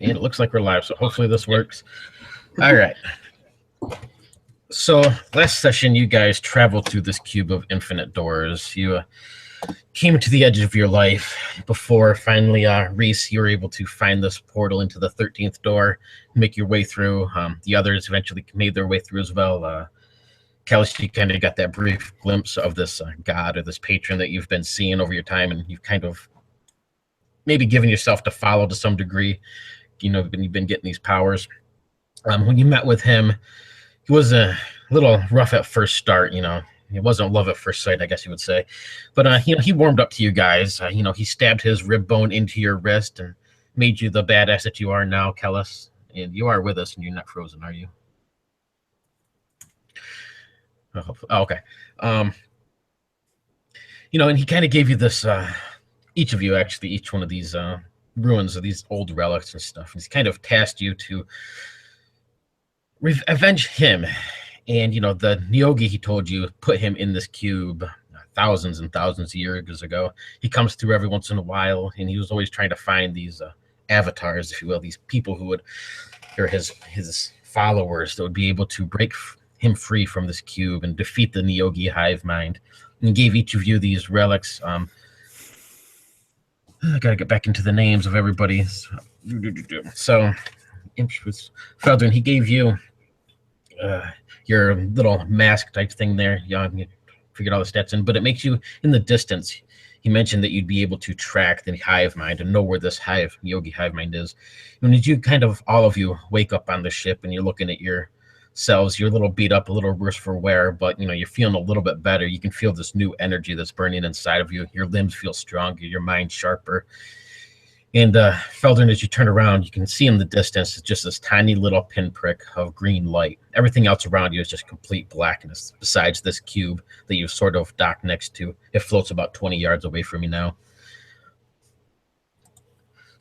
And it looks like we're live, so hopefully this works. All right. So last session, you guys traveled through this cube of infinite doors. You came to the edge of your life before finally, Rhyse, you were able to find this portal into the 13th door, make your way through. The others eventually made their way through as well. Kellis, you kind of got that brief glimpse of this god or this patron that you've been seeing over your time, and you've kind of maybe given yourself to follow to some degree. You know, you've been getting these powers. When you met with him, he was a little rough at first start. You know, it wasn't love at first sight, I guess you would say. But you know, he warmed up to you guys. You know, he stabbed his rib bone into your wrist and made you the badass that you are now, Kellis. And you are with us, and you're not frozen, are you? Oh, okay. You know, and he kind of gave you this. Each of you, actually, each one of these ruins of these old relics and stuff. He's kind of tasked you to avenge him. And, you know, the Neogi, he told you, put him in this cube thousands and thousands of years ago. He comes through every once in a while, and he was always trying to find these avatars, if you will, these people who would, or his followers that would be able to break him free from this cube and defeat the Neogi Hivemind. And he gave each of you these relics. I gotta get back into the names of everybody. So, Imsh was Feldren. He gave you your little mask type thing there. You figured all the stats in, but it makes you in the distance. He mentioned that you'd be able to track the hive mind and know where this hive, Neogi Hivemind, is. When you kind of all of you wake up on the ship and you're looking at yourselves, you're a little beat up, a little worse for wear, but you know you're feeling a little bit better. You can feel this new energy that's burning inside of you. Your limbs feel stronger, your mind sharper. And Feldren, as you turn around, you can see in the distance it's just this tiny little pinprick of green light. Everything else around you is just complete blackness. Besides this cube that you've sort of docked next to, it floats about 20 yards away from you now.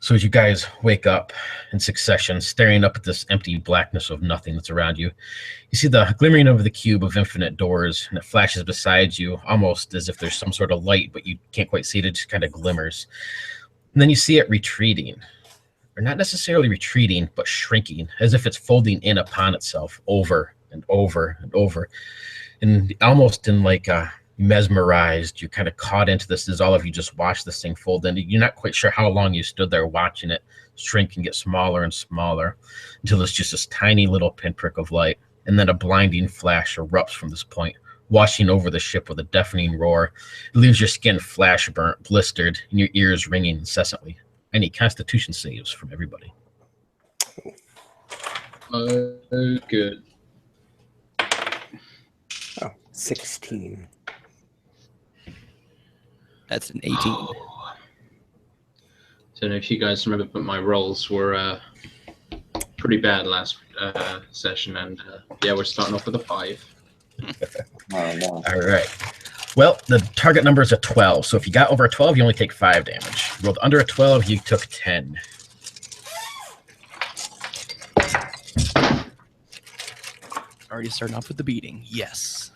So as you guys wake up in succession, staring up at this empty blackness of nothing that's around you, you see the glimmering of the cube of infinite doors, and it flashes beside you almost as if there's some sort of light, but you can't quite see it. It just kind of glimmers. And then you see it retreating, or not necessarily retreating, but shrinking, as if it's folding in upon itself over and over and over. And almost in like mesmerized, you're kind of caught into this as all of you just watch this thing fold in. You're not quite sure how long you stood there watching it shrink and get smaller and smaller until it's just this tiny little pinprick of light. And then a blinding flash erupts from this point, washing over the ship with a deafening roar. It leaves your skin flash burnt, blistered, and your ears ringing incessantly. Any Constitution saves from everybody. Oh, good. Oh, 16. That's an 18. Oh. Don't know if you guys remember, but my rolls were pretty bad last session, and yeah, we're starting off with a 5. Oh, no. All right. Well, the target number is a 12. So if you got over a 12, you only take 5 damage. Rolled under a 12, you took 10. Already starting off with the beating. Yes.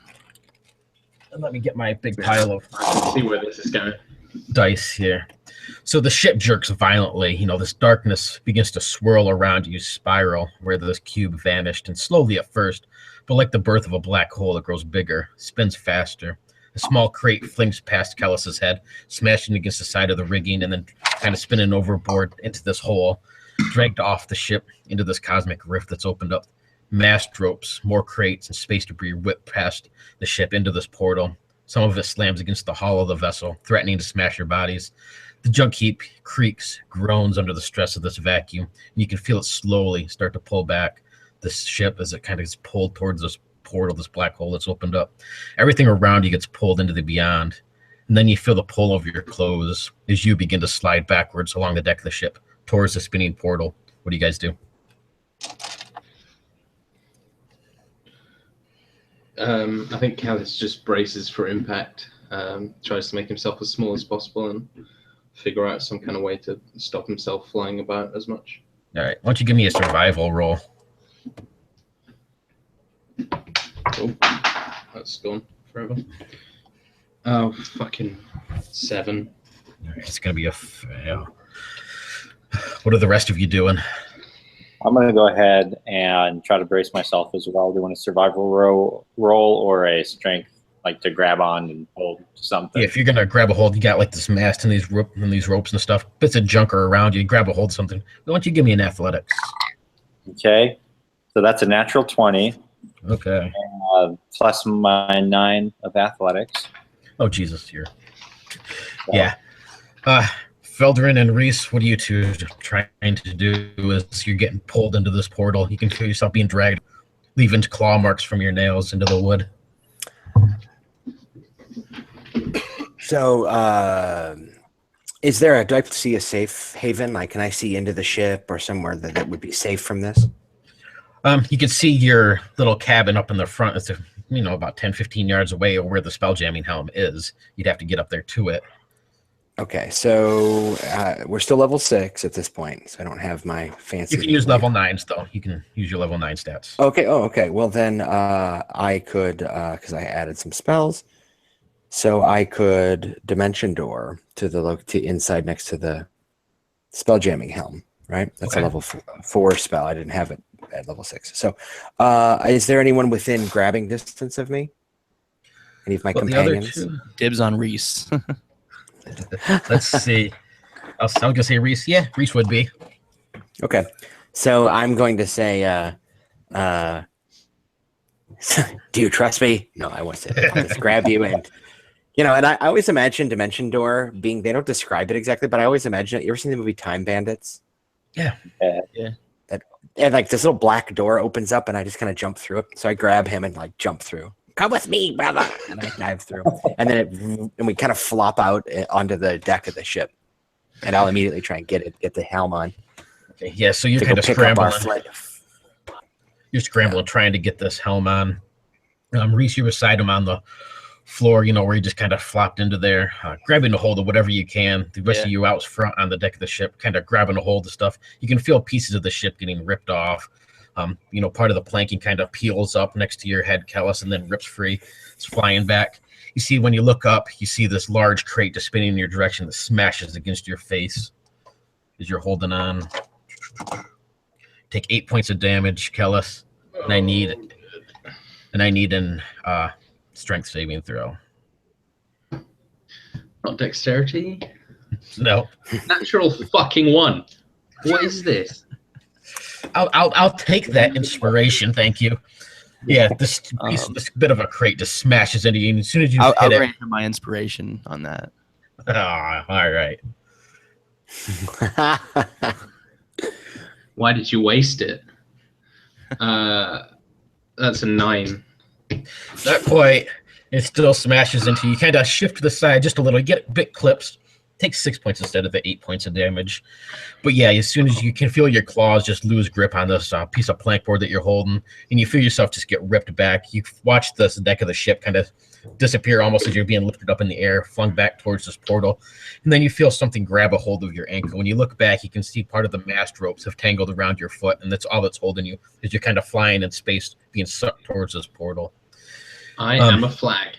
And let me get my big pile of Let's see where this is going. dice here. So the ship jerks violently. You know, this darkness begins to swirl around you, spiral where this cube vanished, and slowly at first, but like the birth of a black hole, it grows bigger, spins faster. A small crate flings past Kellis's head, smashing against the side of the rigging, and then kind of spinning overboard into this hole, dragged off the ship into this cosmic rift that's opened up. Mast ropes, more crates, and space debris whip past the ship into this portal. Some of it slams against the hull of the vessel, threatening to smash your bodies. The junk heap creaks, groans under the stress of this vacuum, and you can feel it slowly start to pull back the ship as it kind of gets pulled towards this portal, this black hole that's opened up. Everything around you gets pulled into the beyond, and then you feel the pull of your clothes as you begin to slide backwards along the deck of the ship towards the spinning portal. What do you guys do? I think Kellis just braces for impact, tries to make himself as small as possible and figure out some kind of way to stop himself flying about as much. All right, why don't you give me a survival roll? Oh, that's gone forever. Oh, fucking 7. All right, it's going to be a fail. What are the rest of you doing? I'm going to go ahead and try to brace myself as well. Doing a survival roll or a strength, like to grab on and hold something. Yeah, if you're gonna grab a hold, you got like this mast and these ropes and stuff. Bits of junk are around you. Grab a hold of something. Why don't you give me an athletics? Okay, so that's a natural 20. Okay. Plus my 9 of athletics. Oh Jesus, here. Yeah. Feldren and Rhyse, what are you two trying to do as you're getting pulled into this portal? You can feel yourself being dragged, leaving claw marks from your nails into the wood. So, is there do I see a safe haven? Like, can I see into the ship or somewhere that would be safe from this? You can see your little cabin up in the front. It's about 10, 15 yards away where the spelljamming helm is. You'd have to get up there to it. Okay, so we're still level 6 at this point, so I don't have my fancy. You can use level 9s, though. You can use your level 9 stats. Okay, okay. Well, then I could, because I added some spells, so I could dimension door to inside next to the spelljamming helm, right? That's Okay. a level 4 spell. I didn't have it at level 6. So is there anyone within grabbing distance of me? Any of my companions? The other two? Dibs on Rhyse. Let's see. I was going to say Rhyse. Yeah, Rhyse would be. Okay, so I'm going to say, do you trust me? No, I won't say that. I'll just grab you and, and I always imagine Dimension Door being, they don't describe it exactly, but I always imagine it. You ever seen the movie Time Bandits? Yeah. And like this little black door opens up and I just kind of jump through it. So I grab him and like jump through. Come with me, brother. And I dive through. And then we kind of flop out onto the deck of the ship. And I'll immediately try and get the helm on. Okay. Yeah, so you're kind of scrambling. You're scrambling, trying to get this helm on. Rhyse, you're beside him on the floor, where you just kind of flopped into there, grabbing a hold of whatever you can. The rest of you out front on the deck of the ship, kind of grabbing a hold of stuff. You can feel pieces of the ship getting ripped off. Part of the planking kind of peels up next to your head, Kellis, and then rips free. It's flying back. You see, when you look up, you see this large crate just spinning in your direction that smashes against your face as you're holding on. Take 8 points of damage, Kellis, and I need an strength saving throw. Not dexterity. No. Natural fucking 1. What is this? I'll take that inspiration, thank you. Yeah, this bit of a crate just smashes into you, and as soon as you I'll hit it, grant you my inspiration on that. All right. Why did you waste it? That's a 9. Not quite. It still smashes into you. Kind of shift to the side just a little. You get a bit clips. Takes 6 points instead of the 8 points of damage. But yeah, as soon as you can feel your claws just lose grip on this piece of plank board that you're holding, and you feel yourself just get ripped back, you watch this deck of the ship kind of disappear almost as you're being lifted up in the air, flung back towards this portal. And then you feel something grab a hold of your ankle. When you look back, you can see part of the mast ropes have tangled around your foot, and that's all that's holding you as you're kind of flying in space, being sucked towards this portal. I am a flag.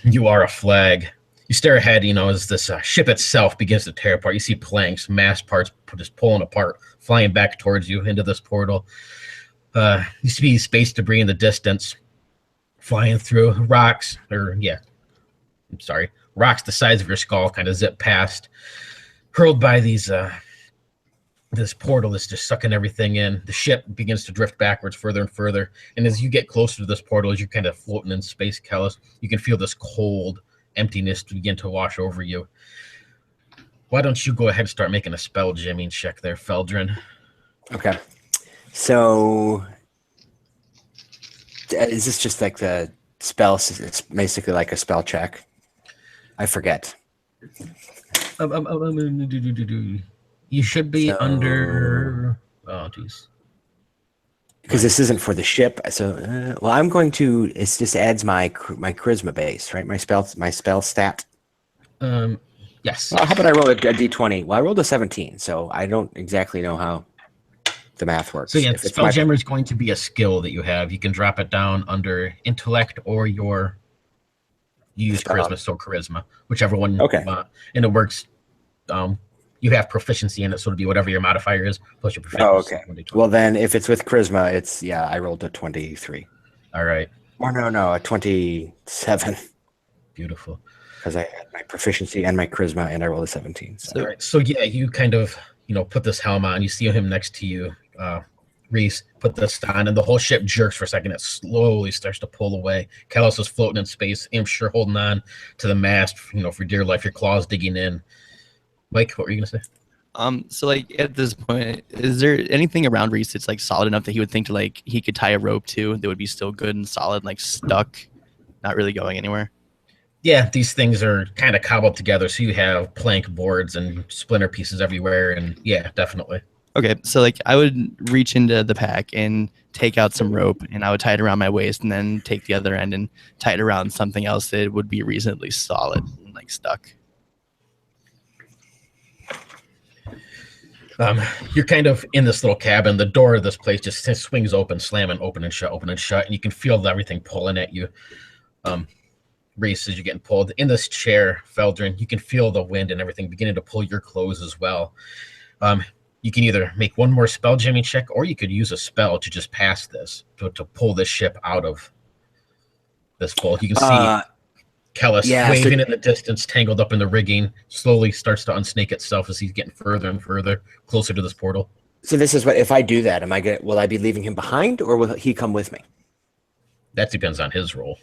You are a flag. You stare ahead, as this ship itself begins to tear apart. You see planks, mast parts just pulling apart, flying back towards you into this portal. You see space debris in the distance, flying through rocks the size of your skull kind of zip past, hurled by these this portal is just sucking everything in. The ship begins to drift backwards further and further. And as you get closer to this portal, as you're kind of floating in space, Kellis, you can feel this cold emptiness begin to wash over you. Why don't you go ahead and start making a spell jamming check there, Feldren? Okay. So is this just like the spell? It's basically like a spell check. I forget. You should be under. Oh, geez. Because this isn't for the ship, so I'm going to. It just adds my charisma base, right? My spell stat. Yes. Well, how about I roll a d20? Well, I rolled a 17, so I don't exactly know how the math works. So yeah, Spelljammer is going to be a skill that you have. You can drop it down under intellect or you use charisma, so charisma, whichever one you want. And it works You have proficiency in it, so it'll be whatever your modifier is plus your proficiency. Oh, okay. Well, then if it's with charisma, it's I rolled a 23. All right. Or no, a 27. Beautiful. Because I had my proficiency and my charisma, and I rolled a 17. So. All right. So yeah, you kind of put this helm on. You see him next to you, Rhyse. Put this on, and the whole ship jerks for a second. It slowly starts to pull away. Kellis is floating in space. Imsh are holding on to the mast, for dear life. Your claws digging in. Mike, what were you gonna say? So like at this point, is there anything around Rhyse that's like solid enough that he would think to like he could tie a rope to that would be still good and solid, like stuck, not really going anywhere? Yeah, these things are kind of cobbled together, so you have plank boards and splinter pieces everywhere, and yeah, definitely. Okay, so like I would reach into the pack and take out some rope, and I would tie it around my waist, and then take the other end and tie it around something else that would be reasonably solid and like stuck. You're kind of in this little cabin. The door of this place just swings open, slamming open and shut, and you can feel everything pulling at you. Rhyse, as you're getting pulled in this chair, Feldren, you can feel the wind and everything beginning to pull your clothes as well. You can either make one more spell jamming check, or you could use a spell to just pass this to pull this ship out of this fold. You can see Kellis waving in the distance, tangled up in the rigging, slowly starts to unsnake itself as he's getting further and further closer to this portal. So this is what, if I do that, will I be leaving him behind, or will he come with me? That depends on his role.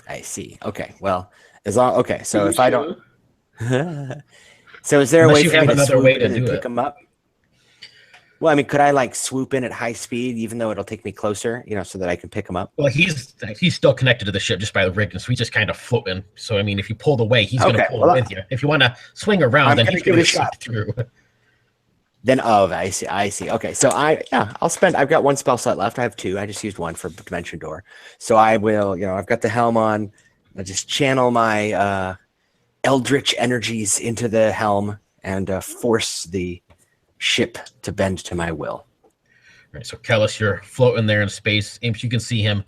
I see. Okay. Well, so if I don't, so is there a way for me to swoop in and pick him up? Well, I mean, could I like swoop in at high speed, even though it'll take me closer, so that I can pick him up? Well, he's still connected to the ship just by the rigging, so he's just kind of floating. So I mean, if you pulled away, he's going to pull with you. If you want to swing around, then he's going to shot through. Then I see. Okay, so I've got one spell slot left. I have two. I just used one for Dimension Door. So I will, I've got the helm on. I'll just channel my eldritch energies into the helm and force the ship to bend to my will. All right, so Kellis, you're floating there in space. Imsh, you can see him,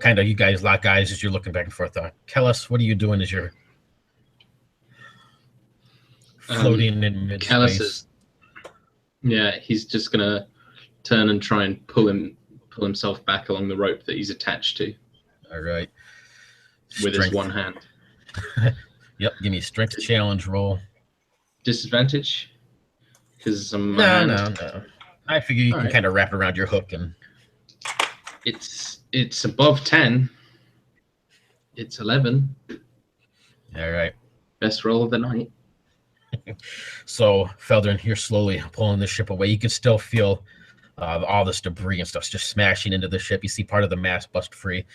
kind of you guys lock eyes as you're looking back and forth. Kellis, what are you doing as you're floating in mid-space? Kellis he's just gonna turn and try and pull himself back along the rope that he's attached to. All right. With his one hand. Yep, give me a strength challenge roll. Disadvantage? Because I'm no. I figure you can kind of wrap it around your hook, and it's above 10. It's 11. All right. Best roll of the night. So, Feldren, you're slowly pulling the ship away. You can still feel all this debris and stuff just smashing into the ship. You see part of the mast bust free.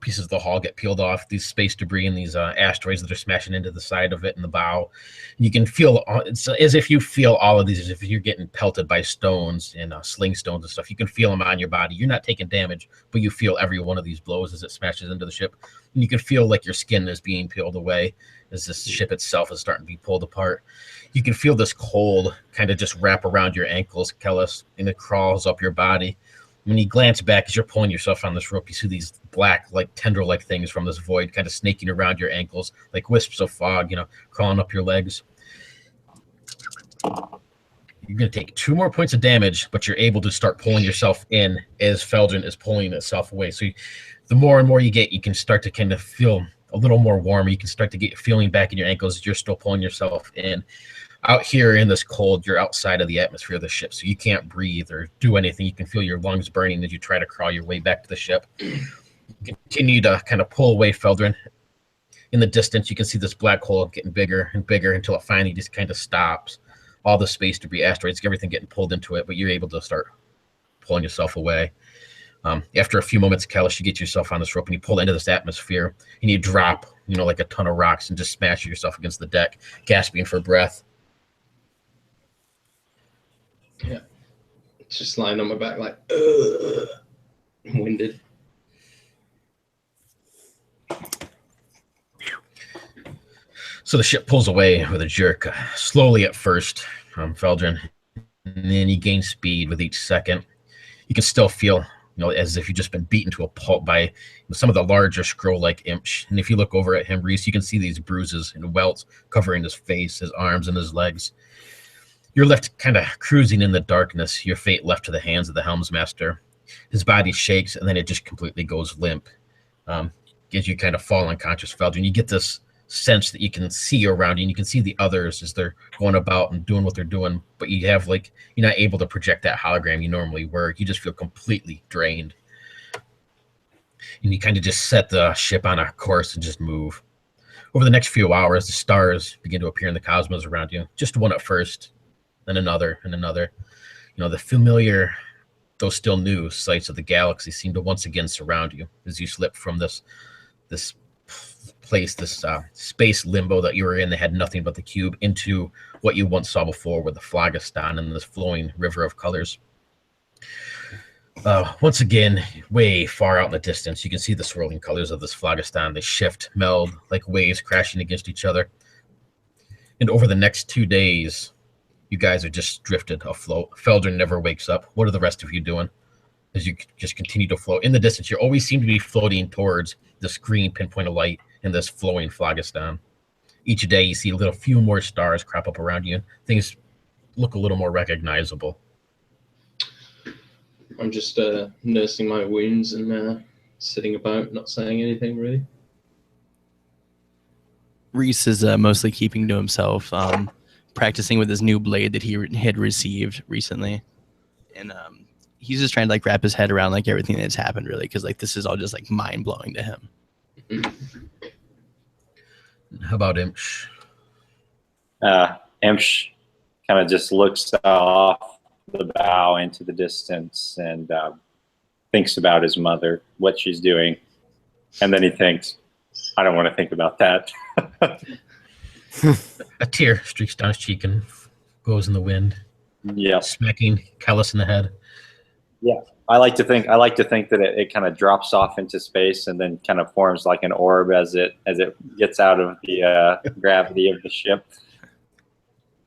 Pieces of the hull get peeled off. These space debris and these asteroids that are smashing into the side of it and the bow. You can feel it's as if you feel all of these as if you're getting pelted by stones and sling stones and stuff. You can feel them on your body. You're not taking damage, but you feel every one of these blows as it smashes into the ship. And you can feel like your skin is being peeled away as this ship itself is starting to be pulled apart. You can feel this cold kind of just wrap around your ankles, Kellis, and it crawls up your body. When you glance back as you're pulling yourself on this rope, you see these black, like tendril-like things from this void kind of snaking around your ankles, like wisps of fog, crawling up your legs. You're going to take 2 more points of damage, but you're able to start pulling yourself in as Feldren is pulling itself away. So the more and more you get, you can start to kind of feel a little more warm. You can start to get feeling back in your ankles as you're still pulling yourself in. Out here in this cold, you're outside of the atmosphere of the ship, so you can't breathe or do anything. You can feel your lungs burning as you try to crawl your way back to the ship. You continue to kind of pull away, Feldren. In the distance, you can see this black hole getting bigger and bigger until it finally just kind of stops. All the space debris, asteroids, everything getting pulled into it, but you're able to start pulling yourself away. After a few moments, Kellis, you get yourself on this rope and you pull into this atmosphere and you drop, like a ton of rocks and just smash yourself against the deck, gasping for breath. Yeah. Just lying on my back like, I'm winded. So the ship pulls away with a jerk, slowly at first, Feldren, and then you gain speed with each second. You can still feel, as if you've just been beaten to a pulp by some of the larger Scro-like Imsh. And if you look over at him, Rhyse, you can see these bruises and welts covering his face, his arms, and his legs. You're left kind of cruising in the darkness, your fate left to the hands of the Helmsmaster. His body shakes, and then it just completely goes limp. As you kind of fall unconscious, Feldren, you get this sense that you can see around you, and you can see the others as they're going about and doing what they're doing, but you have you're not able to project that hologram you normally were. You just feel completely drained. And you kind of just set the ship on a course and just move. Over the next few hours, the stars begin to appear in the cosmos around you. Just one at first, then another and another. The familiar, though still new, sights of the galaxy seem to once again surround you as you slip from this place, this space limbo that you were in that had nothing but the cube, into what you once saw before with the Phlogiston and this flowing river of colors. Once again, way far out in the distance, you can see the swirling colors of this Phlogiston. They shift, meld, like waves crashing against each other. And over the next 2 days, you guys are just drifted afloat. Feldren never wakes up. What are the rest of you doing as you just continue to float? In the distance, you always seem to be floating towards this green pinpoint of light in this flowing Phlogiston. Each day, you see a few more stars crop up around you. Things look a little more recognizable. I'm just nursing my wounds and sitting about, not saying anything really. Rhyse is mostly keeping to himself, practicing with his new blade that he had received recently, and he's just trying to wrap his head around everything that's happened, really, because this is all just mind blowing to him. How about Imsh? Imsh kind of just looks off the bow into the distance and thinks about his mother, what she's doing, and then he thinks, I don't want to think about that. A tear streaks down his cheek and goes in the wind. Yeah, smacking Kellis in the head. Yeah, I like to think that it kind of drops off into space and then kind of forms like an orb as it gets out of the gravity of the ship.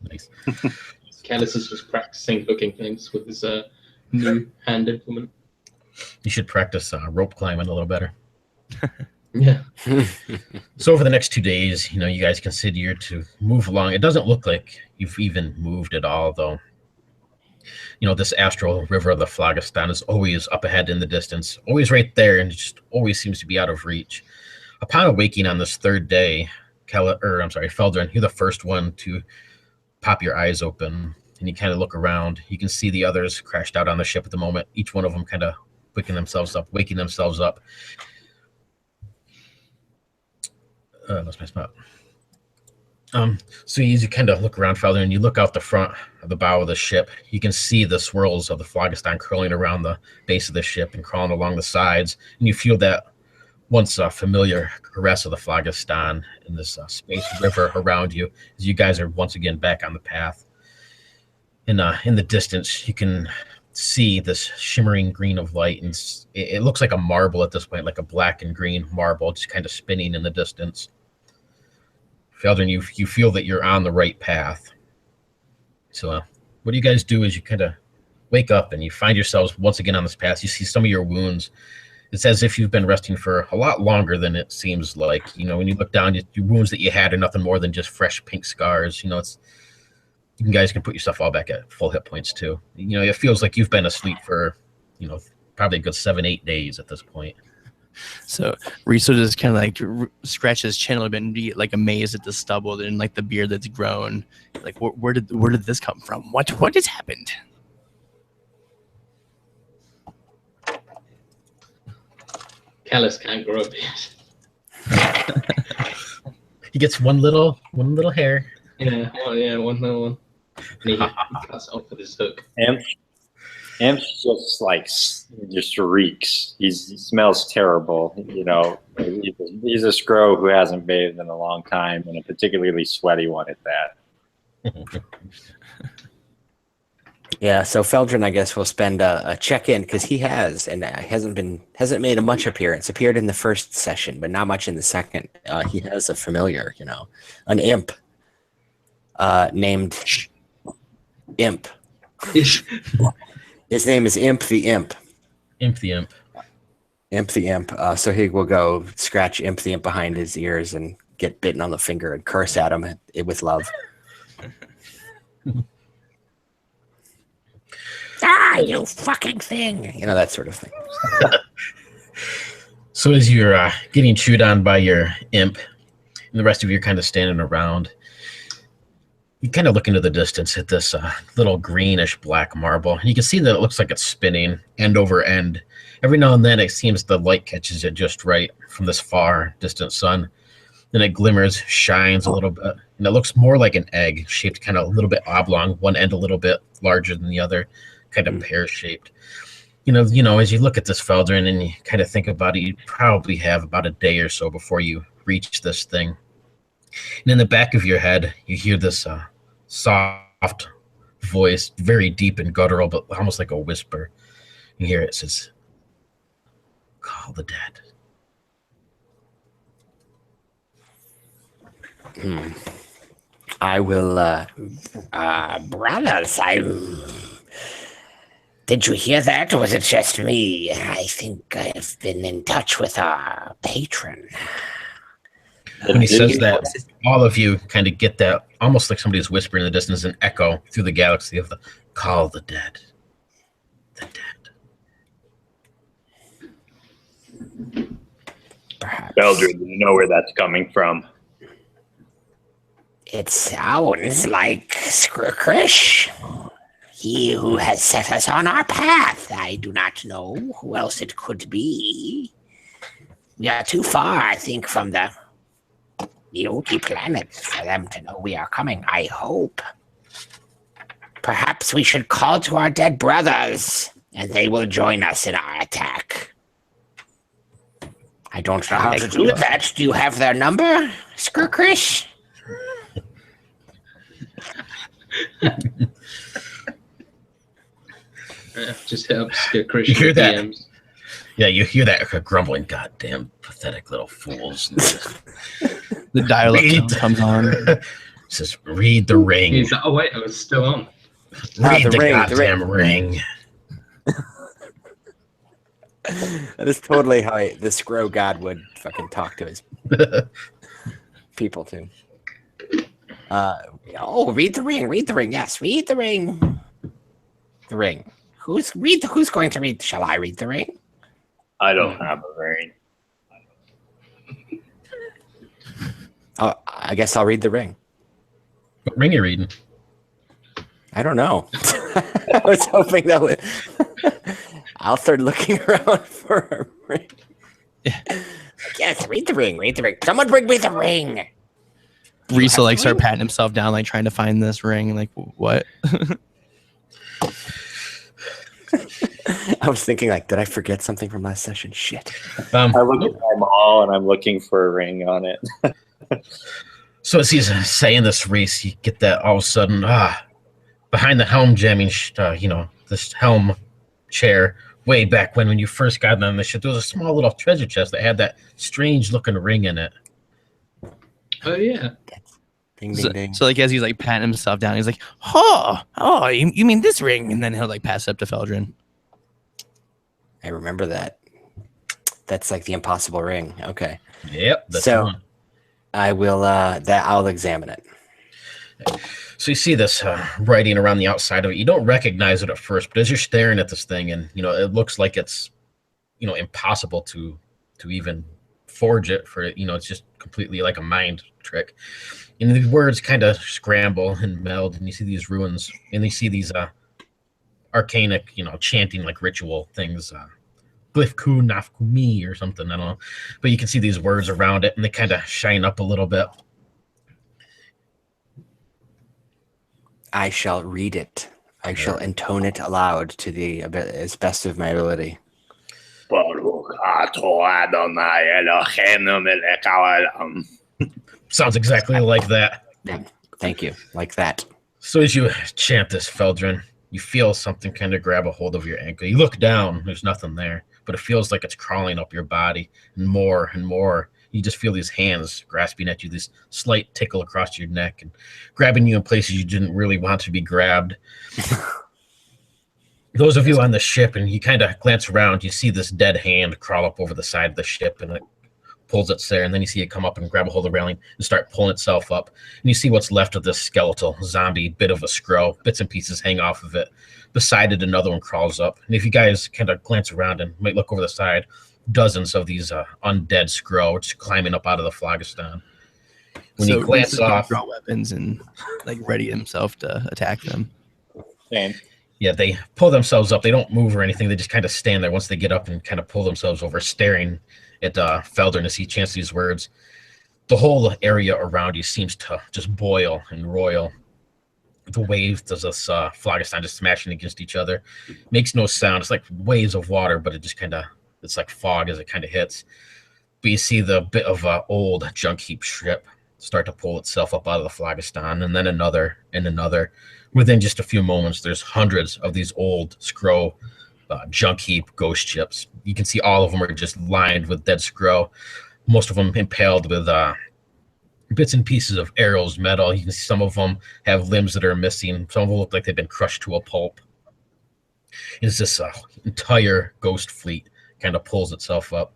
Nice. Kellis is just practicing hooking things with his new hand implement. You should practice rope climbing a little better. Yeah. So over the next 2 days, you guys continue to move along. It doesn't look like you've even moved at all, though. This astral river of the Phlogiston is always up ahead in the distance, always right there, and it just always seems to be out of reach. Upon awaking on this third day, Feldren, you're the first one to pop your eyes open, and you kind of look around. You can see the others crashed out on the ship at the moment, each one of them kind of waking themselves up. Lost my spot. So as you kind of look around, Feldren, and you look out the front of the bow of the ship, you can see the swirls of the Phlogiston curling around the base of the ship and crawling along the sides, and you feel that once familiar caress of the Phlogiston in this space river around you, as you guys are once again back on the path. And in the distance, you can see this shimmering green of light, and it looks like a marble at this point, like a black and green marble, just kind of spinning in the distance. Feldren, you feel that you're on the right path. So what do you guys do as you kind of wake up and you find yourselves once again on this path? You see some of your wounds. It's as if you've been resting for a lot longer than it seems like. When you look down, your wounds that you had are nothing more than just fresh pink scars. You guys can put yourself all back at full hit points too. It feels like you've been asleep for, probably a good 7-8 days at this point. So Rhyse just kind of scratch his chin a little bit and be amazed at the stubble and the beard that's grown. Where did this come from? What has happened? Kellis can't grow a beard. He gets one little hair. Yeah, one little one. And he cuts it off with his hook. Imsh just reeks. He smells terrible. He's a Scro who hasn't bathed in a long time, and a particularly sweaty one at that. Yeah, so Feldren, I guess, will spend a check-in because he has, and hasn't made a much appearance. Appeared in the first session, but not much in the second. He has a familiar, an imp named Imp. His name is Imp the Imp. Imp the Imp. Imp the Imp. So he will go scratch Imp the Imp behind his ears and get bitten on the finger and curse at him with love. die, you fucking thing. You know, that sort of thing. So as you're getting chewed on by your imp, and the rest of you are kind of standing around, you kind of look into the distance at this little greenish black marble. And you can see that it looks like it's spinning end over end. Every now and then it seems the light catches it just right from this far distant sun. Then it glimmers, shines a little bit, and it looks more like an egg, shaped kind of a little bit oblong, one end a little bit larger than the other, kind of pear-shaped. You know, as you look at this Feldren and you kind of think about it, you probably have about a day or so before you reach this thing. And in the back of your head, you hear this soft voice, very deep and guttural, but almost like a whisper. You hear it says, "Call the dead." I will, brothers, did you hear that, or was it just me? I think I've been in touch with our patron. When he says that, all of you kind of get that, almost like somebody's whispering in the distance, an echo through the galaxy of the "Call the dead." The dead. Perhaps. Feldren, do you know where that's coming from? It sounds like Scro, he who has set us on our path. I do not know who else it could be. We are too far, I think, from the Neogi planet for them to know we are coming, I hope. Perhaps we should call to our dead brothers, and they will join us in our attack. I don't know how to do that. Do you have their number, Scro? Just helps get Christian. You hear that? DMs. Yeah, you hear that grumbling, "Goddamn pathetic little fools." The dial-up Read. comes on. It says, "Read the ring. He's like, oh wait, I was still on. Read the the ring, the goddamn ring." That is totally how the Scro god would fucking talk to his people, too. Read the ring. Read the ring. Yes, read the ring. The ring. Who's going to read? Shall I read the ring? I don't have a ring. Oh, I guess I'll read the ring. What ring are you reading? I don't know. I was hoping that would. I'll start looking around for a ring. Yes, read the ring. Read the ring. Someone bring me the ring. Rhyse will like start patting himself down, like trying to find this ring. Like, what? I was thinking, like, did I forget something from last session? Shit. I look at my mall and I'm looking for a ring on it. So as he's saying this, Rhyse, you get that all of a sudden, behind the helm jamming, this helm chair, way back when you first got on the ship, there was a small little treasure chest that had that strange looking ring in it. Oh yeah. Ding, ding, ding. So like as he's like patting himself down, he's like, "Oh, you mean this ring?" And then he'll like pass it up to Feldren. I remember that. That's like the impossible ring. Okay. Yep. That's So- one. I will, I'll examine it. So you see this writing around the outside of it. You don't recognize it at first, but as you're staring at this thing, and it looks like it's, impossible to even forge it for it. It's just completely like a mind trick. And the words kind of scramble and meld, and you see these ruins, and you see these arcanic, chanting like ritual things. Glyphku Nafkumi or something, I don't know. But you can see these words around it, and they kind of shine up a little bit. I shall read it. I shall intone it aloud to the as best of my ability. Sounds exactly like that. Yeah, thank you. Like that. So as you chant this, Feldren, you feel something kind of grab a hold of your ankle. You look down, there's nothing there, but it feels like it's crawling up your body, and more and more. You just feel these hands grasping at you, this slight tickle across your neck, and grabbing you in places you didn't really want to be grabbed. Those of you on the ship, and you kind of glance around, you see this dead hand crawl up over the side of the ship, and it pulls its there, and then you see it come up and grab a hold of the railing and start pulling itself up. And you see what's left of this skeletal zombie bit of a Scro. Bits and pieces hang off of it. Beside it, another one crawls up. And if you guys kind of glance around and might look over the side, dozens of these undead Scro just climbing up out of the Phlogiston. When you glance off, draw weapons and like ready himself to attack them. Same. Yeah, they pull themselves up. They don't move or anything. They just kind of stand there once they get up and kind of pull themselves over, staring at Feldren as he chants these words. The whole area around you seems to just boil and roil. The waves of this Phlogiston just smashing against each other. Makes no sound. It's like waves of water, but it just kind of, it's like fog as it kind of hits. But you see the bit of old junk heap ship start to pull itself up out of the Phlogiston, and then another and another. Within just a few moments, there's hundreds of these old Scro junk heap ghost ships. You can see all of them are just lined with dead Scro. Most of them impaled with bits and pieces of arrows, metal. You can see some of them have limbs that are missing. Some of them look like they've been crushed to a pulp. It's this entire ghost fleet kind of pulls itself up.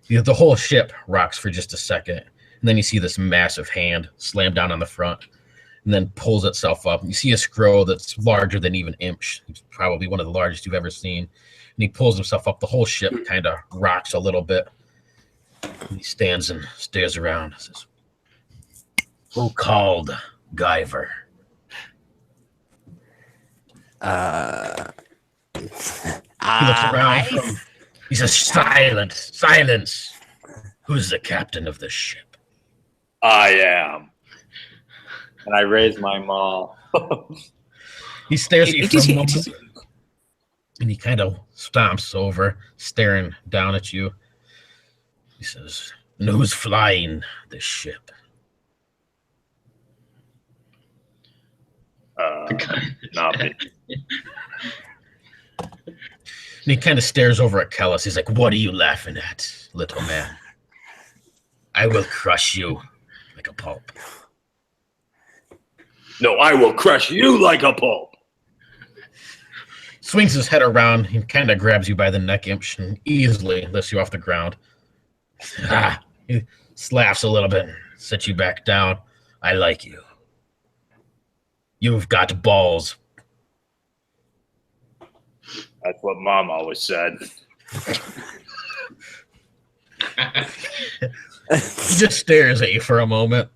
The whole ship rocks for just a second, and then you see this massive hand slam down on the front and then pulls itself up. You see a Scro that's larger than even Imsh. He's probably one of the largest you've ever seen. And he pulls himself up. The whole ship kind of rocks a little bit. And he stands and stares around. Says, "Who called Guyver?" He looks around. He says, "Silence, silence. Who's the captain of this ship?" I am. And I raise my maul. He stares at you for a moment, and he kind of stomps over, staring down at you. He says, "And who's flying this ship?" Not me. And he kind of stares over at Kellis. He's like, "What are you laughing at, little man? I will crush you like a pulp." No, I will crush you like a pulp. Swings his head around and kind of grabs you by the neck, Imsh, and easily lifts you off the ground. He laughs a little bit and sets you back down. "I like you. You've got balls." That's what Mom always said. He just stares at you for a moment.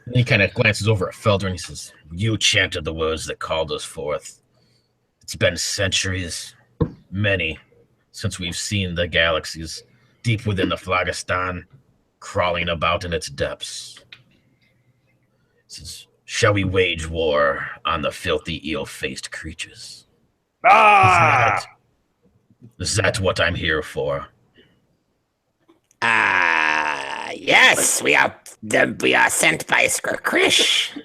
And he kind of glances over at Feldren. He says, "You chanted the words that called us forth. It's been centuries, many, since we've seen the galaxies deep within the Phlogiston, crawling about in its depths. He says, shall we wage war on the filthy, eel-faced creatures? Ah! Is that what I'm here for?" Yes, we are sent by Krish.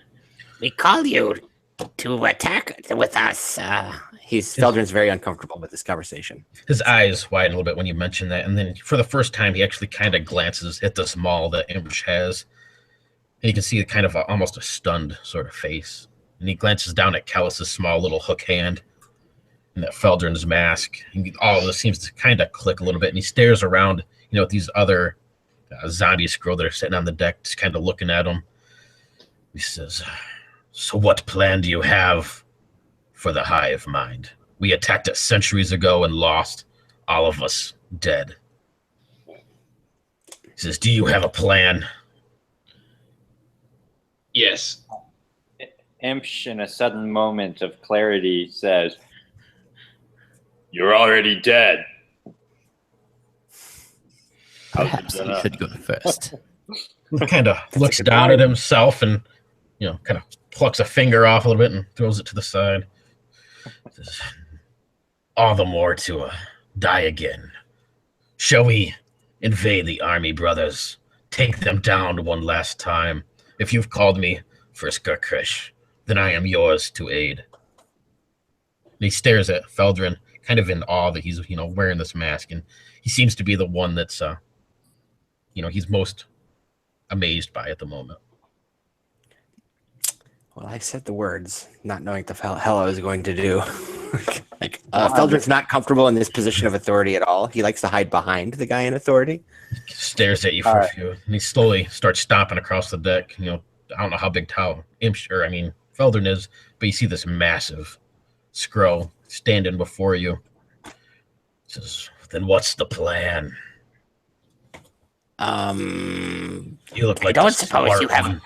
We call you to attack with us. Feldren's very uncomfortable with this conversation. His eyes widen a little bit when you mention that, and then for the first time, he actually kind of glances at this maul that Imsh has. And you can see kind of almost a stunned sort of face. And he glances down at Kellis' small little hook hand and at Feldren's mask. And all of this seems to kind of click a little bit, and he stares around, at these other zombie Scro that are sitting on the deck, just kind of looking at him. He says, "So what plan do you have for the hive mind? We attacked it centuries ago and lost, all of us dead." He says, "Do you have a plan?" Yes. Imsh, in a sudden moment of clarity, says, "You're already dead." Perhaps you should go first. He kind of looks down at himself and, kind of plucks a finger off a little bit and throws it to the side. Says, "All the more to die again. Shall we invade the army, brothers? Take them down one last time. If you've called me for Skirkrish, then I am yours to aid." And he stares at Feldren, kind of in awe that he's, wearing this mask, and he seems to be the one that's, he's most amazed by at the moment. Well, I said the words, not knowing what the hell I was going to do. Feldren's not comfortable in this position of authority at all. He likes to hide behind the guy in authority. Stares at you for a few, and he slowly starts stomping across the deck. I don't know how big Feldren is, but you see this massive Scro standing before you. He says, "Then what's the plan?" You look like I don't suppose you have. one.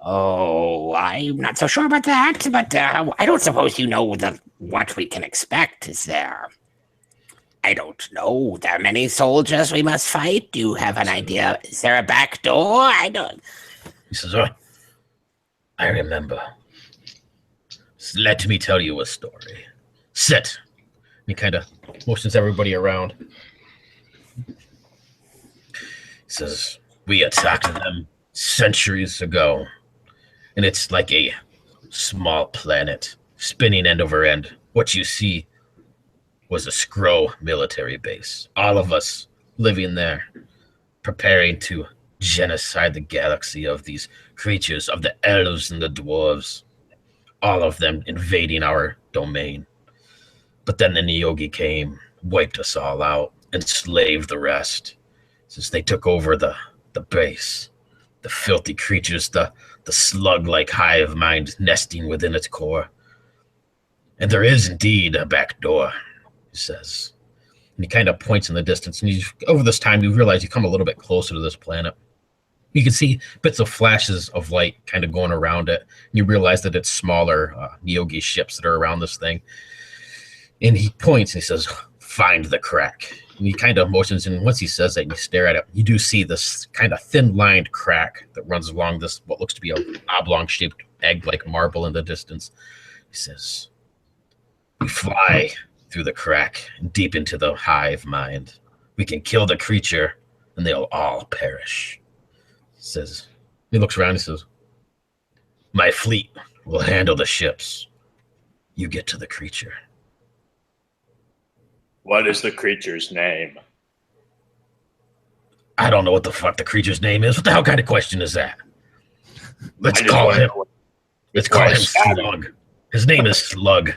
Oh, I'm not so sure about that, but I don't suppose you know what we can expect, is there? I don't know. There are many soldiers we must fight. Do you have an idea? Is there a back door? I don't. He says, I remember. Let me tell you a story. Sit. And he kind of motions everybody around. He says, we attacked them centuries ago. And it's like a small planet, spinning end over end. What you see was a Scro military base. All of us living there, preparing to genocide the galaxy of these creatures, of the elves and the dwarves. All of them invading our domain. But then the Neogi came, wiped us all out, enslaved the rest. Since they took over the base, the filthy creatures, the slug-like hive mind nesting within its core. And there is indeed a back door, he says. And he kind of points in the distance. And over this time, you realize you come a little bit closer to this planet. You can see bits of flashes of light kind of going around it. And you realize that it's smaller Neogi ships that are around this thing. And he points and he says, find the crack. And he kind of motions, and once he says that and you stare at it, you do see this kind of thin-lined crack that runs along this, what looks to be an oblong-shaped egg-like marble in the distance. He says, we fly through the crack and deep into the hive mind. We can kill the creature, and they'll all perish. He looks around and says, my fleet will handle the ships. You get to the creature. What is the creature's name? I don't know what the fuck the creature's name is. What the hell kind of question is that? Let's call him Slug. His name is Slug.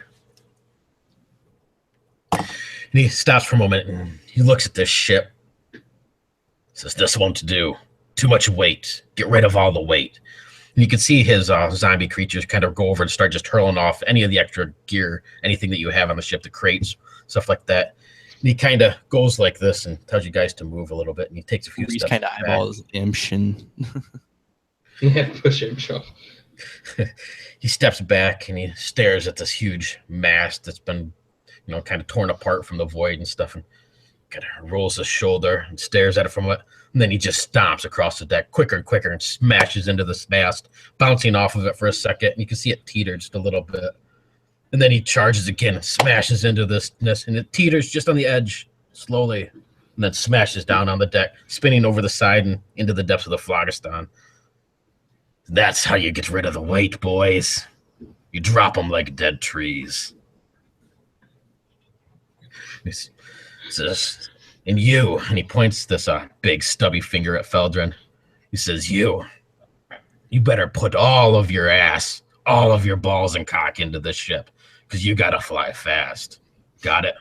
And he stops for a moment and he looks at this ship. He says, this won't do. Too much weight. Get rid of all the weight. And you can see his zombie creatures kind of go over and start just hurling off any of the extra gear, anything that you have on the ship, the crates, stuff like that. And he kind of goes like this and tells you guys to move a little bit, and he takes a few steps. He's kind of eyeballs Imsh and Yeah, push Imsh off. He steps back and he stares at this huge mast that's been, kind of torn apart from the void and stuff, and kind of rolls his shoulder and stares at it from it. And then he just stomps across the deck quicker and quicker and smashes into this mast, bouncing off of it for a second. And you can see it teeter just a little bit. And then he charges again and smashes into this, and it teeters just on the edge slowly, and then smashes down on the deck, spinning over the side and into the depths of the Phlogiston. That's how you get rid of the weight, boys. You drop them like dead trees. He says, and you, and he points this big stubby finger at Feldren. He says, you better put all of your ass, all of your balls and cock into this ship, because you got to fly fast. Got it?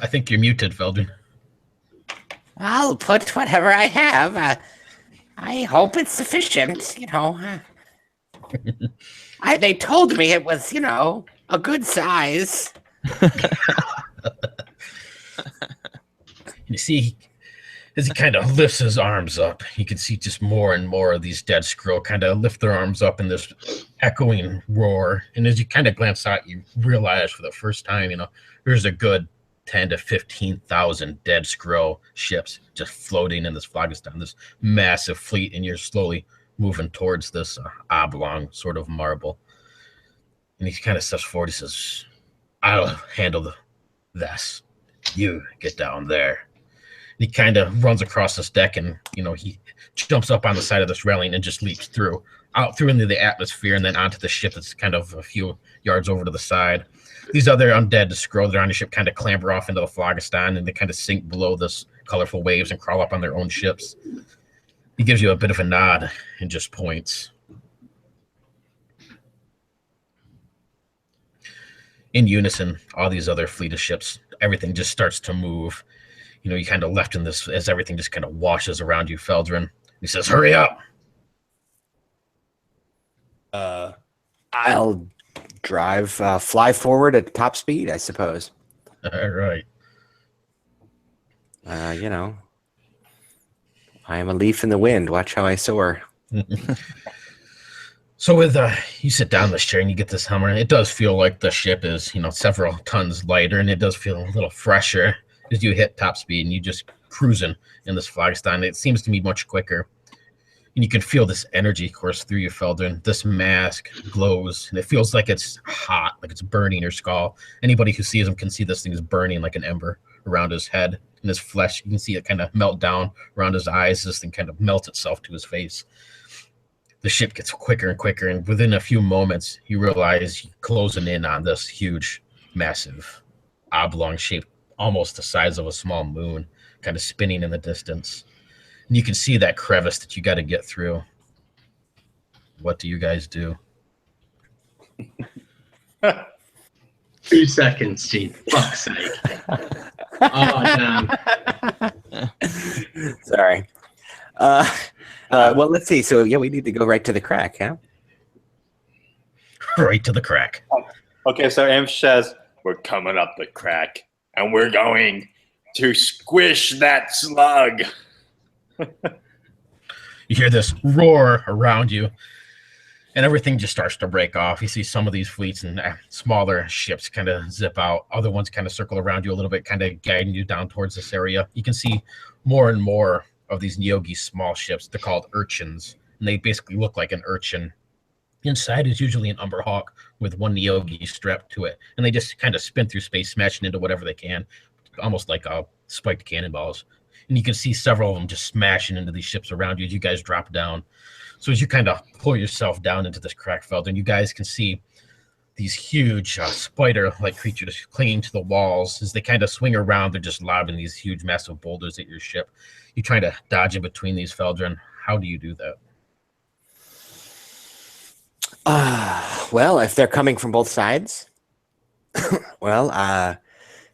I think you're muted, Feldren. I'll put whatever I have. I hope it's sufficient, They told me it was, a good size. You see, as he kind of lifts his arms up, you can see just more and more of these dead Scro kind of lift their arms up in this echoing roar. And as you kind of glance out, you realize for the first time, there's a good 10 to 15,000 dead Scro ships just floating in this Phlogiston, this massive fleet, and you're slowly moving towards this oblong sort of marble. And he kind of steps forward. He says, I'll handle this. You get down there. And he kind of runs across this deck and, he jumps up on the side of this railing and just leaps out through into the atmosphere and then onto the ship that's kind of a few yards over to the side. These other undead Scro that are on the ship kind of clamber off into the Phlogiston and they kind of sink below this colorful waves and crawl up on their own ships. He gives you a bit of a nod and just points. In unison, all these other fleet of ships, everything just starts to move. You know, you kind of left in this as everything just kind of washes around you, Feldren. He says, hurry up. I'll drive, fly forward at top speed, I suppose. All right. You know, I am a leaf in the wind. Watch how I soar. So with you sit down in this chair and you get this hammer, it does feel like the ship is, you know, several tons lighter, and it does feel a little fresher as you hit top speed and you just cruising in this Flagstein. It seems to be much quicker. And you can feel this energy course through your Feldren. This mask glows, and it feels like it's hot, like it's burning your skull. Anybody who sees him can see this thing is burning like an ember around his head and his flesh. You can see it kind of melt down around his eyes. This thing kind of melts itself to his face. The ship gets quicker and quicker, and within a few moments, you realize you're closing in on this huge, massive, oblong shape, almost the size of a small moon, kind of spinning in the distance. And you can see that crevice that you got to get through. What do you guys do? 2 seconds, Gene. Fuck's sake. Oh, damn. Sorry. Well, let's see. So, yeah, we need to go right to the crack, huh? Right to the crack. Okay, so Imsh says, we're coming up the crack, and we're going to squish that slug. You hear this roar around you, and everything just starts to break off. You see some of these fleets and smaller ships kind of zip out. Other ones kind of circle around you a little bit, kind of guiding you down towards this area. You can see more and more of these Neogi small ships. They're called urchins, and they basically look like an urchin. Inside is usually an Umberhawk with one Neogi strapped to it, and they just kind of spin through space, smashing into whatever they can, almost like spiked cannonballs. And you can see several of them just smashing into these ships around you as you guys drop down. So as you kind of pull yourself down into this crack felt, and you guys can see these huge spider-like creatures clinging to the walls. As they kind of swing around, they're just lobbing these huge, massive boulders at your ship. You try to dodge in between these, Feldren. How do you do that? Well, if they're coming from both sides, well,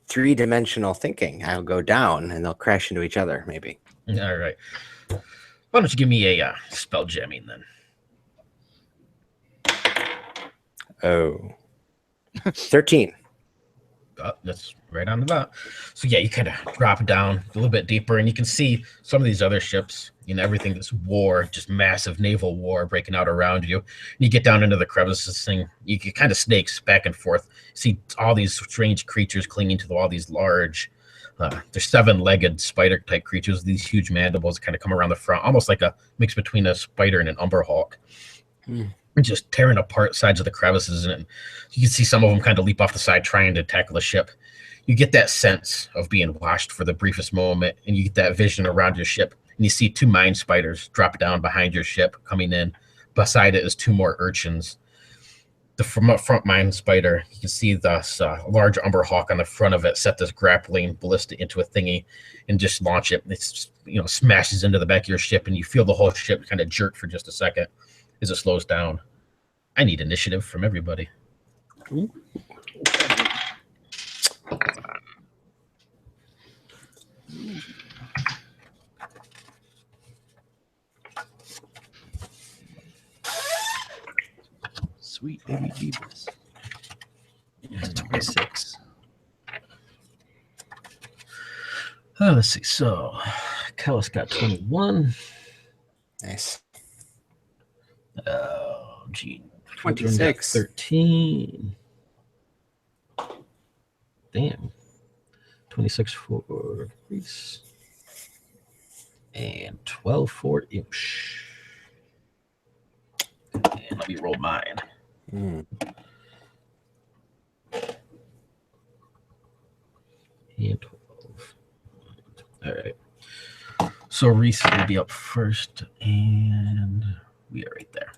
three-dimensional thinking. I'll go down, and they'll crash into each other, maybe. All right. Why don't you give me a spell jamming then? Oh. 13. That's right on the dot. So yeah, you kind of drop down a little bit deeper, and you can see some of these other ships, you know, everything that's war, just massive naval war breaking out around you. And you get down into the crevices thing, you can kind of snakes back and forth. See all these strange creatures clinging to all these large, they're 7-legged spider-type creatures. These huge mandibles kind of come around the front, almost like a mix between a spider and an Umberhawk. Just tearing apart sides of the crevices, and you can see some of them kind of leap off the side trying to tackle the ship. You get that sense of being watched for the briefest moment, and you get that vision around your ship, and you see 2 mine spiders drop down behind your ship coming in. Beside it is 2 more urchins. The front mine spider, you can see this large Umberhawk on the front of it set this grappling ballista into a thingy and just launch it. It's, you know, smashes into the back of your ship, and you feel the whole ship kind of jerk for just a second as it slows down. I need initiative from everybody. Ooh. Sweet baby Jesus. 26. Let's see. So, Kellis got 21. Nice. Gene. 26. 13. Damn. 26 for Rhyse. And 12 for Imsh. And let me roll mine. And 12. All right. So Rhyse will be up first, and we are right there.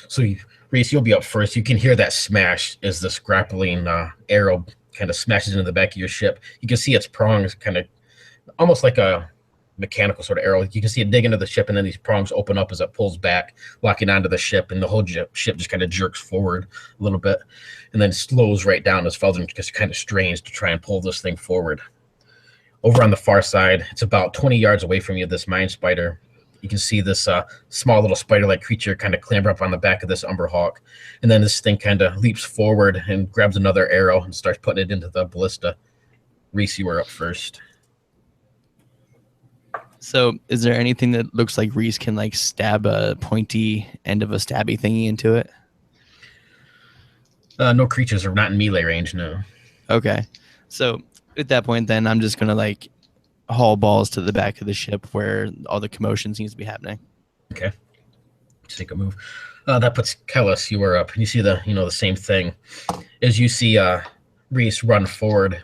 So Rhyse, you'll be up first. You can hear that smash as this grappling arrow kind of smashes into the back of your ship. You can see its prongs kind of almost like a mechanical sort of arrow. You can see it dig into the ship, and then these prongs open up as it pulls back, locking onto the ship, and the whole ship just kind of jerks forward a little bit, and then slows right down as Feldren just kind of strains to try and pull this thing forward. Over on the far side, it's about 20 yards away from you, this mine spider. You can see this small little spider-like creature kind of clamber up on the back of this umberhawk, and then this thing kind of leaps forward and grabs another arrow and starts putting it into the ballista. Rhyse, you were up first. So is there anything that looks like Rhyse can like stab a pointy end of a stabby thingy into it? No creatures are not in melee range, no. Okay. So at that point, then I'm just going to like haul balls to the back of the ship where all the commotion seems to be happening. Okay. Let's take a move. That puts Kellis, you were up. You see the same thing. As you see Rhyse run forward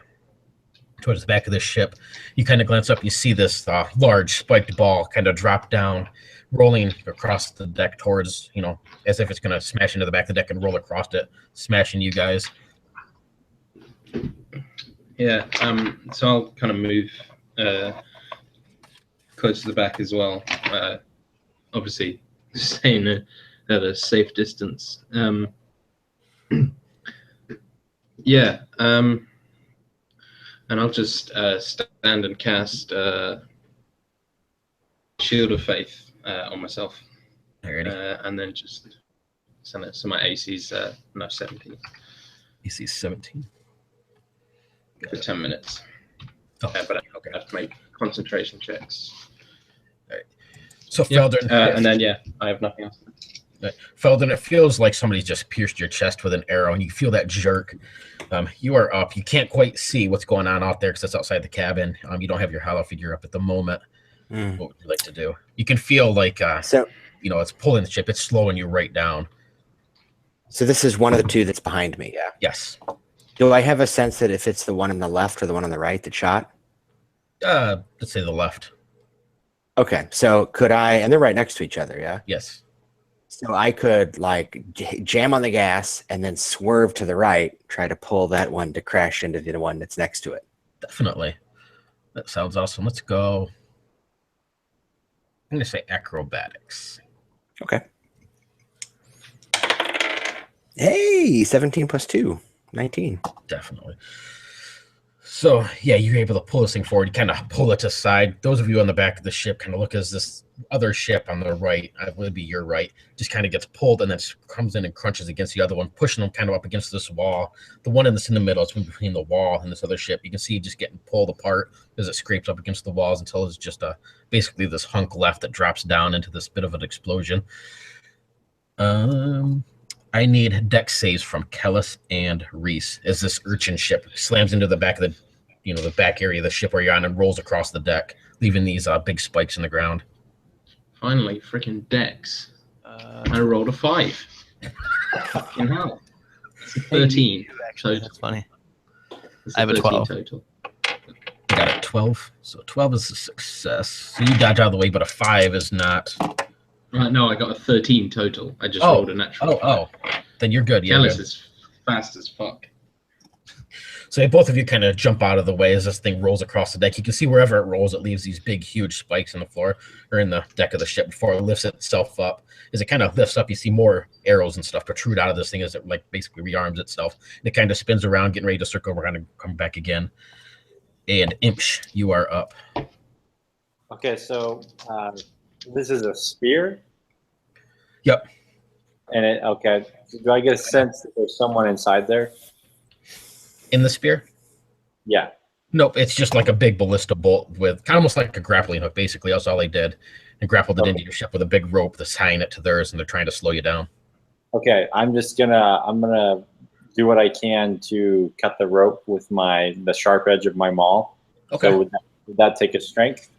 towards the back of the ship, you kind of glance up, you see this large spiked ball kind of drop down, rolling across the deck towards, as if it's going to smash into the back of the deck and roll across it, smashing you guys. Yeah, so I'll kind of move close to the back as well. Obviously, staying at a safe distance. Yeah, and I'll just stand and cast Shield of Faith on myself. And then just send it. So my AC's 17. AC's 17. For 10 minutes. Oh, but I have to make concentration checks. All right. So Feldren, and then I have nothing else. Right. Feldren, it feels like somebody's just pierced your chest with an arrow, and you feel that jerk. You are up. You can't quite see what's going on out there because it's outside the cabin. You don't have your hollow figure up at the moment. What would you like to do? You can feel like it's pulling the ship. It's slowing you right down. So this is one of the two that's behind me. Yeah. Yes. Do I have a sense that if it's the one on the left or the one on the right that shot? Let's say the left. Okay, so could I, and they're right next to each other, yeah? Yes. So I could like jam on the gas and then swerve to the right, try to pull that one to crash into the one that's next to it. Definitely. That sounds awesome. Let's go. I'm going to say acrobatics. Okay. Hey, 17 plus 2. 19. Definitely. So, you're able to pull this thing forward. You kind of pull it aside. Those of you on the back of the ship kind of look as this other ship on the right, would be your right, just kind of gets pulled and then comes in and crunches against the other one, pushing them kind of up against this wall. The one in the middle is between the wall and this other ship. You can see it just getting pulled apart as it scrapes up against the walls until it's just basically this hunk left that drops down into this bit of an explosion. I need dex saves from Kellis and Rhyse as this urchin ship slams into the back of the back area of the ship where you're on and rolls across the deck, leaving these big spikes in the ground. Finally, freaking dex. I rolled a 5. Fucking hell. It's a 13. Actually, that's funny. It's I have a 12. Total. You got a 12. So 12 is a success. So you dodge out of the way, but a 5 is not. No, I got a 13 total. I just rolled a natural. Oh. Then you're good. Kellis is fast as fuck. So both of you kind of jump out of the way as this thing rolls across the deck. You can see wherever it rolls, it leaves these big, huge spikes in the floor or in the deck of the ship before it lifts itself up. As it kind of lifts up, you see more arrows and stuff protrude out of this thing as it basically rearms itself. And it kind of spins around, getting ready to circle around and come back again. And Imsh, you are up. Okay, so this is a spear? Yep. And do I get a sense that there's someone inside there? In the spear? Yeah. Nope, it's just like a big ballista bolt with kind of almost like a grappling hook, basically. That's all they did. And grappled it into your ship with a big rope that's tying it to theirs, and they're trying to slow you down. Okay, I'm gonna do what I can to cut the rope with the sharp edge of my maul. Okay. So would that take a strength?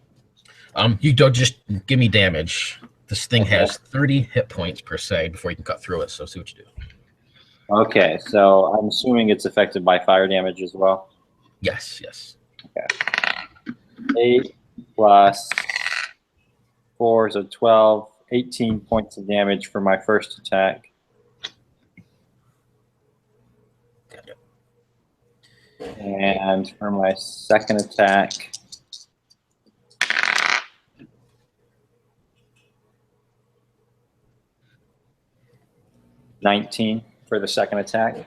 You don't just give me damage. This thing has 30 hit points per se before you can cut through it, so see what you do. Okay, so I'm assuming it's affected by fire damage as well? Yes. Okay. 8 plus 4, so 12, 18 points of damage for my first attack. Got it. And for my second attack, 19 for the second attack.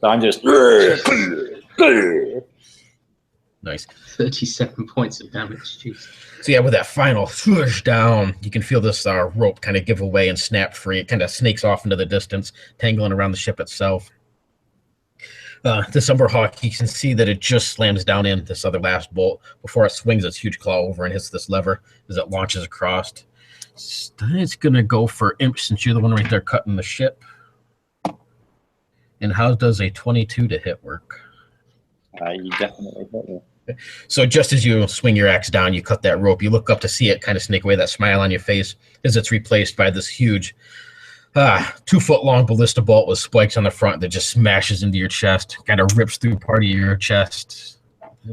So I'm just Nice. 37 points of damage. Jeez. So yeah, with that final swoosh down, you can feel this rope kind of give away and snap free. It kind of snakes off into the distance, tangling around the ship itself. This Umberhawk, you can see that it just slams down in this other last bolt before it swings its huge claw over and hits this lever as it launches across. It's going to go for Imsh since you're the one right there cutting the ship. And how does a 22 to hit work? You definitely hit me. So just as you swing your axe down, you cut that rope, you look up to see it kind of snake away, that smile on your face as it's replaced by this huge 2-foot-long ballista bolt with spikes on the front that just smashes into your chest, kind of rips through part of your chest. How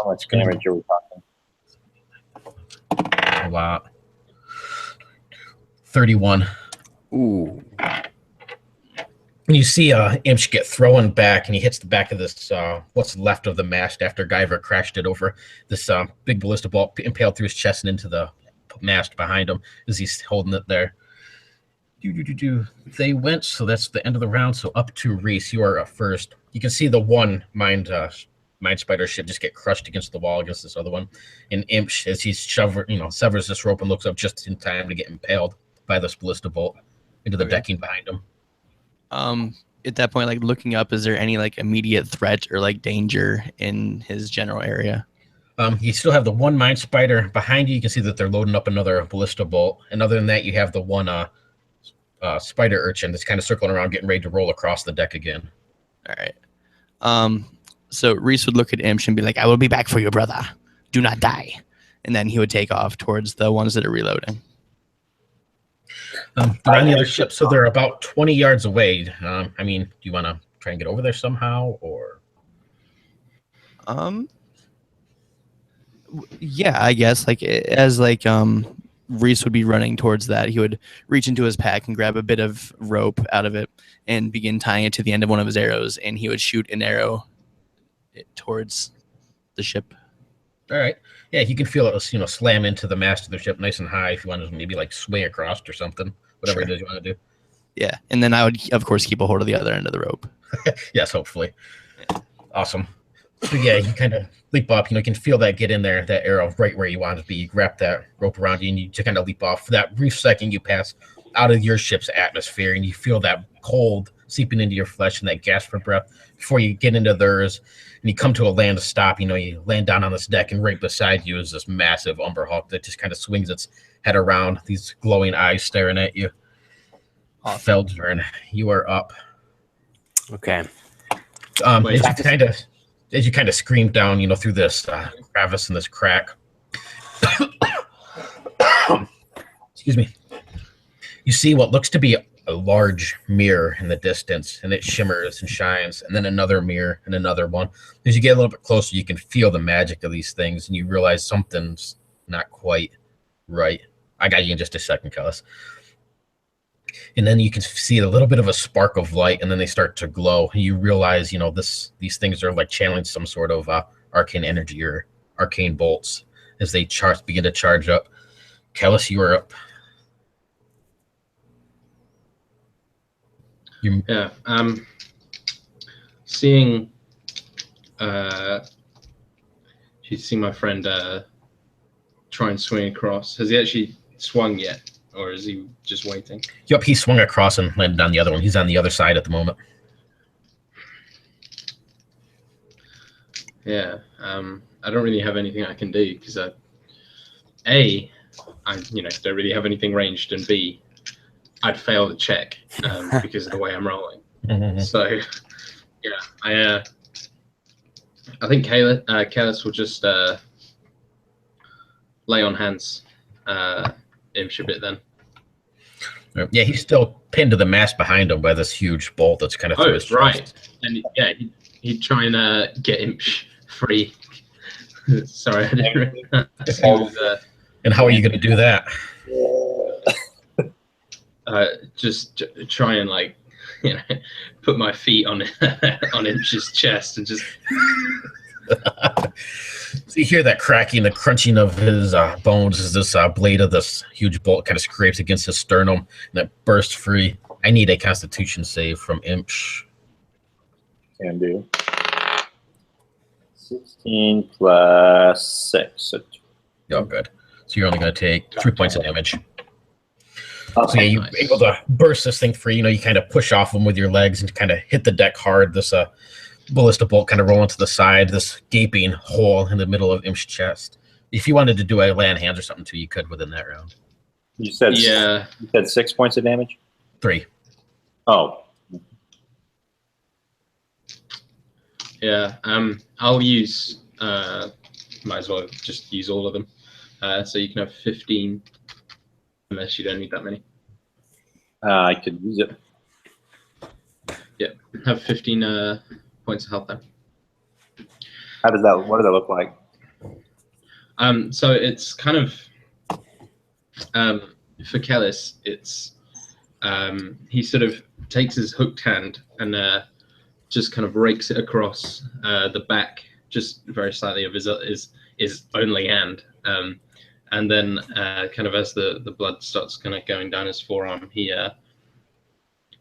much damage are we talking? A lot. 31. Ooh. And you see Imsh get thrown back, and he hits the back of this, what's left of the mast after Guyver crashed it over. This big ballista bolt impaled through his chest and into the mast behind him as he's holding it there. They went, so that's the end of the round. So up to Rhyse, you are up first. You can see the one mind spider ship just get crushed against the wall against this other one. And Imsh, as he's severs this rope and looks up just in time to get impaled by this ballista bolt into the decking behind him. At that point, like looking up, is there any like immediate threat or like danger in his general area? You still have the one mind spider behind you. You can see that they're loading up another ballista bolt. And other than that, you have the one spider urchin that's kind of circling around, getting ready to roll across the deck again. All right. So Rhyse would look at Imsh and be like, "I will be back for you, brother. Do not die." And then he would take off towards the ones that are reloading. They're on the other ship, so they're about 20 yards away. I mean, do you want to try and get over there somehow, or? Yeah, I guess like as like Rhyse would be running towards that, he would reach into his pack and grab a bit of rope out of it and begin tying it to the end of one of his arrows, and he would shoot an arrow towards the ship. All right. Yeah, you can feel it, slam into the mast of the ship nice and high if you want to maybe like swing across or something, whatever it is you want to do. Yeah, and then I would, of course, keep a hold of the other end of the rope. Yes, hopefully. Awesome. So yeah, you kind of leap up. You can feel that get in there, that arrow right where you want it to be. You wrap that rope around you, and you just kind of leap off. For that brief second, you pass out of your ship's atmosphere, and you feel that cold seeping into your flesh and that gasp for breath before you get into theirs. And you come to a land stop. You land down on this deck, and right beside you is this massive Umberhawk that just kind of swings its head around, these glowing eyes staring at you. Feldren, you are up. Okay. As you kind of scream down, through this crevice and this crack. Excuse me. You see what looks to be a large mirror in the distance, and it shimmers and shines, and then another mirror and another one. As you get a little bit closer, you can feel the magic of these things, and you realize something's not quite right. I got you in just a second, Kellis. And then you can see a little bit of a spark of light, and then they start to glow. And you realize, these things are like channeling some sort of arcane energy or arcane bolts as they begin to charge up. Kellis, you are up. Yeah. Seeing my friend try and swing across. Has he actually swung yet? Or is he just waiting? Yep, he swung across and landed on the other one. He's on the other side at the moment. Yeah, I don't really have anything I can do because I don't really have anything ranged, and B, I'd fail the check because of the way I'm rolling. Mm-hmm. So, yeah, I think Kellis will just lay on hands. Imsh a bit then. Yeah, he's still pinned to the mast behind him by this huge bolt that's kind of through his right. chest. And yeah, he'd try and get Imsh free. Sorry, I didn't realize. And how are you going to do that? Just try and put my feet on Imsh's chest and just. So you hear that cracking, the crunching of his bones as this blade of this huge bolt kind of scrapes against his sternum, and it bursts free. I need a Constitution save from Imsh. Can do. 16 plus 6. So Oh, good. So you're only going to take 3 points of damage. So okay. yeah, you're able to burst this thing free. You kind of push off them with your legs and kind of hit the deck hard. This ballista bolt kind of rolling to the side. This gaping hole in the middle of Imsh's chest. If you wanted to do a land hands or something too, you could within that round. You said Yeah. You said 6 points of damage. 3. Oh, Yeah. I'll use. Might as well just use all of them. So you can have 15, unless you don't need that many. I could use it. Yeah. Have 15 points of health then. How does that? What does that look like? So it's kind of for Kellis. It's he sort of takes his hooked hand and just kind of rakes it across the back, just very slightly of his only hand, and then kind of as the blood starts kind of going down his forearm, he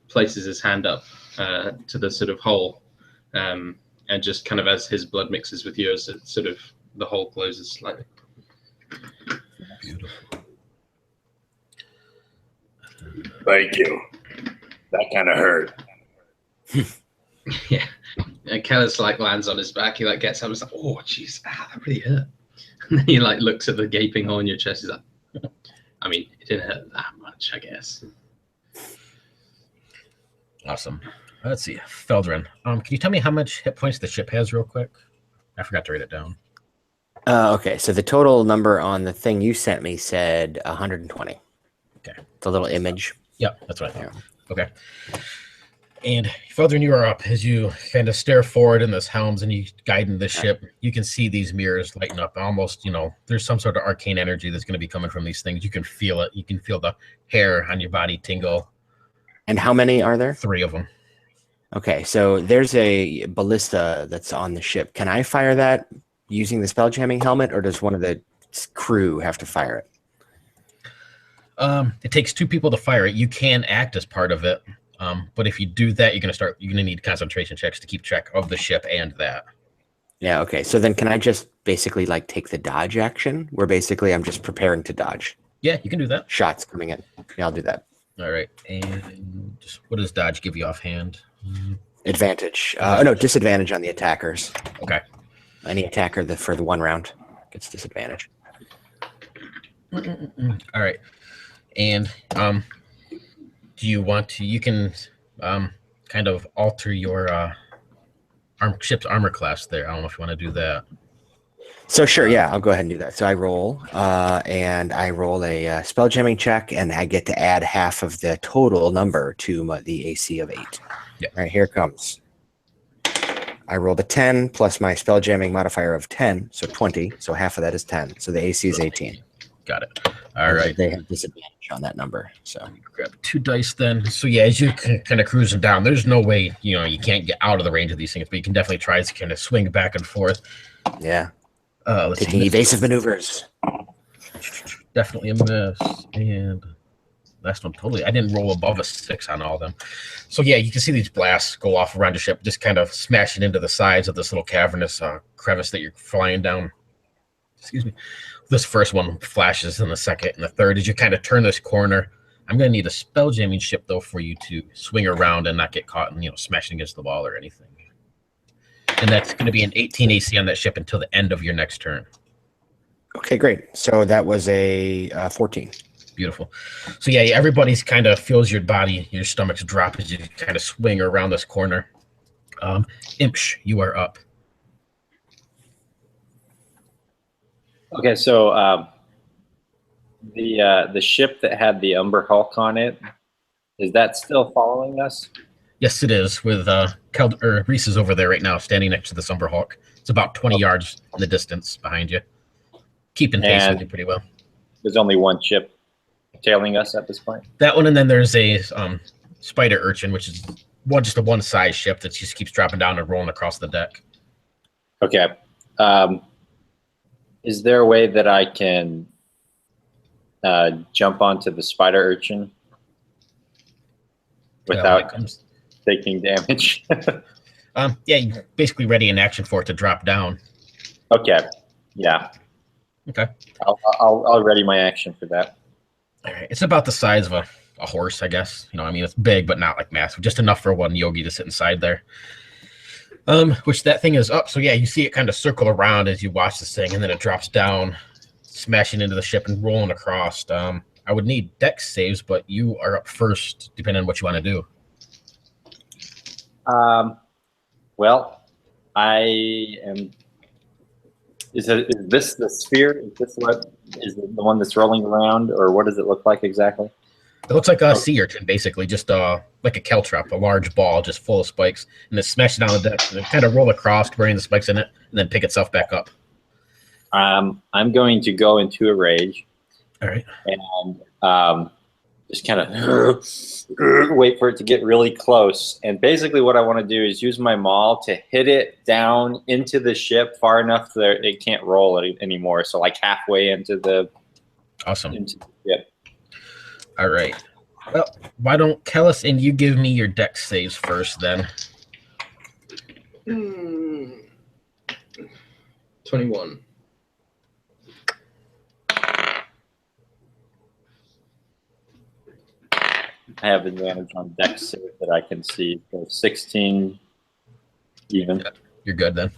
places his hand up to the sort of hole, and just kind of as his blood mixes with yours, it sort of the hole closes slightly. Beautiful. Thank you. That kind of hurt. Yeah. And Kellis lands on his back. He gets up and is like, "Oh, jeez, that really hurt." And then he looks at the gaping hole in your chest. He's like, "I mean, it didn't hurt that much, I guess." Awesome. Let's see, Feldren. Can you tell me how much hit points the ship has, real quick? I forgot to write it down. Okay, so the total number on the thing you sent me said 120. Okay. The little image. Yep, that's what I thought. Okay. And Feldren, you are up as you kind of stare forward in this helms and you guiding the ship. You can see these mirrors lighten up. Almost, there's some sort of arcane energy that's going to be coming from these things. You can feel it. You can feel the hair on your body tingle. And how many are there? 3 of them. Okay, so there's a ballista that's on the ship. Can I fire that using the spelljamming helmet, or does one of the crew have to fire it? It takes 2 people to fire it. You can act as part of it. But if you do that, you're gonna need concentration checks to keep track of the ship and that. Yeah, okay. So then can I just basically take the dodge action where basically I'm just preparing to dodge? Yeah, you can do that. Shots coming in. Yeah, I'll do that. All right. And what does dodge give you offhand? Advantage. No, disadvantage on the attackers. Okay. Any attacker for the 1 round gets disadvantage. All right. And do you want to? You can kind of alter your ship's armor class there. I don't know if you want to do that. So sure, yeah, I'll go ahead and do that. So I roll, and I roll a spelljamming check, and I get to add half of the total number to the AC of 8. Yeah. All right, here it comes. I rolled a 10 plus my spelljamming modifier of 10, so 20. So half of that is 10. So the AC is 18. Got it. All right. They have disadvantage on that number. So Grab 2 dice then. So yeah, as you kind of cruising down, there's no way you can't get out of the range of these things, but you can definitely try to kind of swing back and forth. yeah, Let's taking see. evasive maneuvers. Definitely a miss. And last one totally. I didn't roll above a 6 on all of them. So yeah, you can see these blasts go off around your ship, just kind of smashing into the sides of this little cavernous crevice that you're flying down. Excuse me. This first one flashes in the second and the third. As you kind of turn this corner, I'm going to need a spell jamming ship though for you to swing around and not get caught and smashing against the wall or anything. And that's going to be an 18 AC on that ship until the end of your next turn. Okay, great. So that was a 14. Beautiful. So yeah, everybody's kind of feels your body, your stomach's drop as you kind of swing around this corner. Imsh, you are up. Okay, so the ship that had the Umber Hulk on it, is that still following us? Yes, it is. With Rhyse is over there right now, standing next to the Umber Hawk. It's about 20 yards in the distance behind you, keeping pace with you pretty well. There's only one ship tailing us at this point. That one, and then there's a spider urchin, which is just a one-size ship that just keeps dropping down and rolling across the deck. Okay. Is there a way that I can jump onto the spider urchin? without taking damage. Yeah, you're basically ready in action for it to drop down. Okay. Yeah. Okay. I'll ready my action for that. All right. It's about the size of a horse, I guess. I mean, it's big, but not like massive. Just enough for one Yogi to sit inside there. Which that thing is up. So yeah, you see it kind of circle around as you watch this thing, and then it drops down, smashing into the ship and rolling across. I would need dex saves, but you are up first, depending on what you want to do. Well, I am. Is this the sphere? Is this what is the one that's rolling around, or what does it look like exactly? It looks like a sea urchin, basically, just like a caltrop, a large ball just full of spikes, and it's smashing down the deck, and it kind of roll across, burying the spikes in it, and then pick itself back up. I'm going to go into a rage. All right. And just kind of wait for it to get really close. And basically what I want to do is use my maul to hit it down into the ship far enough that it can't roll it anymore. So like halfway into the Awesome. Into the ship. All right. Well, why don't Kellis and you give me your dex saves first then? 21. I have advantage on dex save that I can see. So 16 even. Yeah, you're good then.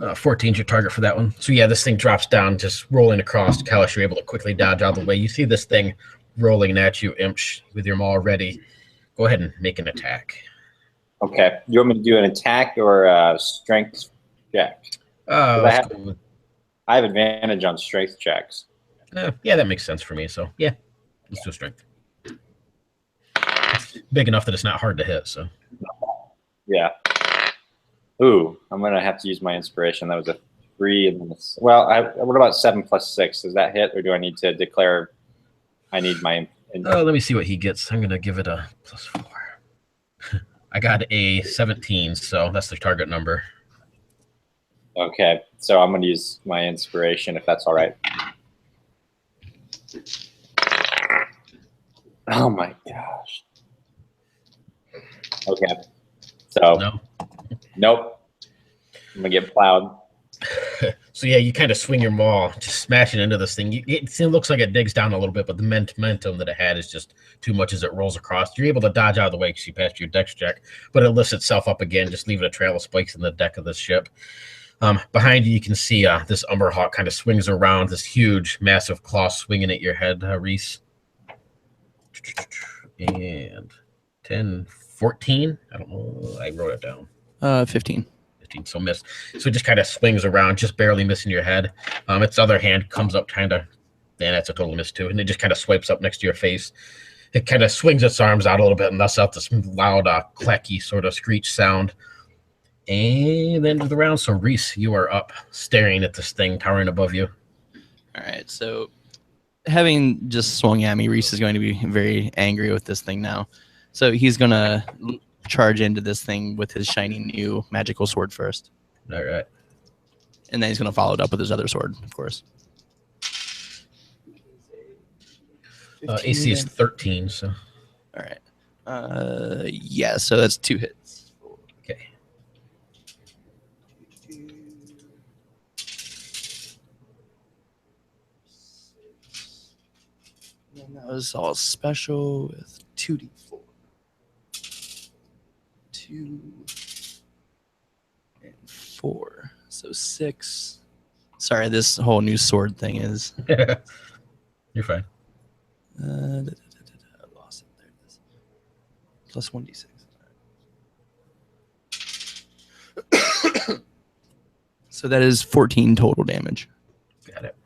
14's your target for that one. So yeah, this thing drops down, just rolling across. Kellis, you're able to quickly dodge out of the way. You see this thing rolling at you, Imsh, with your maul ready. Go ahead and make an attack. Okay. You want me to do an attack or a strength check? I have advantage on strength checks. Yeah, that makes sense for me. So yeah, let's do strength. It's big enough that it's not hard to hit. So yeah. Ooh, I'm gonna have to use my inspiration. That was a 3, and then well, what about 7 plus 6? Does that hit, or do I need to declare? I need my. Let me see what he gets. I'm gonna give it a +4. I got a 17, so that's the target number. Okay, so I'm gonna use my inspiration if that's all right. Oh my gosh. Okay, so No. Nope. I'm gonna get plowed. So yeah, you kind of swing your maul, just smashing into this thing. It looks like it digs down a little bit, but the momentum that it had is just too much as it rolls across. You're able to dodge out of the way because you passed your dex check, but it lifts itself up again, just leaving a trail of spikes in the deck of this ship. Behind you, you can see this Umberhawk kind of swings around, this huge, massive claw swinging at your head, Rhyse. And 10, 14. I don't know. I wrote it down. 15. 15, so miss. So it just kind of swings around, just barely missing your head. Its other hand comes up kind of, and that's a total miss too. And it just kind of swipes up next to your face. It kind of swings its arms out a little bit and lets out this loud, clacky sort of screech sound. And end of the round. So Rhyse, you are up, staring at this thing towering above you. All right, so having just swung at me, Rhyse is going to be very angry with this thing now. So he's going to charge into this thing with his shiny new magical sword first. All right. And then he's going to follow it up with his other sword, of course. AC is 13, so. All right. Yeah, so that's 2 hits. Okay. And that was all special with 2d4. 2 and 4. So 6. Sorry, this whole new sword thing is. You're fine. I lost it. There it is. Plus 1d6. So that is 14 total damage. Got it.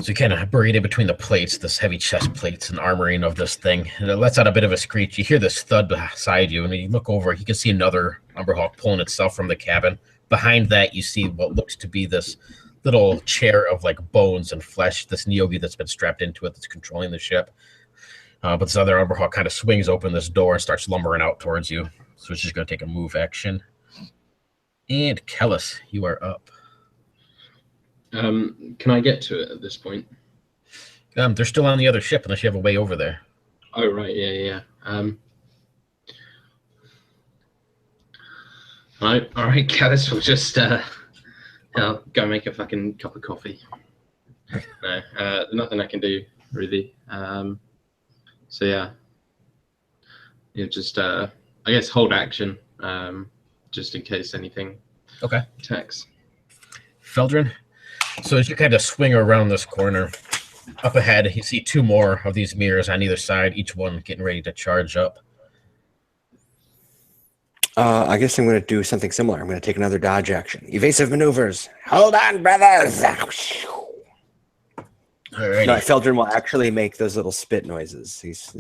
So you kind of buried in between the plates, this heavy chest plates and armoring of this thing. And it lets out a bit of a screech. You hear this thud beside you, and when you look over, you can see another Umberhawk pulling itself from the cabin. Behind that, you see what looks to be this little chair of like bones and flesh, this Neogi that's been strapped into it that's controlling the ship. But this other Umberhawk kind of swings open this door and starts lumbering out towards you. So it's just going to take a move action. And Kellis, you are up. Can I get to it at this point? They're still on the other ship unless you have a way over there. Oh right, yeah. All right, Kellis will just go make a fucking cup of coffee. No, nothing I can do really. So yeah, just I guess hold action, just in case anything attacks. Feldren, so as you kind of swing around this corner, up ahead, you see 2 more of these mirrors on either side, each one getting ready to charge up. I guess I'm going to do something similar. I'm going to take another dodge action. Evasive maneuvers. Hold on, brothers. Alrighty. No, Feldren will actually make those little spit noises. He's,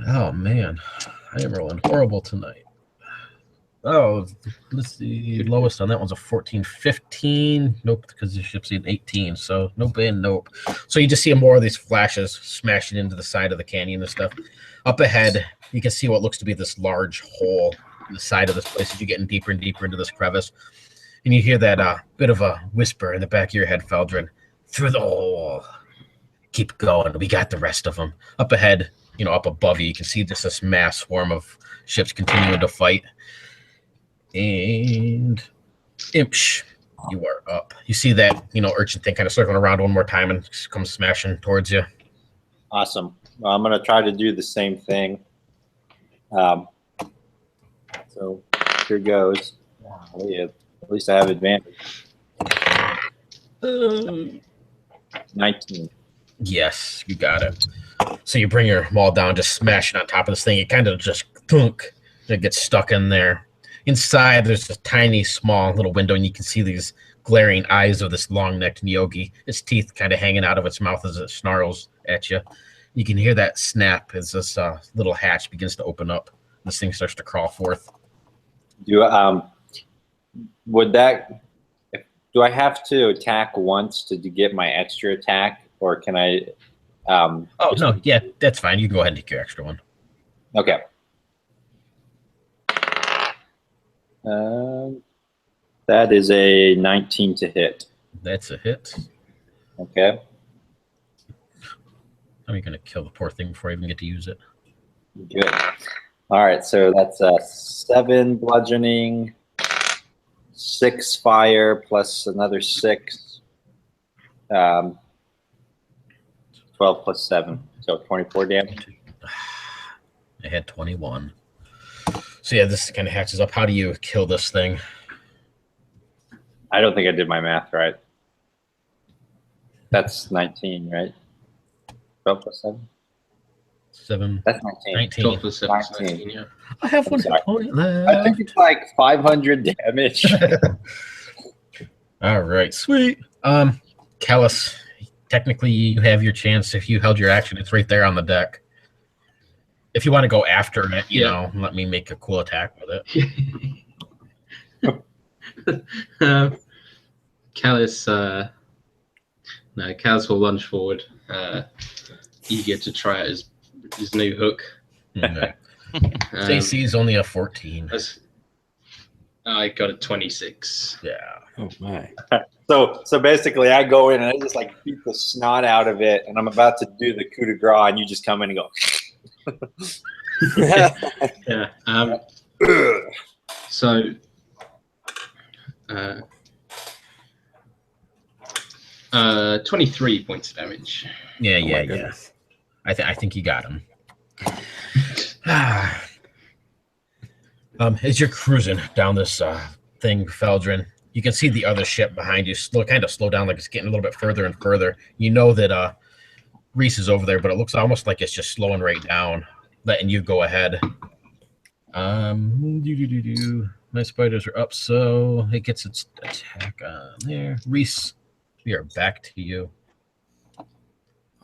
Oh, man. I am rolling horrible tonight. Oh, let's see. Lowest on that one's a 14. 15. Nope, because the ship's in 18. So nope and nope. So you just see more of these flashes smashing into the side of the canyon and stuff. Up ahead, you can see what looks to be this large hole in the side of this place as you're getting deeper and deeper into this crevice. And you hear that bit of a whisper in the back of your head, Feldren. Through the hole. Keep going. We got the rest of them. Up ahead, up above you, you can see just this mass swarm of ships continuing to fight. And Imsh, you are up. You see that, urchin thing kind of circling around one more time and comes smashing towards you. Awesome. Well, I'm going to try to do the same thing. So here goes. Oh, yeah. At least I have advantage. 19. Yes, you got it. So you bring your maul down, just smashing on top of this thing. It kind of just thunk. It gets stuck in there. Inside, there's a tiny, small little window, and you can see these glaring eyes of this long-necked Neogi. Its teeth kind of hanging out of its mouth as it snarls at you. You can hear that snap as this little hatch begins to open up. This thing starts to crawl forth. Do I have to attack once to get my extra attack, or can I? No, yeah, that's fine. You can go ahead and take your extra one. Okay. That is a 19 to hit. That's a hit. Okay. How are you going to kill the poor thing before I even get to use it? Good. All right, so that's 7 bludgeoning, 6 fire, plus another 6. 12 plus 7, so 24 damage. I had 21. So yeah, this kind of hatches up. How do you kill this thing? I don't think I did my math right. That's 19, right? 12 plus 7? 7. That's 19. 12 plus 7 is 19. 19, yeah. I have one opponent left. I think it's like 500 damage. All right, sweet. Kellis, technically you have your chance. If you held your action, it's right there on the deck. If you want to go after it, you know, let me make a cool attack with it. Kellis, Kellis will lunge forward, eager to try out his new hook. Okay. AC is only a 14. I got a 26. Yeah. Oh my. So basically, I go in and I just like beat the snot out of it, and I'm about to do the coup de grace, and you just come in and go. Yeah. So. 23 points of damage. Yeah. I think you got him. As you're cruising down this thing, Feldren, you can see the other ship behind you kind of slow down, like it's getting a little bit further and further. You know that Rhyse is over there, but it looks almost like it's just slowing right down, letting you go ahead. My spiders are up, so it gets its attack on there. Rhyse, we are back to you.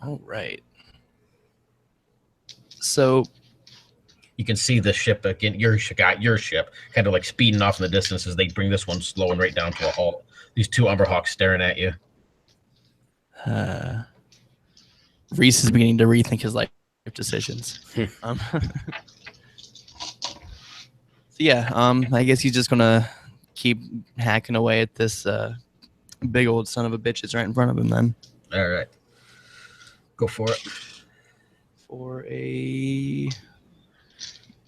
All right. So you can see the ship again. Your ship kind of like speeding off in the distance as they bring this one slowing right down to a halt. These 2 Umberhawks staring at you. Rhyse is beginning to rethink his life decisions. I guess he's just gonna keep hacking away at this Big old son of a bitch is right in front of him then. All right. Go for it. For a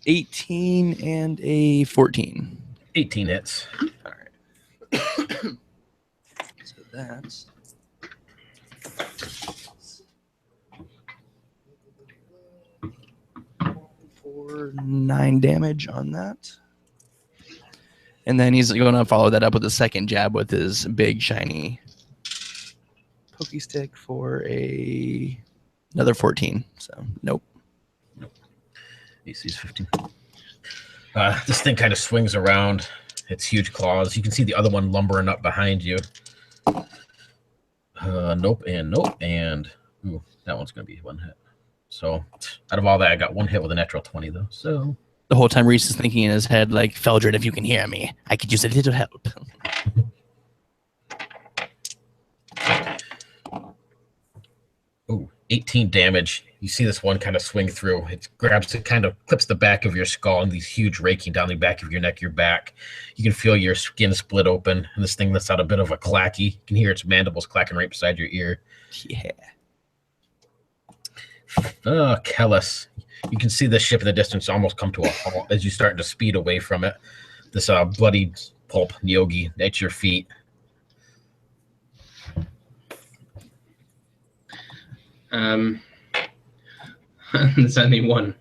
18 and a 14. 18 hits. All right. So that's for 9 damage on that. And then he's going to follow that up with a second jab with his big shiny pokey stick for another 14. So nope. AC's 15. This thing kind of swings around. Its huge claws. You can see the other one lumbering up behind you. Nope and nope and ooh, that one's gonna be one hit. So out of all that, I got one hit with a natural 20 though. So The whole time Rhyse is thinking in his head, like, Feldren, if you can hear me, I could use a little help. ooh, 18 damage. You see this one kind of swing through. It grabs, it kind of clips the back of your skull and these huge raking down the back of your neck, your back. You can feel your skin split open, and this thing lets out a bit of a clacky. You can hear its mandibles clacking right beside your ear. Yeah. Kellis. You can see the ship in the distance almost come to a halt as you start to speed away from it. This bloody pulp, Neogi, at your feet. There's only one.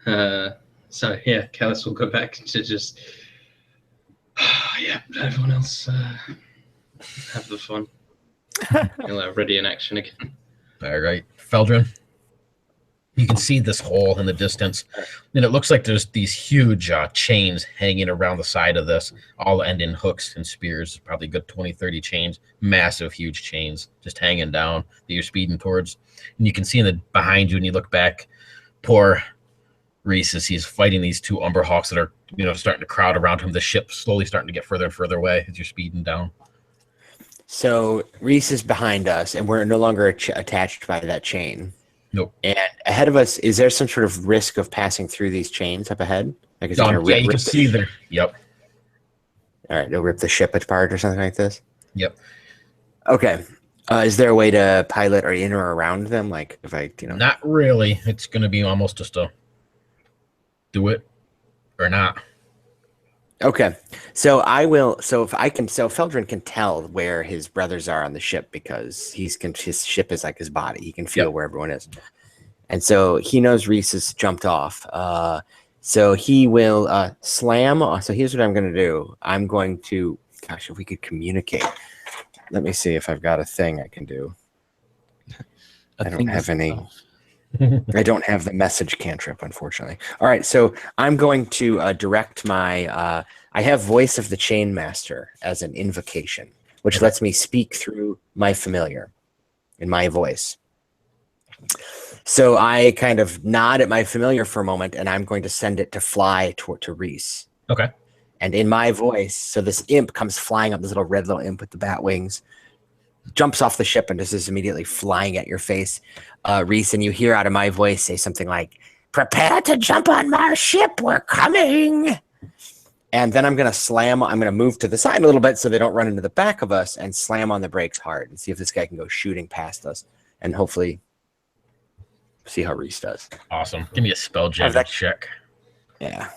So yeah, Kellis will go back to just yeah, everyone else have the fun. He'll ready in action again. All right, Feldren. You can see this hole in the distance, and it looks like there's these huge chains hanging around the side of this, all end in hooks and spears, probably a good 20, 30 chains, massive, huge chains just hanging down that you're speeding towards. And you can see behind you, and you look back, poor Rhyse, as he's fighting these two Umber Hawks that are, starting to crowd around him. The ship slowly starting to get further and further away as you're speeding down. So Rhyse is behind us, and we're no longer attached by that chain. Nope. And ahead of us, is there some sort of risk of passing through these chains up ahead? Like, is it gonna Yeah, you can see there. Yep. All right, it'll rip the ship apart or something like this? Yep. Okay. Is there a way to pilot or in or around them? Like, if I, Not really. It's going to be almost just a do it or not. Okay. So I will. So if I can, so Feldren can tell where his brothers are on the ship because his ship is like his body. He can feel where everyone is, and so he knows Rhyse has jumped off. So he will slam. So here's what I'm going to do. I'm going to. Gosh, if we could communicate. Let me see if I've got a thing I can do. I don't have any. I don't have the message cantrip, unfortunately. All right, so I'm going to direct my. I have Voice of the Chainmaster as an invocation, which lets me speak through my familiar in my voice. So I kind of nod at my familiar for a moment, and I'm going to send it to fly to Rhyse. Okay. And in my voice, so this imp comes flying up, this little red little imp with the bat wings, jumps off the ship and just is immediately flying at your face, Rhyse, and you hear out of my voice say something like, "Prepare to jump on my ship, we're coming." And then I'm going to move to the side a little bit so they don't run into the back of us and slam on the brakes hard and see if this guy can go shooting past us and hopefully see how Rhyse does. Awesome. Give me a Spelljammer check. Yeah.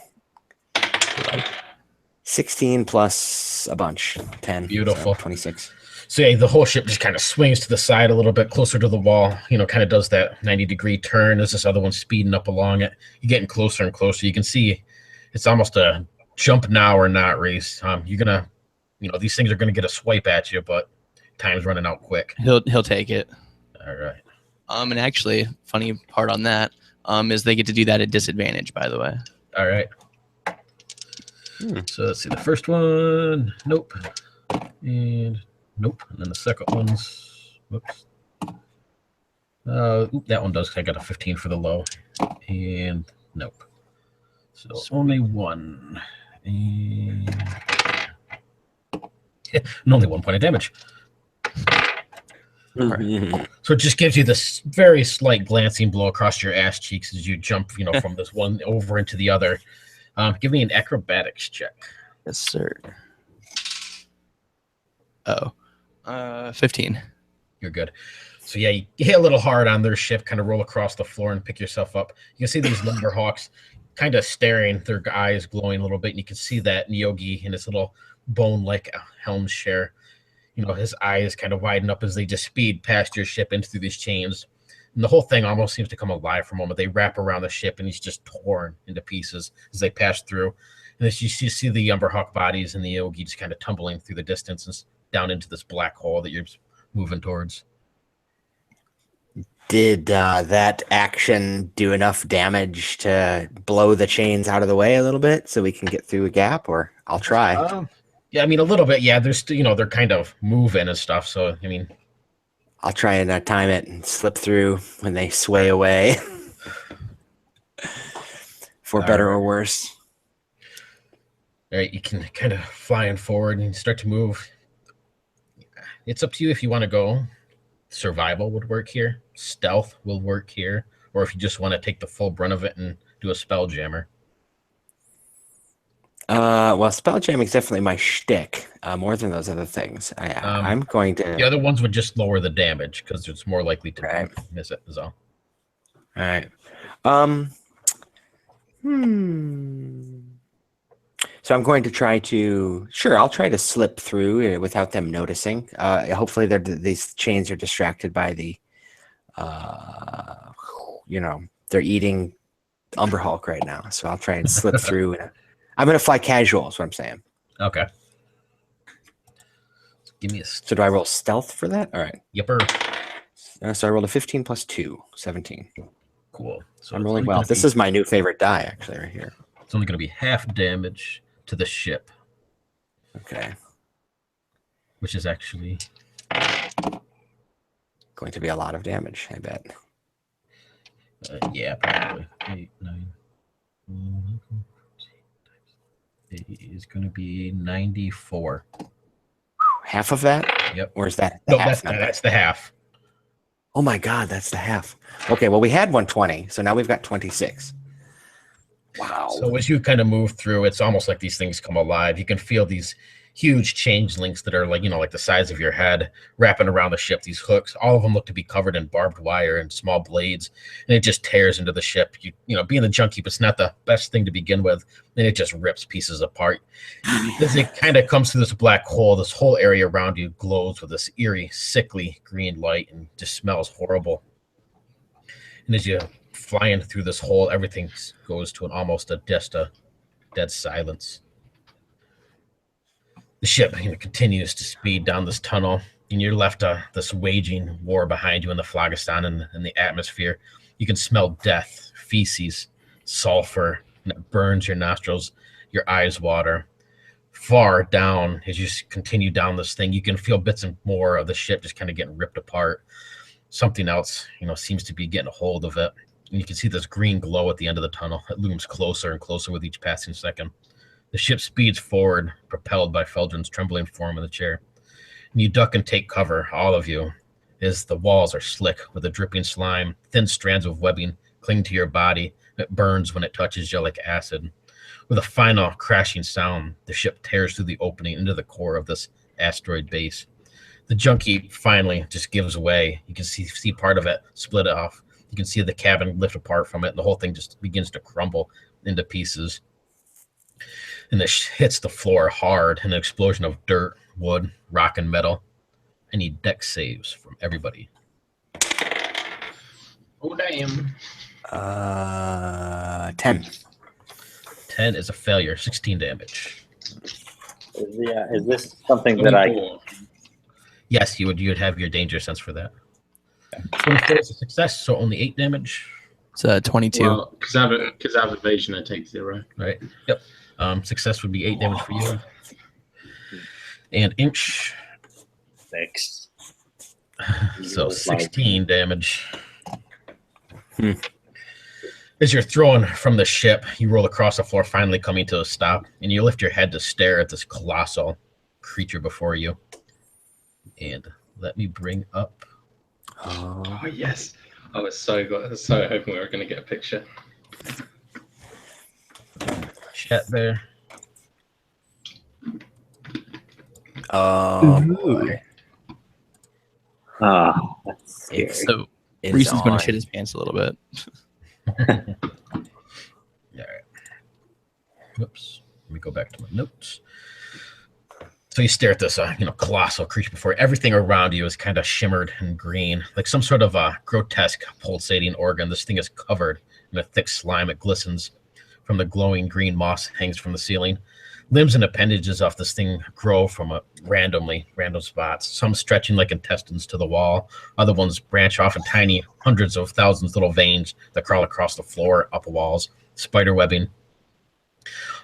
16 plus a bunch, 10. Beautiful. So 26. So yeah, the whole ship just kind of swings to the side a little bit closer to the wall, kind of does that 90-degree turn as this other one's speeding up along it. You're getting closer and closer. You can see it's almost a jump now or not race. You're going to, these things are going to get a swipe at you, but time's running out quick. He'll take it. All right. And actually, funny part on that is they get to do that at disadvantage, by the way. All right. So let's see. The first one, nope. And nope. And then the second one's, whoops. That one does. I got a 15 for the low. And nope. So only one. And only 1 point of damage. Mm-hmm. So it just gives you this very slight glancing blow across your ass cheeks as you jump, from this one over into the other. Give me an acrobatics check. Yes, sir. Oh, 15. You're good. So yeah, you hit a little hard on their ship, kind of roll across the floor and pick yourself up. You can see these lumberhawks kind of staring, their eyes glowing a little bit, and you can see that Neogi in his little bone-like helm share. His eyes kind of widen up as they just speed past your ship into these chains. And the whole thing almost seems to come alive for a moment. They wrap around the ship, and he's just torn into pieces as they pass through. And as you see the Umberhawk bodies and the Neogi just kind of tumbling through the distance and down into this black hole that you're moving towards. Did that action do enough damage to blow the chains out of the way a little bit so we can get through a gap? Or I'll try. Yeah, I mean, a little bit. Yeah, there's they're kind of moving and stuff. So I mean, I'll try and time it and slip through when they sway away, for better or worse. All right, you can kind of flying forward and start to move. It's up to you if you want to go. Survival would work here. Stealth will work here. Or if you just want to take the full brunt of it and do a Spelljammer. Well, Spelljamming is definitely my shtick, more than those other things. I'm going to... The other ones would just lower the damage because it's more likely to miss it is all. All right. So I'm going to try to... Sure, I'll try to slip through without them noticing. Hopefully these chains are distracted by the... they're eating Umberhulk right now. So I'll try and slip through. I'm going to fly casual is what I'm saying. Okay. Give me a... So do I roll stealth for that? All right. Yepper. So I rolled a 15 plus 2, 17. Cool. So I'm rolling well. This is my new favorite die, actually, right here. It's only going to be half damage to the ship. Okay. Which is actually... going to be a lot of damage, I bet. Yeah, probably. 8, 9... It is going to be 94. Half of that? Yep. Or is that the half? That's the half. Oh my God, that's the half. Okay, well, we had 120, so now we've got 26. Wow. So as you kind of move through, it's almost like these things come alive. You can feel these huge changelings that are like the size of your head wrapping around the ship, these hooks. All of them look to be covered in barbed wire and small blades, and it just tears into the ship. Being the Junkie, it's not the best thing to begin with, and it just rips pieces apart. As it kind of comes through this black hole, this whole area around you glows with this eerie, sickly green light and just smells horrible. And as you flying through this hole, everything goes to almost a dead silence. The ship continues to speed down this tunnel, and you're left this waging war behind you in the phlogiston and the atmosphere. You can smell death, feces, sulfur, and it burns your nostrils. Your eyes water. Far down, as you continue down this thing, you can feel bits and more of the ship just kind of getting ripped apart. Something else, seems to be getting a hold of it. And you can see this green glow at the end of the tunnel. It looms closer and closer with each passing second. The ship speeds forward, propelled by Feldren's trembling form in the chair. And you duck and take cover, all of you, as the walls are slick with a dripping slime. Thin strands of webbing cling to your body. It burns when it touches you like acid. With a final crashing sound, the ship tears through the opening into the core of this asteroid base. The Junkie finally just gives way. You can see part of it split off. You can see the cabin lift apart from it, and the whole thing just begins to crumble into pieces. And it hits the floor hard, an explosion of dirt, wood, rock, and metal. I need deck saves from everybody. Oh, damn. 10. 10 is a failure, 16 damage. Is this something that I... Yes, you would have your danger sense for that. 24 is a success, so only 8 damage. It's 22. Well, because I have evasion, I take 0. Right. Yep. Success would be 8 damage for you. And Imsh. 6. So 16 damage. As you're thrown from the ship, you roll across the floor, finally coming to a stop, and you lift your head to stare at this colossal creature before you. And let me bring up... Oh, yes. I was so hoping we were going to get a picture. Chat there. Oh, boy. Oh, that's scary. So It's Rhyse is going on. to shit his pants a little bit. All right. Whoops. Let me go back to my notes. So you stare at this, colossal creature before you. Everything around you is kind of shimmered and green, like some sort of grotesque pulsating organ. This thing is covered in a thick slime. It glistens from the glowing green moss hangs from the ceiling. Limbs and appendages off this thing grow from random spots, some stretching like intestines to the wall. Other ones branch off in tiny hundreds of thousands little veins that crawl across the floor, up walls, spider webbing.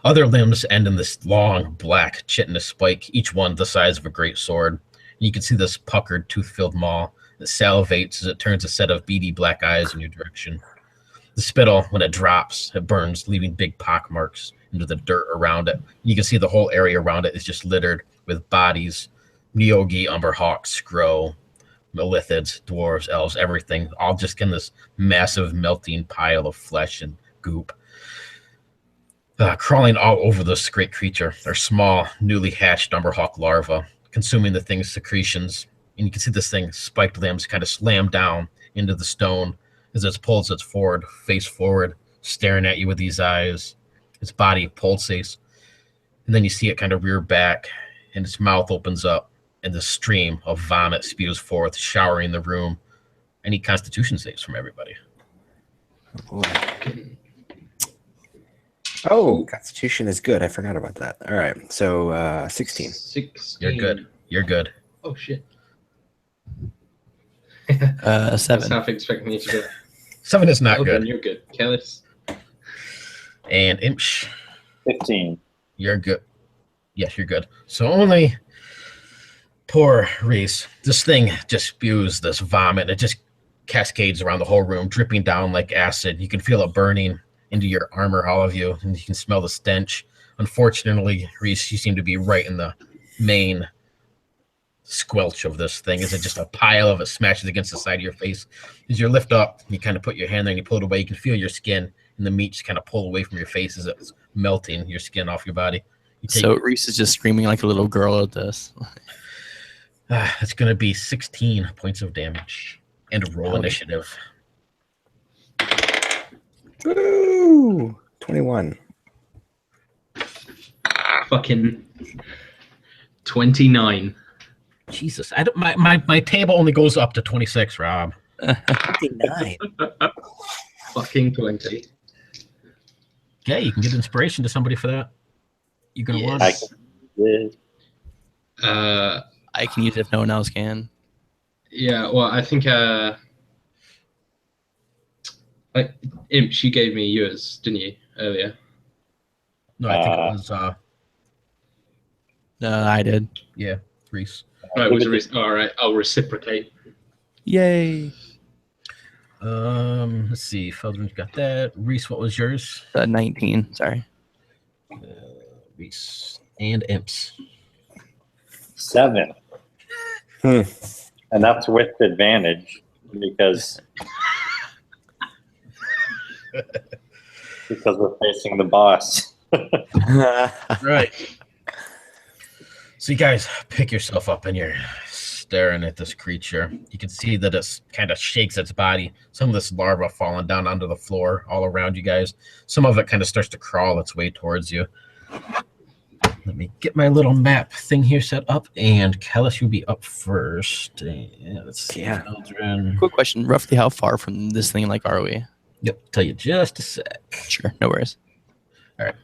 Other limbs end in this long, black, chitinous spike, each one the size of a great sword. You can see this puckered, tooth-filled maw that salivates as it turns a set of beady black eyes in your direction. The spittle, when it drops, it burns, leaving big pock marks into the dirt around it. You can see the whole area around it is just littered with bodies, Neogi, Umberhawks, Scro, Melithids, dwarves, elves, everything, all just in this massive melting pile of flesh and goop. Crawling all over this great creature are small, newly hatched Umberhawk larvae, consuming the thing's secretions. And you can see this thing, spiked limbs, kind of slam down into the stone as it pulls its face forward, staring at you with these eyes. Its body pulsates. And then you see it kind of rear back, and its mouth opens up, and the stream of vomit spews forth, showering the room. Any constitution saves from everybody. Oh, Constitution is good. I forgot about that. All right, so 16. 16. You're good. You're good. Oh, shit. 7. I was half expecting you to do it. 7 is not Oh, then good. you're good. Kellis. And Imsh, 15. you're good. Yes, you're good. So only poor Rhyse. This thing just spews this vomit. It just cascades around the whole room, dripping down like acid. You can feel it burning into your armor, all of you, and you can smell the stench. Unfortunately, Rhyse, you seem to be right in the main squelch of this thing. Is it just a pile of it smashes against the side of your face? As you lift up, you kind of put your hand there and you pull it away. You can feel your skin and the meat just kind of pull away from your face as it's melting your skin off your body. So Rhyse is just screaming like a little girl at this. It's going to be 16 points of damage and roll initiative. Woo! 21. Fucking 29. Jesus, my table only goes up to 26, Rob. 29. Fucking 20. Okay, you can get inspiration to somebody for that. You're gonna want I it. can, I can use it if no one else can. Yeah, well, I think Imsh, you gave me yours, didn't you, earlier? No, I think it was No, I did. Rhyse. No, it was all right. I'll reciprocate. Yay. Let's see. Feldren's got that. Rhyse, what was yours? 19. Sorry. Rhyse and Imps. 7. Hmm. And that's with advantage because we're facing the boss. Right. So you guys pick yourself up and you're staring at this creature. You can see that it kind of shakes its body. Some of this larva falling down onto the floor all around you guys. Some of it kind of starts to crawl its way towards you. Let me get my little map thing here set up, and Kellis, you'll be up first. And let's see. Yeah. Feldren. Quick question. Roughly how far from this thing are we? Yep, tell you just a sec. Sure. No worries. All right.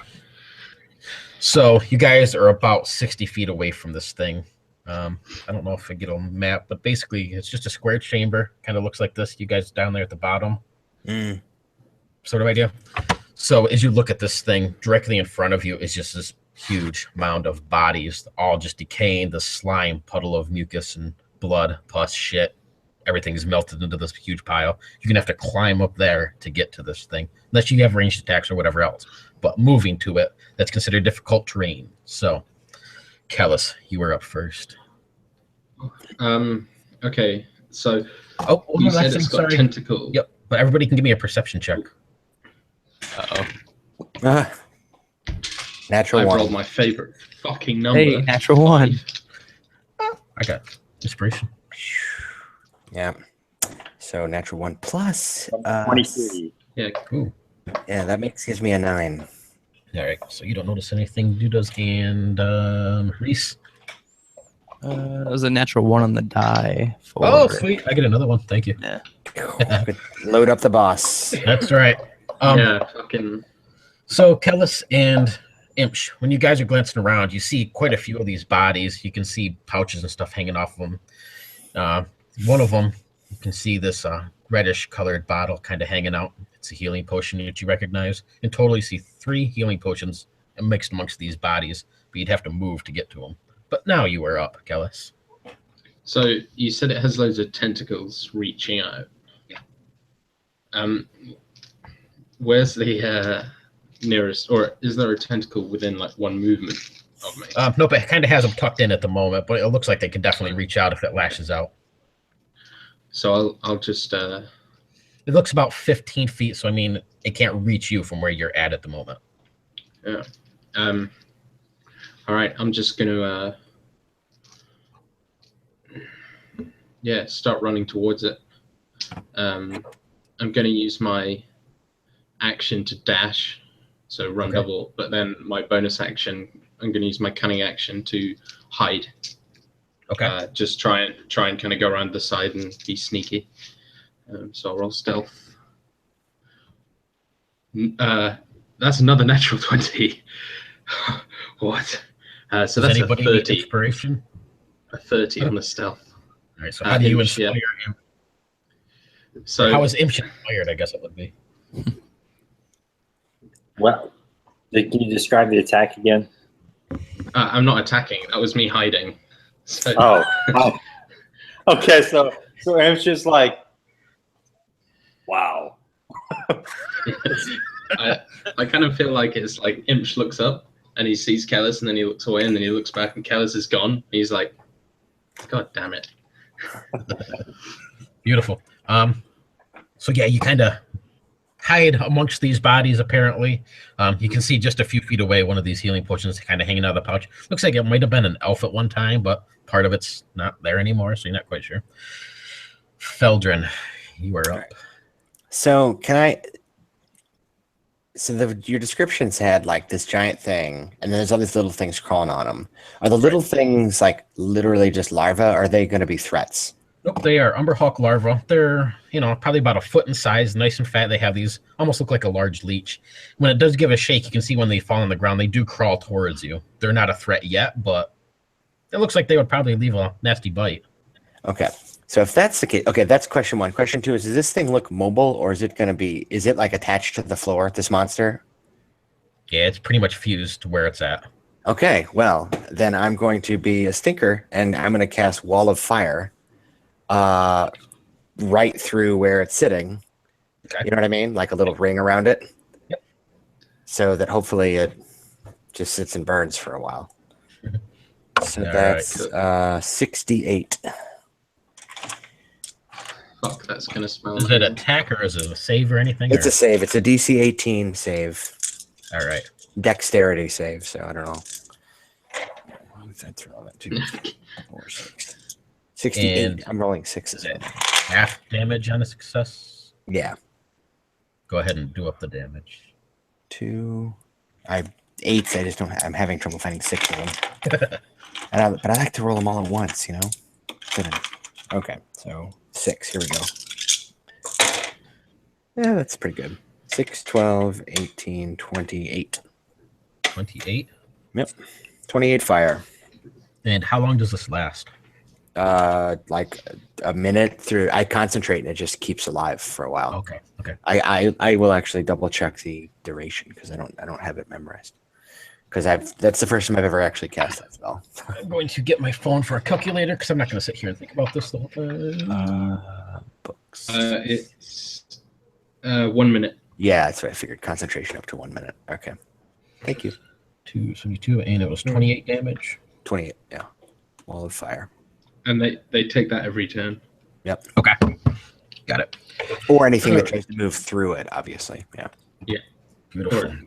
So you guys are about 60 feet away from this thing. I don't know if I get a map, but basically it's just a square chamber. Kind of looks like this. You guys down there at the bottom. Sort of idea. So as you look at this thing, directly in front of you is just this huge mound of bodies, all just decaying, the slime puddle of mucus and blood, pus, shit. Everything's melted into this huge pile. You're going to have to climb up there to get to this thing, unless you have ranged attacks or whatever else. But moving to it, that's considered difficult terrain. So, Kellis, you were up first. Okay, so Oh, you no, said that's it's got sorry. tentacles. Yep, but everybody can give me a perception check. Uh-oh. Natural I've one. rolled my favorite fucking number. Hey, natural 1. I got inspiration. Yeah. So natural 1 plus 23. Yeah. Ooh. Yeah, that gives me a 9. All right. So you don't notice anything, Dudas and Rhyse. That was a natural 1 on the die. Oh, sweet! I get another one. Thank you. Yeah. Good. Load up the boss. That's right. Yeah. Fucking. So Kellis and Imsh, when you guys are glancing around, you see quite a few of these bodies. You can see pouches and stuff hanging off of them. One of them, you can see this reddish-colored bottle kind of hanging out. It's a healing potion that you recognize. In total, you see 3 healing potions mixed amongst these bodies, but you'd have to move to get to them. But now you are up, Kellis. So you said it has loads of tentacles reaching out. Yeah. Where's the nearest, or is there a tentacle within like 1 movement of me? Nope, it kind of has them tucked in at the moment, but it looks like they can definitely reach out if it lashes out. So I'll just. It looks about 15 feet, so I mean, it can't reach you from where you're at the moment. Yeah. All right. I'm just gonna. Start running towards it. I'm gonna use my action to dash, so run Okay. double. But then my bonus action, I'm gonna use my cunning action to hide. Okay. Just try and kind of go around the side and be sneaky. So I'll roll stealth. That's another natural 20. What? So Does that's a anybody need 30. inspiration? A 30 on the stealth. All right, so how do you Imsh, inspire yeah. him? So How is Imsh inspired, I guess it would be. Well, can you describe the attack again? I'm not attacking. That was me hiding. So, Oh. Okay, so Im's just like, wow. I kind of feel like it's like Imsh looks up and he sees Kellis and then he looks away and then he looks back and Kellis is gone. And he's like, God damn it. Beautiful. So yeah, you kind of hide amongst these bodies. Apparently, you can see just a few feet away one of these healing potions kind of hanging out of the pouch. Looks like it might have been an elf at one time, but part of it's not there anymore, so you're not quite sure. Feldren, you are up. So can I? So your descriptions had like this giant thing, and then there's all these little things crawling on them. Are the little things like literally just larvae? Or are they going to be threats? Nope, they are umberhawk larvae. They're, probably about a foot in size, nice and fat. They have these, almost look like a large leech. When it does give a shake, you can see when they fall on the ground, they do crawl towards you. They're not a threat yet, but it looks like they would probably leave a nasty bite. Okay. So if that's the case, okay, that's question 1. Question 2 is, does this thing look mobile, or is it like attached to the floor, this monster? Yeah, it's pretty much fused to where it's at. Okay, well, then I'm going to be a stinker, and I'm going to cast Wall of Fire right through where it's sitting. Okay. You know what I mean? Like a little ring around it. Yep. So that hopefully it just sits and burns for a while. So All that's 68. Fuck, that's going to smell Is it amazing. attack or is it a save or anything? It's or? a save. It's a DC 18 save. All right. Dexterity save, so I don't know. What's that throw? 2, 4, 6. 68. And I'm rolling 6s. Is it half damage on a success? Yeah. Go ahead and do up the damage. 2. I 8s. I just don't. I'm having trouble finding 6 of them. But I like to roll them all at once, you know. Okay, so 6. Here we go. Yeah, that's pretty good. 6, 12, 18, 28. 28. Yep. 28 fire. And how long does this last? Like a minute through. I concentrate and it just keeps alive for a while. Okay. Okay. I will actually double check the duration because I don't have it memorized. Because that's the first time I've ever actually cast that spell. I'm going to get my phone for a calculator because I'm not going to sit here and think about this the whole time. Books. It's 1 minute. Yeah, that's what I figured. Concentration up to 1 minute. Okay. Thank you. 272, and it was 28 damage. 28. Yeah. Wall of fire. And they take that every turn. Yep. Okay. Got it. Or anything that tries to move through it, obviously. Yeah. Yeah. Beautiful. Or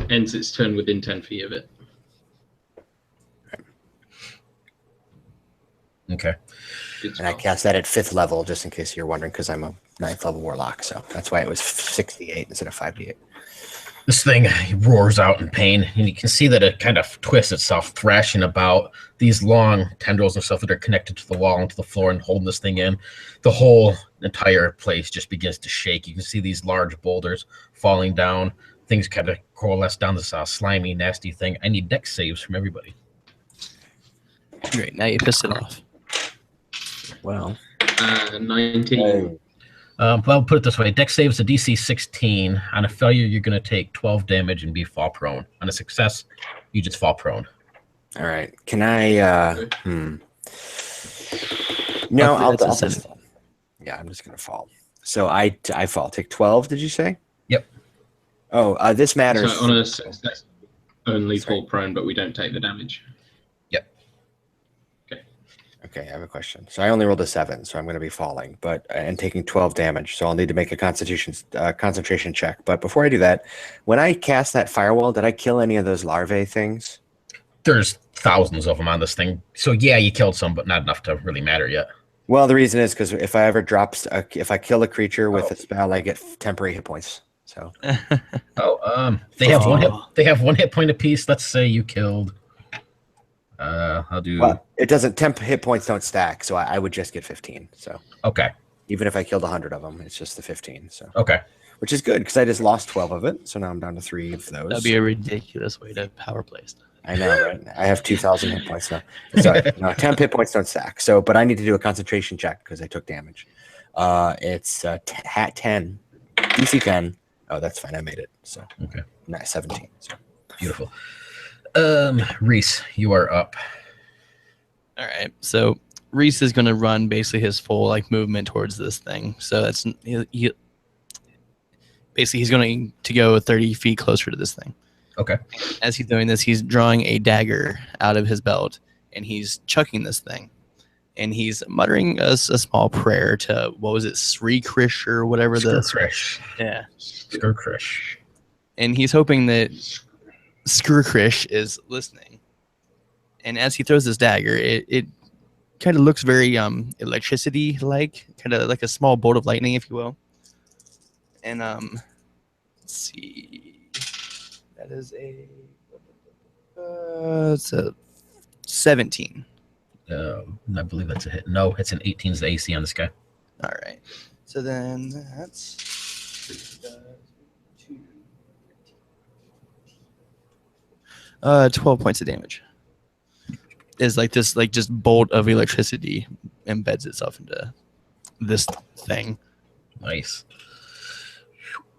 ends its turn within 10 feet of it. Okay. Good And I spell. cast that at 5th level, just in case you're wondering, because I'm a 9th level warlock. So that's why it was 68 instead of 5d8. This thing roars out in pain, and you can see that it kind of twists itself, thrashing about these long tendrils and stuff that are connected to the wall and to the floor and holding this thing in. The whole entire place just begins to shake. You can see these large boulders falling down. Things kind of coalesce down this slimy, nasty thing. I need dex saves from everybody. Great. Now you pissed it off. Well, 19. Well, put it this way. Dex saves a DC 16. On a failure, you're going to take 12 damage and be fall prone. On a success, you just fall prone. all right. Can I? No, I'll That's a just. Yeah, I'm just gonna fall. So I fall. Take 12. Did you say? Yep. Oh, this matters. So on a success, only Sorry. fall prone, but we don't take the damage. Okay, I have a question. So I only rolled a 7, so I'm going to be falling, and taking 12 damage. So I'll need to make a concentration check. But before I do that, when I cast that firewall, did I kill any of those larvae things? There's thousands of them on this thing. So yeah, you killed some, but not enough to really matter yet. Well, the reason is because if I kill a creature with a spell, I get temporary hit points. So They have they have 1 hit point apiece. Let's say you killed. I'll do. well, it doesn't. Temp hit points don't stack, so I would just get 15. So Okay. even if I killed 100 of them, it's just the 15. So Okay. which is good because I just lost 12 of it. So now I'm down to 3 of those. That'd be a ridiculous way to power play stuff. I know, right? I have 2,000 hit points now. Sorry, no, temp hit points don't stack. So, but I need to do a concentration check because I took damage. It's 10, DC 10. Oh, that's fine. I made it. So, Okay. not 17. So. Beautiful. Rhyse, you are up. All right. So Rhyse is going to run basically his full movement towards this thing. So that's basically he's going to go 30 feet closer to this thing. Okay. As he's doing this, he's drawing a dagger out of his belt and he's chucking this thing. And he's muttering a small prayer to, what was it, Sri Krish or whatever Skurkrish. Yeah. Skurkrish. And he's hoping that Skurkrish is listening. And as he throws this dagger, it kind of looks very electricity-like, kind of like a small bolt of lightning, if you will. And let's see, that is it's a 17. I believe that's a hit. No, it's an 18 is the AC on this guy. All right, so then that's 12 points of damage. Is this just bolt of electricity embeds itself into this thing. Nice.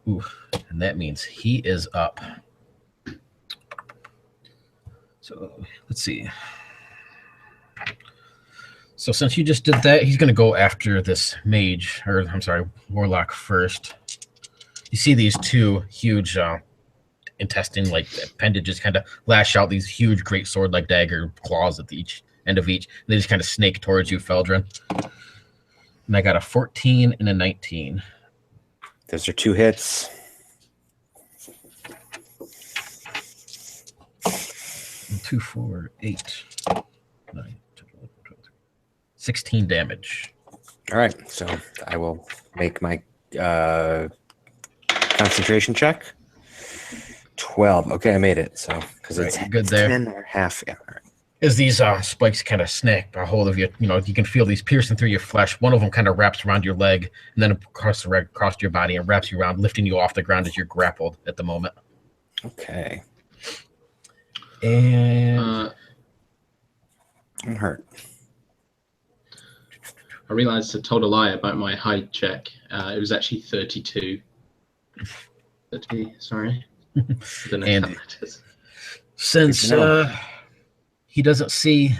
Ooh, and that means he is up. So let's see. So since you just did that, he's going to go after this mage, or I'm sorry, warlock first. You see these two huge intestine-like appendages kind of lash out these huge great sword-like dagger claws at the end of each. And they just kind of snake towards you, Feldren. And I got a 14 and a 19. Those are 2 hits. 2, 4, 8, 9, 10, 11, 12, 16 damage. All right, so I will make my concentration check. 12. Okay, I made it. So because Right, it's you're good there. 10 or half. Yeah. All right. As these spikes kind of snap a hold of you, you can feel these piercing through your flesh. One of them kind of wraps around your leg, and then across your body, and wraps you around, lifting you off the ground as you're grappled at the moment. Okay. And I'm hurt. I realized I told a lie about my height check. It was actually 32. 30, sorry. I don't know And if that matters. since he doesn't see,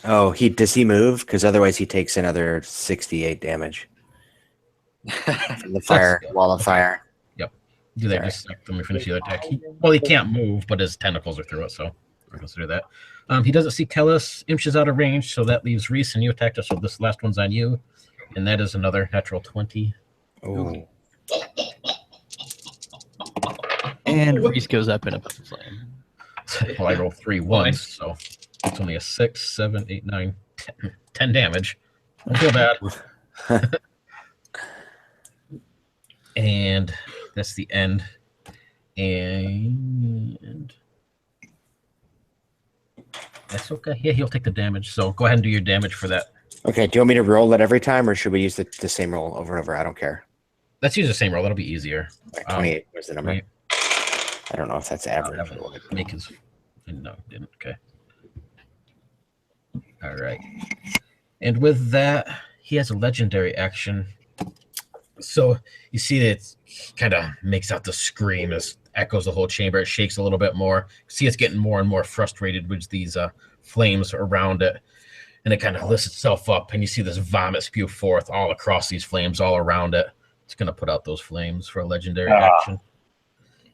Oh, does he move? Because otherwise he takes another 68 damage from the fire, wall of fire. do that Sorry. just a sec, let me finish the other attack. He can't move, but his tentacles are through it, so I'll consider that. He doesn't see Kellis. Imsh is out of range, so that leaves Rhyse, and you attacked us, so this last one's on you. And that is another natural 20. Oh, And Rhyse goes up in a puff of flame. Well, I rolled 3 ones, so It's only a 6, 7, 8, 9, 10 damage. Don't feel bad. And that's the end. And that's okay. Yeah, he'll take the damage. So go ahead and do your damage for that. Okay, do you want me to roll that every time, or should we use the same roll over and over? I don't care. Let's use the same roll. That'll be easier. 28 was the number. 28. I don't know if that's average. Make his... No, didn't. Okay. All right. And with that, he has a legendary action. So you see that it kind of makes out the scream as echoes the whole chamber. It shakes a little bit more. See, it's getting more and more frustrated with these flames around it. And it kind of lifts itself up, and you see this vomit spew forth all across these flames, all around it. It's going to put out those flames for a legendary action.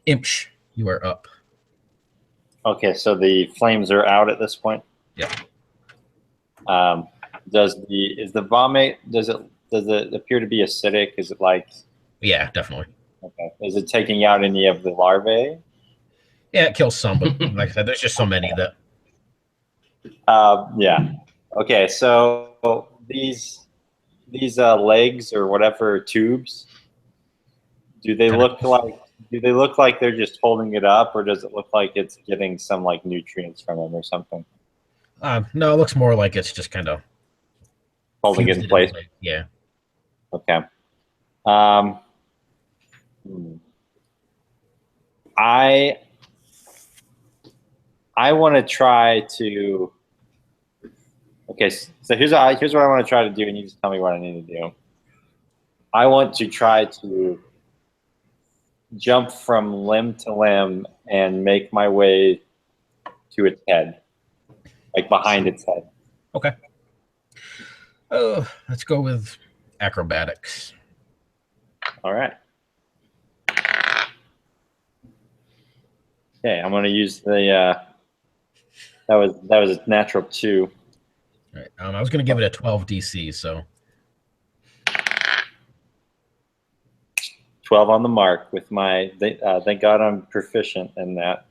Imsh, you are up. Okay, so the flames are out at this point. Yeah. Does the vomit, does it appear to be acidic? Is it like? Yeah, definitely. Okay. Is it taking out any of the larvae? Yeah, it kills some, but like I said, there's just so many that. Yeah. Okay, so these legs or whatever tubes, do they look like they're just holding it up, or does it look like it's getting some like nutrients from them or something? No, it looks more like it's just kind of holding it in place. Yeah. Okay. I want to try to. Okay, so here's what I want to try to do, and you just tell me what I need to do. I want to try to jump from limb to limb and make my way to its head, like behind its head. Okay. Let's go with acrobatics. All right. Okay, I'm going to use the. That was a natural 2. All right. I was going to give it a 12 DC, so 12 on the mark with my. Thank God I'm proficient in that.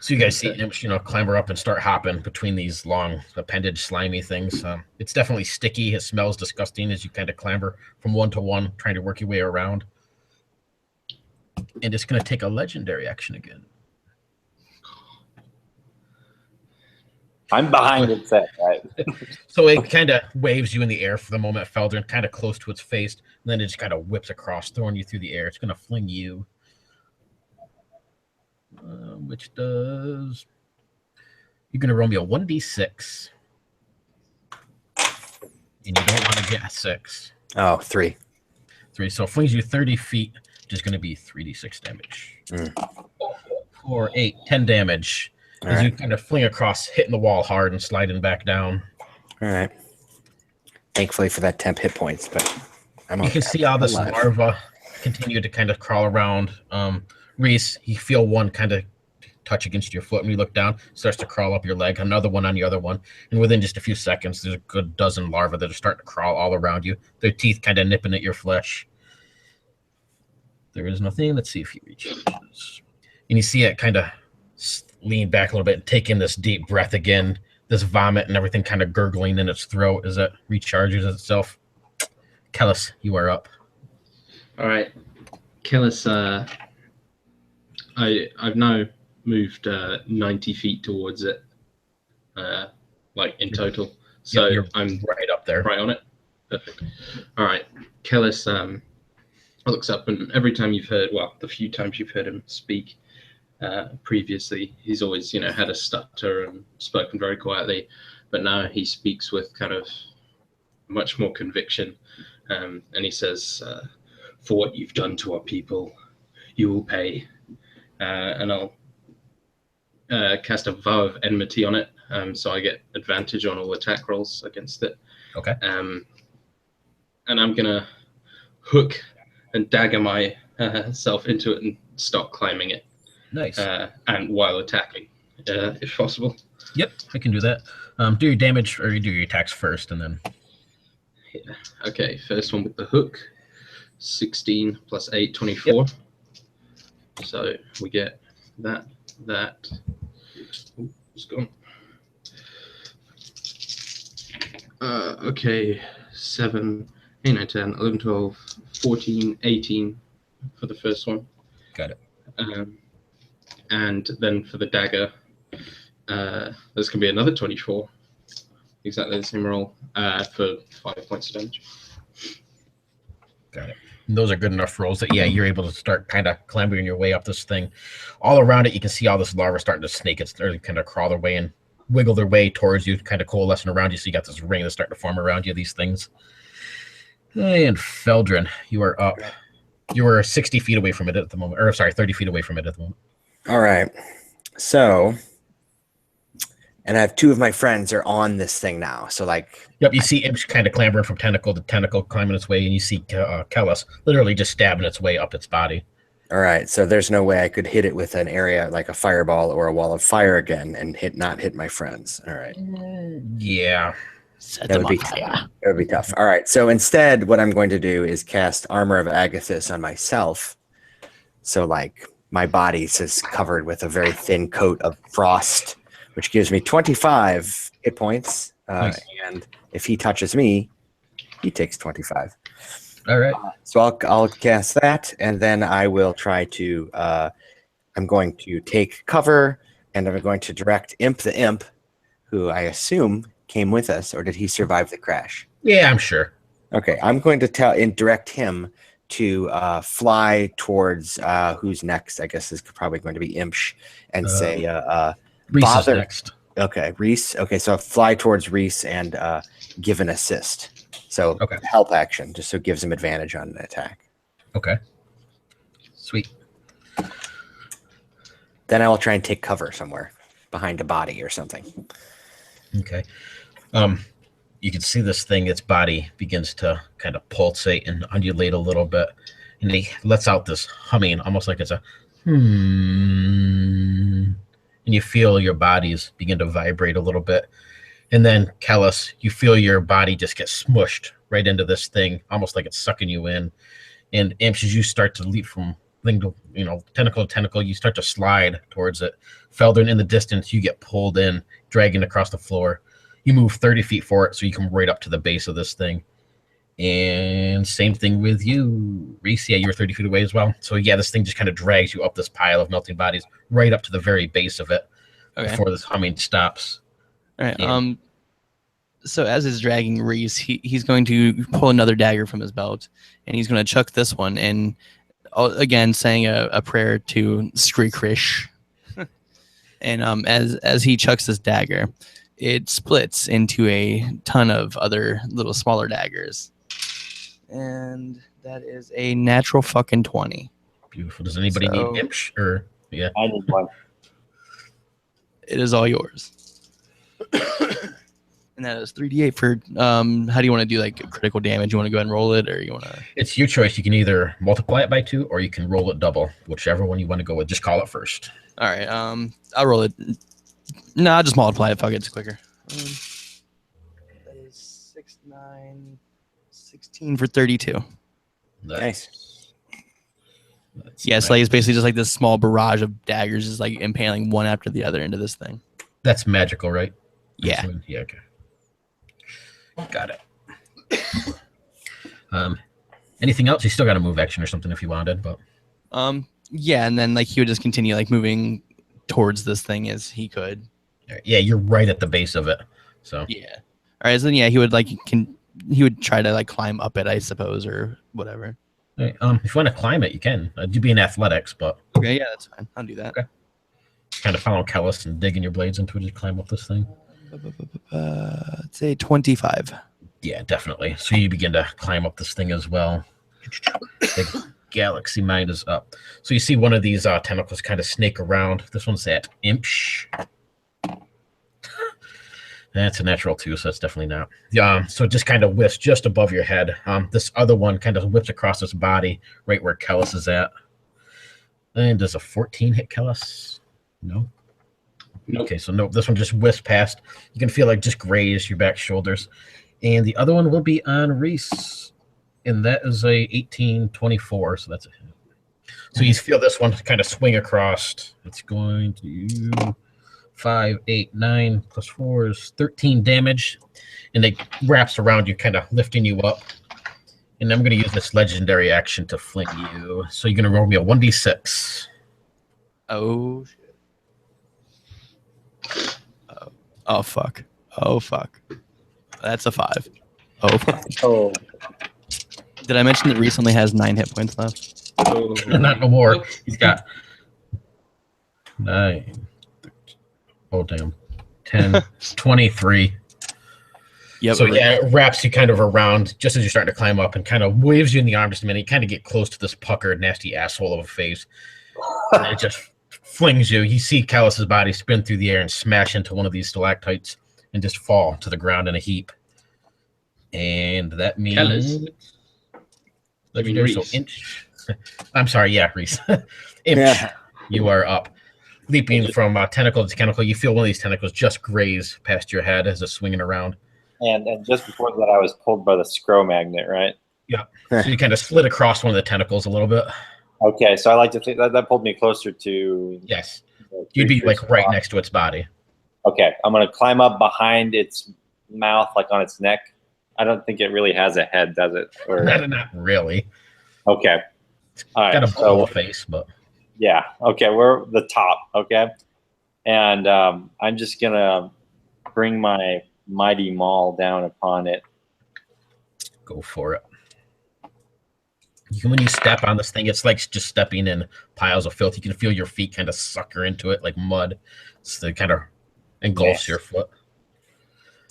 So you guys see Imsh, clamber up and start hopping between these long appendage slimy things. It's definitely sticky. It smells disgusting as you kind of clamber from one to one, trying to work your way around. And it's going to take a legendary action again. I'm behind its head, right? So it kind of waves you in the air for the moment, Feldren, kind of close to its face, and then it just kind of whips across, throwing you through the air. It's going to fling you. Which does... You're going to roll me a 1d6. And you don't want to get a 6. Oh, 3. 3. So it flings you 30 feet, which is going to be 3d6 damage. 4, 8, 10 damage. As you kind of fling across, hitting the wall hard and sliding back down. All right. Thankfully for that temp hit points, but you can see how this larva continue to kind of crawl around. Rhyse, you feel one kind of touch against your foot, and you look down, starts to crawl up your leg, another one on the other one, and within just a few seconds, there's a good dozen larvae that are starting to crawl all around you, their teeth kind of nipping at your flesh. There is nothing. Let's see if he reaches. And you see it kind of lean back a little bit and take in this deep breath again, this vomit and everything kind of gurgling in its throat as it recharges itself. Kellis, you are up. All right. Kellis, I've now moved 90 feet towards it, like in total. So you're I'm right up there. Right on it. Perfect. All right. Kellis looks up, and every time you've heard, well, the few times you've heard him speak previously, he's always, had a stutter and spoken very quietly, but now he speaks with kind of much more conviction, and he says, for what you've done to our people, you will pay. And I'll cast a vow of enmity on it, so I get advantage on all attack rolls against it. Okay. And I'm gonna hook and dagger myself into it and start climbing it. Nice. And while attacking, if possible. Yep, I can do that. Do your damage, or you do your attacks first, and then. Yeah. Okay. First one with the hook. 16 plus 8, 24. Yep. So we get that. Ooh, it's gone. Okay, 7, 8, 9, 10, 11, 12, 14, 18 for the first one. Got it. And then for the dagger, there's going to be another 24. Exactly the same roll for 5 points of damage. Got it. And those are good enough rolls that, yeah, you're able to start kind of clambering your way up this thing. All around it, you can see all this larva starting to snake. It's starting to kind of crawl their way and wiggle their way towards you, kind of coalescing around you. So you got this ring that's starting to form around you, these things. And Feldren, you are up. You were 60 feet away from it at the moment. Or, sorry, 30 feet away from it at the moment. All right. So, and I have 2 of my friends are on this thing now. So, like, yep, you see Imsh kind of clambering from tentacle to tentacle, climbing its way, and you see Kellis literally just stabbing its way up its body. all right. So there's no way I could hit it with an area like a fireball or a wall of fire again and not hit my friends. All right. Yeah. That would be tough. It would be tough. All right. So instead, what I'm going to do is cast Armor of Agathis on myself. So, like, my body is covered with a very thin coat of frost, which gives me 25 hit points. Nice. And if he touches me, he takes 25. All right. So I'll cast that, and then I will try to. I'm going to take cover, and I'm going to direct Imp the Imp, who I assume came with us, or did he survive the crash? Yeah, I'm sure. Okay, I'm going to direct him to fly towards who's next. I guess is probably going to be Imsh, and say, Rhyse is next. Okay, Rhyse. Okay, so fly towards Rhyse and give an assist. So help action, just so it gives him advantage on an attack. Okay. Sweet. Then I will try and take cover somewhere behind a body or something. Okay. You can see this thing, its body begins to kind of pulsate and undulate a little bit. And he lets out this humming, almost like it's a And you feel your bodies begin to vibrate a little bit. And then, Kellis, you feel your body just get smushed right into this thing, almost like it's sucking you in. And Imsh, as you start to leap from thing to, tentacle to tentacle, you start to slide towards it. Feldren, in the distance, you get pulled in, dragging across the floor. You move 30 feet for it, so you come right up to the base of this thing. And same thing with you, Rhyse. Yeah, you're 30 feet away as well. So yeah, this thing just kind of drags you up this pile of melting bodies, right up to the very base of it, before this humming stops. All right. So as it's dragging Rhyse, he's going to pull another dagger from his belt, and he's going to chuck this one, and again saying a prayer to Scro. And as he chucks this dagger, it splits into a ton of other little smaller daggers, and that is a natural fucking 20. Beautiful. Does anybody need Imsh? Or yeah, I need one. It is all yours. And that is 3d8 for how do you want to do like critical damage? You want to go ahead and roll it, or you want to? It's your choice. You can either multiply it by 2 or you can roll it double, whichever one you want to go with. Just call it first. All right. I'll roll it. No, I'll just multiply it. Fuck it, it's quicker. That is 6, 9, 16 for 32. Nice. Yeah, it's like it's basically just like this small barrage of daggers, just like impaling one after the other into this thing. That's magical, right? Yeah. Yeah. Okay. Got it. Anything else? You still got a move action or something if you wanted, but. Yeah, and then like he would just continue like moving towards this thing as he could. Yeah, you're right at the base of it. So. Yeah. All right. So then, yeah, he would he would try to like climb up it, I suppose, or whatever. Right. If you want to climb it, you can. Do be in athletics, but. Okay. Yeah, that's fine. I'll do that. Okay. Kind of follow Kellis and digging your blades into it to climb up this thing. Let's say 25. Yeah, definitely. So you begin to climb up this thing as well. The galaxy mind is up. So you see one of these tentacles kind of snake around. This one's at Imsh. That's a natural 2, so that's definitely not. So it just kind of whips just above your head. This other one kind of whips across his body, right where Kellis is at. And does a 14 hit Kellis? No. Nope. Okay, so no, this one just whiffs past. You can feel like just graze your back shoulders. And the other one will be on Rhyse. And that is a 18-24, so that's a hit. So you feel this one kind of swing across. It's going to 5, 8, 9 plus 4 is 13 damage. and it wraps around you, kind of lifting you up. And I'm going to use this legendary action to fling you. So you're going to roll me a 1d6. Oh shit. Oh fuck. Oh fuck. That's a 5. Oh fuck. Oh, Did I mention that Rhyse only has 9 hit points left? Oh, Not no more. He's got 9. Oh, damn. 10, 23. Yep. So yeah, it wraps you kind of around just as you're starting to climb up and kind of waves you in the arm just a minute. You kind of get close to this puckered, nasty asshole of a face. And it just flings you. You see Kellis's body spin through the air and smash into one of these stalactites and just fall to the ground in a heap. And that means... Kellis? Legendary, so Rhyse. Imsh. I'm sorry, yeah, Rhyse. Imsh, Yeah. you are up. Leaping from tentacle to tentacle, you feel one of these tentacles just graze past your head as it's swinging around. and just before that, I was pulled by the Scro magnet, right? So you kind of slid across one of the tentacles a little bit. Okay, so I like to think that pulled me closer to. Yes. the You'd be creature's like right spot. next to its body. Okay, I'm gonna climb up behind its mouth, like on its neck. I don't think it really has a head, does it? Or Not really. okay, all Got right. a bowl So face, but yeah, okay, we're the top. Okay, and I'm just gonna bring my mighty maul down upon it. go for it. When you step on this thing, it's like just stepping in piles of filth. You can feel your feet kind of sucker into it like mud. So it kind of engulfs Yes. your foot.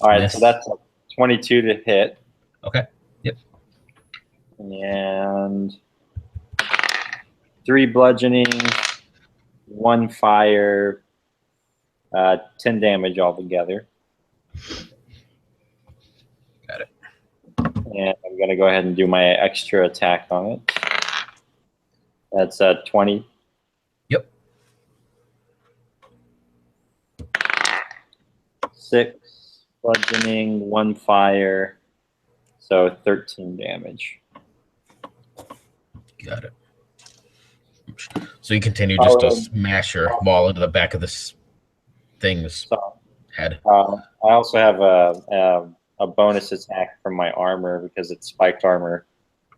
All right, Yes. so that's a 22 to hit, Okay. Yep. and 3 bludgeoning, 1 fire, 10 damage altogether. Got it. And I'm gonna go ahead and do my extra attack on it. That's 20. Yep. 6 bludgeoning, 1 fire, so 13 damage. Got it. So you continue just to Oh, smash your maul into the back of this thing's So head. I also have a bonus attack from my armor because it's spiked armor.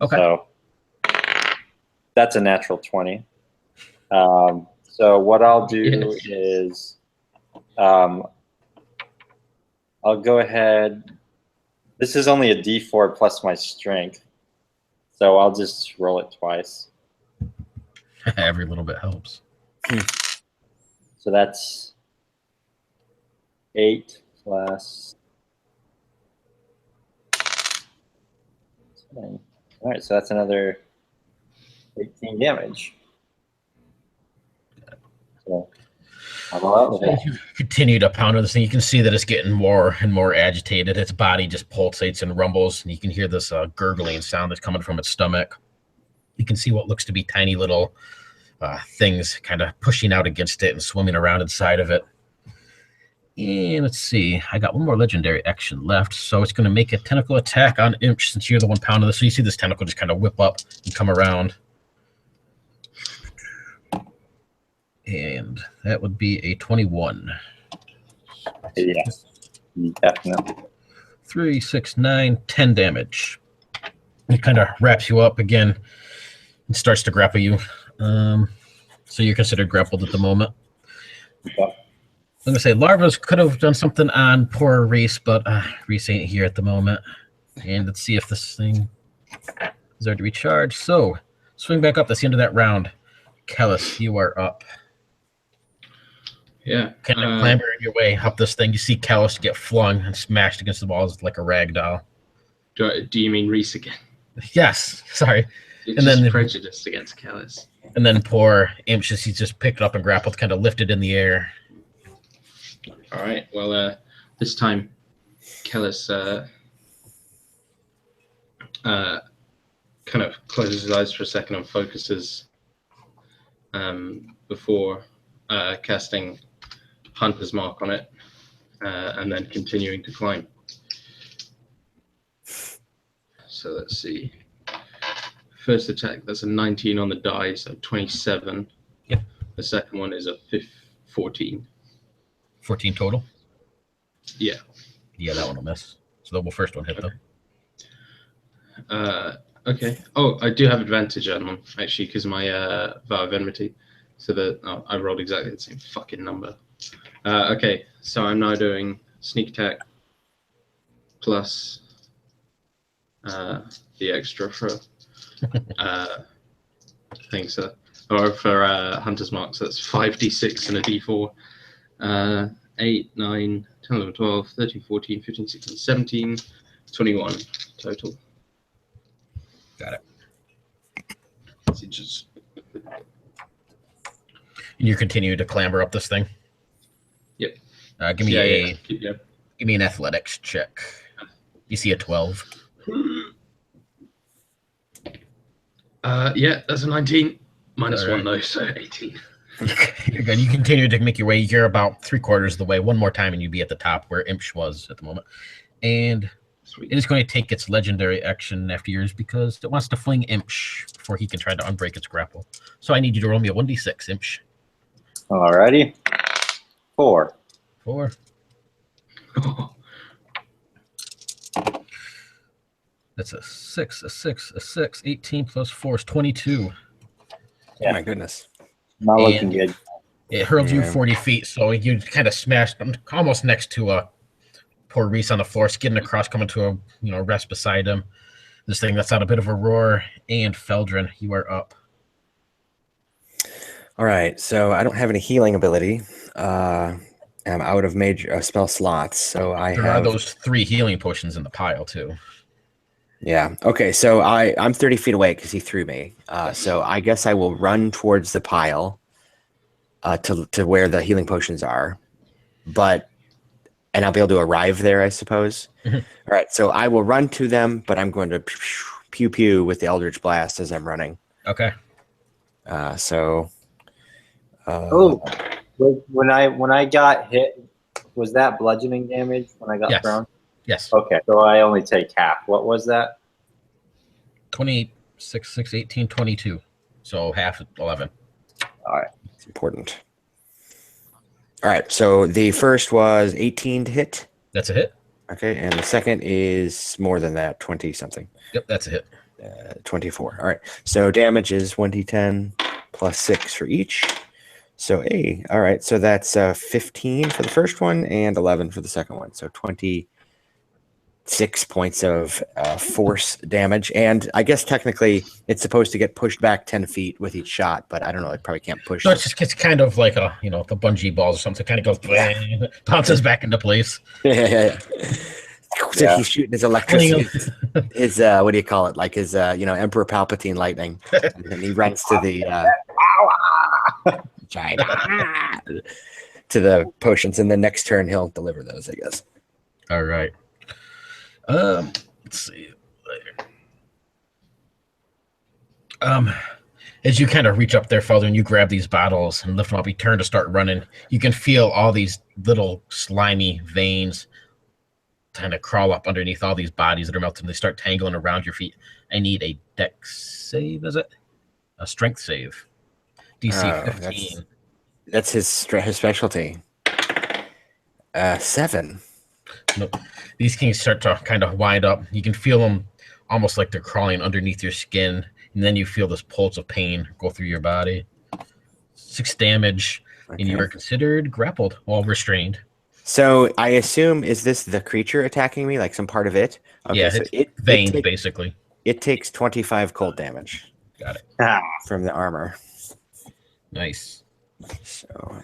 Okay. So that's a natural 20. So what I'll do is I'll go ahead. This is only a D4 plus my strength. So I'll just roll it twice. Every little bit helps. So that's 8 plus 10. All right, so that's another 18 damage. So I'm all out with it. You continue to pound on this thing. You can see that it's getting more and more agitated. Its body just pulsates and rumbles, and you can hear this gurgling sound that's coming from its stomach. You can see what looks to be tiny little things kind of pushing out against it and swimming around inside of it. And let's see. I got one more legendary action left, so it's going to make a tentacle attack on Imsh since you're the one pounding this. So you see this tentacle just kind of whip up and come around. And that would be a 21. Yes, definitely. 3, 6, 9, 10 damage. It kind of wraps you up again and starts to grapple you. So you're considered grappled at the moment. Yeah. I'm going to say larvas could have done something on poor Rhyse, but Rhyse ain't here at the moment. And let's see if this thing is there to recharge. So swing back up. That's the end of that round. Kellis, you are up. Yeah. Kind of clambering your way up this thing. You see Kellis get flung and smashed against the walls like a rag doll. Do you mean Rhyse again? Yes, sorry. You're And just then- prejudiced against Kellis. And then poor Imsh, he's just picked up and grappled, kind of lifted in the air. All right. Well, this time, Kellis kind of closes his eyes for a second and focuses before casting Hunter's Mark on it, and then continuing to climb. So let's see. First attack, that's a 19 on the die, so 27. Yep. The second one is a 14. 14 total. Yeah. Yeah, that one will miss. So the first one hit them. Okay. Oh, I do have advantage on them, actually, because my vow of enmity. So that I rolled exactly the same fucking number. Okay, so I'm now doing sneak attack plus the extra for things, or for Hunter's Mark. So that's 5d6 and a d4. 8, 9, 10, 11, 12, 13, 14, 15, 16, 17, 21 total. Got it. So just And you continue to clamber up this thing. Yep. Give me Yeah. give me an athletics check. You see a 12. Yeah, that's a 19. Minus All right. 1 though, so 18. You're good. You continue to make your way. You're about 3/4 of the way. One more time, and you'd be at the top where Imsh was at the moment. And Sweet. it is going to take its legendary action after yours because it wants to fling Imsh before he can try to unbreak its grapple. So I need you to roll me a 1d6, Imsh. Alrighty. 4. 4. That's a 6, a 6, a 6. 18 plus 4 is 22. Yeah. Oh my goodness. Not looking And good. it hurled you Yeah. 40 feet, so you kind of smashed almost next to poor Rhyse on the floor, skidding across, coming to a rest beside him. This thing lets out a bit of a roar, and Feldren, you are up. All right, so I don't have any healing ability. I'm out of major spell slots, so I There have are those 3 healing potions in the pile too. Yeah. Okay. So I'm 30 feet away because he threw me. So I guess I will run towards the pile to where the healing potions are, and I'll be able to arrive there, I suppose. Mhm. All right. So I will run to them, but I'm going to pew pew with the Eldritch Blast as I'm running. Okay. Oh, when I got hit, was that bludgeoning damage when I got Yes. thrown? Yes. Okay, so I only take half. What was that? 26, 6, 18, 22. So half 11. All right. It's important. All right. So the first was 18 to hit. That's a hit. Okay. And the second is more than that, 20 something. Yep, that's a hit. 24. All right. So damage is 1d10 plus 6 for each. So all right. So that's 15 for the first one and 11 for the second one. So 26 points of force damage. And I guess technically it's supposed to get pushed back 10 feet with each shot, but I don't know. It probably can't push. So it's kind of like the bungee balls or something. It kind of goes, bounces back into place. Yeah. So Yeah. he's shooting his electricity, his what do you call it? Like his Emperor Palpatine lightning, and he runs to the to the potions, and the next turn he'll deliver those, I guess. All right. Let's see. As you kind of reach up there, Felder, and you grab these bottles and lift them up, you turn to start running. You can feel all these little slimy veins kind of crawl up underneath all these bodies that are melting. They start tangling around your feet. I need a dex save, is it? A strength save. DC 15. That's his specialty. 7. Nope. These things start to kind of wind up. You can feel them almost like they're crawling underneath your skin, and then you feel this pulse of pain go through your body. 6 damage, and you are considered grappled while restrained. So I assume, is this the creature attacking me, like some part of it? Okay, Yeah, so it's veins, basically. It takes 25 cold damage. Got it. From the armor. Nice. So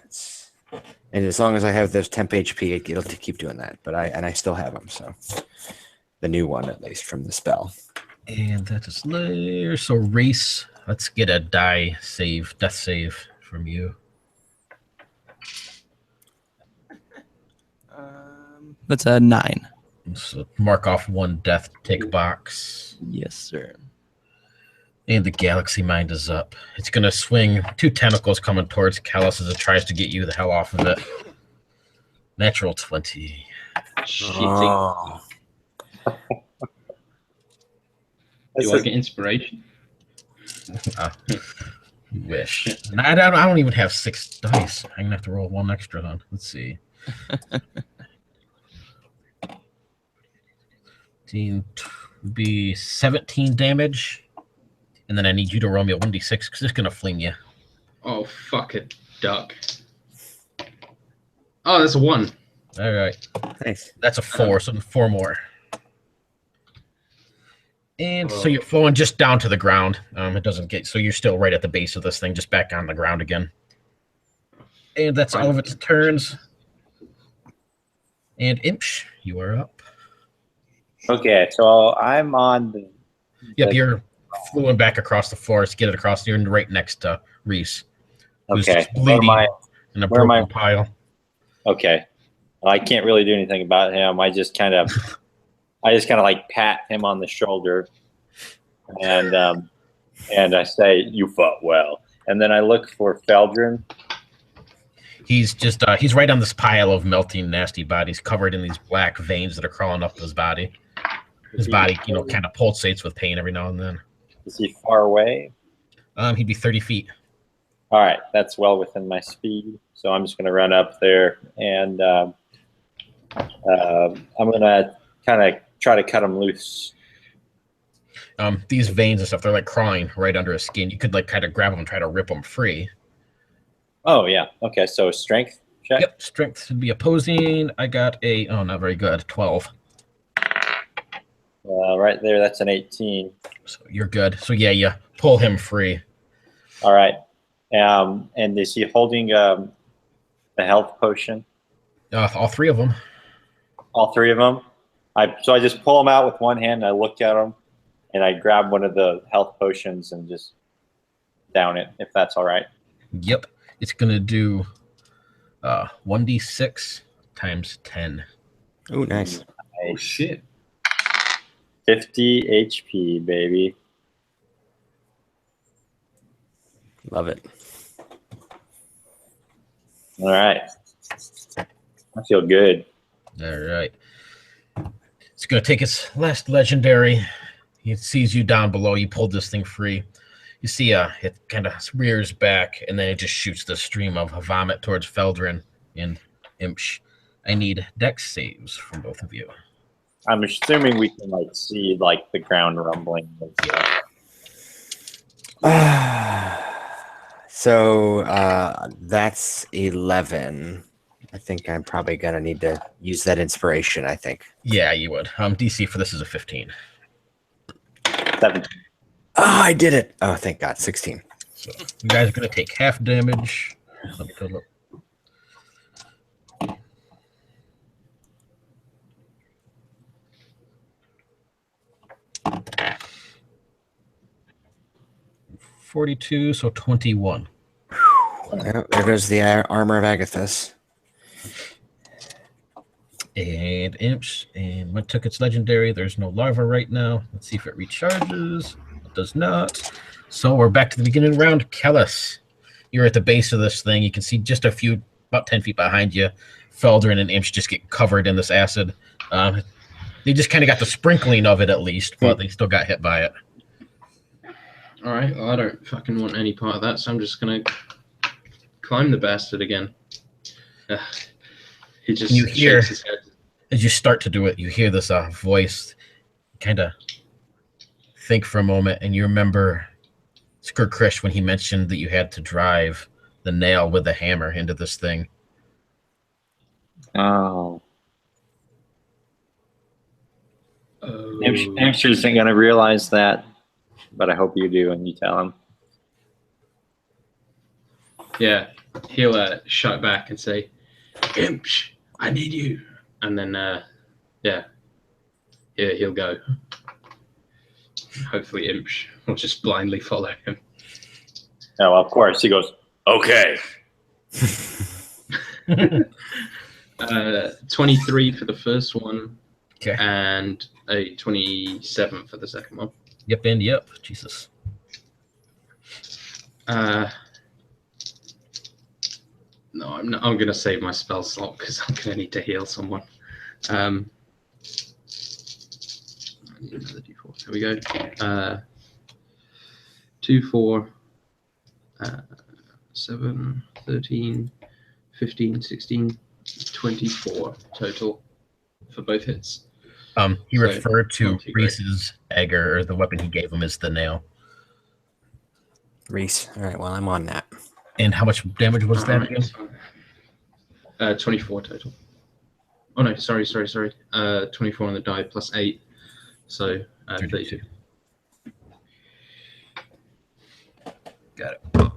and as long as I have those temp HP, it'll keep doing that. But I still have them, so the new one at least from the spell. And that is there. So Rhyse, let's get a death save from you. That's a 9. So mark off 1 death tick box. Yes, sir. And the Galaxy Mind is up. It's going to swing 2 tentacles coming towards Kellis as it tries to get you the hell off of it. Natural 20. Oh. You want to get inspiration? You wish. And I don't even have 6 dice. I'm going to have to roll 1 extra then. Let's see. 15 would be 17 damage. And then I need you to roll me a 1d6 because it's going to fling you. Oh, fuck it, duck. Oh, that's a 1. All right. Nice. That's a 4, so 4 more. And so you're flowing just down to the ground. It doesn't get, so you're still right at the base of this thing, just back on the ground again. And that's all of its turns. And Imsh, you are up. Okay, so I'm on the. Yep, you're flowing back across the forest, get it across. You're right next to Rhyse, who's Okay, just bleeding in a where am broken I? pile. Okay, well, I can't really do anything about him. I just kind of like pat him on the shoulder, and I say, "You fought well." And then I look for Feldren. He's just he's right on this pile of melting, nasty bodies, covered in these black veins that are crawling up his body. His body, kind of pulsates with pain every now and then. Is he far away? He'd be 30 feet. All right, that's well within my speed. So I'm just going to run up there, and I'm going to kind of try to cut him loose. These veins and stuff, they're like crawling right under his skin. You could like kind of grab them and try to rip them free. Oh, yeah. Okay, so strength check? Yep, strength should be opposing. I got a, not very good, 12. Right there, that's an 18. So you're good. So yeah, you pull him free. All right. And is he holding a health potion? All 3 of them. All 3 of them? So I just pull them out with one hand, and I look at them, and I grab one of the health potions and just down it, if that's all right. Yep. It's going to do 1d6 times 10. Oh, nice. Oh, shit. 50 HP, baby. Love it. All right. I feel good. All right. It's going to take its last legendary. It sees you down below. You pulled this thing free. You see it kind of rears back, and then it just shoots the stream of vomit towards Feldren and Imsh. I need dex saves from both of you. I'm assuming we can see the ground rumbling. So that's 11. I think I'm probably gonna need to use that inspiration. I think. Yeah, you would. DC for this is a 15. 17. Oh, I did it. Oh, thank God. 16. So you guys are going to take half damage. Let me total up. 42, so 21. Well, there goes the armor of Agathis. And Imps, and what took its legendary? There's no larva right now. Let's see if it recharges. It does not. So we're back to the beginning round. Kellis, you're at the base of this thing. You can see just about 10 feet behind you, Feldren and Imps just get covered in this acid. They just kind of got the sprinkling of it at least, but they still got hit by it. All right, well, I don't fucking want any part of that, so I'm just going to climb the bastard again. He just shakes his head. As you start to do it, you hear this voice, kind of think for a moment, and you remember Scro when he mentioned that you had to drive the nail with the hammer into this thing. Oh. Imsh isn't going to realize that, but I hope you do and you tell him. Yeah, he'll shout back and say, Imsh, I need you. And then, he'll go. Hopefully Imsh will just blindly follow him. Oh, of course. He goes, okay. 23 for the first one. Okay. And a 27 for the second one. Yep, and yep. Jesus. No, I'm not. I'm gonna save my spell slot because I'm gonna need to heal someone. I need another d4. There we go. 2, 4, 7, 13, 15, 16, 24 total for both hits. He So, referred to not too great. Rhyse's dagger, or the weapon he gave him, as the nail. Rhyse. All right, well, I'm on that. And how much damage was that Alright, again? so, 24 total. Oh no, sorry. 24 on the die plus 8. So 32. Got it.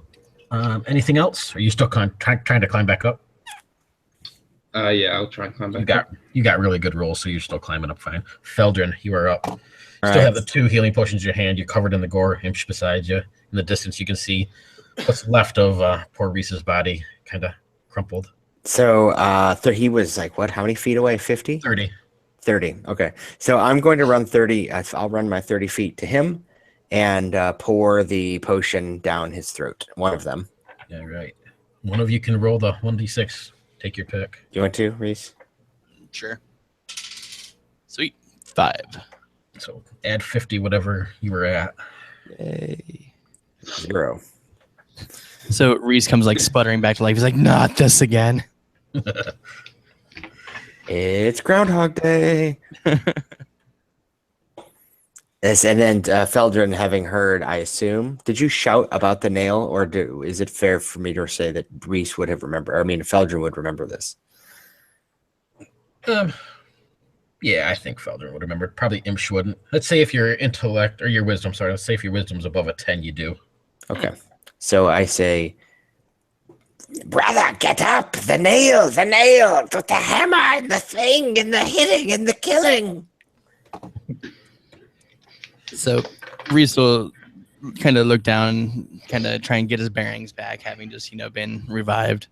Anything else? Are you still trying to climb back up? Yeah, I'll try and climb back. You got really good rolls, so you're still climbing up fine. Feldren, you are up. All Still right. have the 2 healing potions in your hand. You're covered in the gore. Imsh beside you. In the distance, you can see what's left of poor Rhyse's body, kind of crumpled. So he was like, what? How many feet away? 50? 30. 30. Okay. So I'm going to run 30. I'll run my 30 feet to him and pour the potion down his throat. One of them. Yeah, right. One of you can roll the 1d6. Take your pick. Do you want to, Rhyse? Sure. Sweet. 5. So add 50, whatever you were at. Yay. 0. So Rhyse comes like sputtering back to life. He's like, not this again. It's Groundhog Day. Yes, and then Feldren, having heard, I assume, did you shout about the nail, or is it fair for me to say that Rhyse would have remembered? I mean, Feldren would remember this. Yeah, I think Feldren would remember. Probably Imsh wouldn't. Let's say if your intellect or your wisdom, sorry, let's say if your wisdom's above a 10, you do. Okay. So I say, brother, get up! The nail! With the hammer and the thing and the hitting and the killing! So Rhyse will kind of look down, kind of try and get his bearings back, having just, been revived.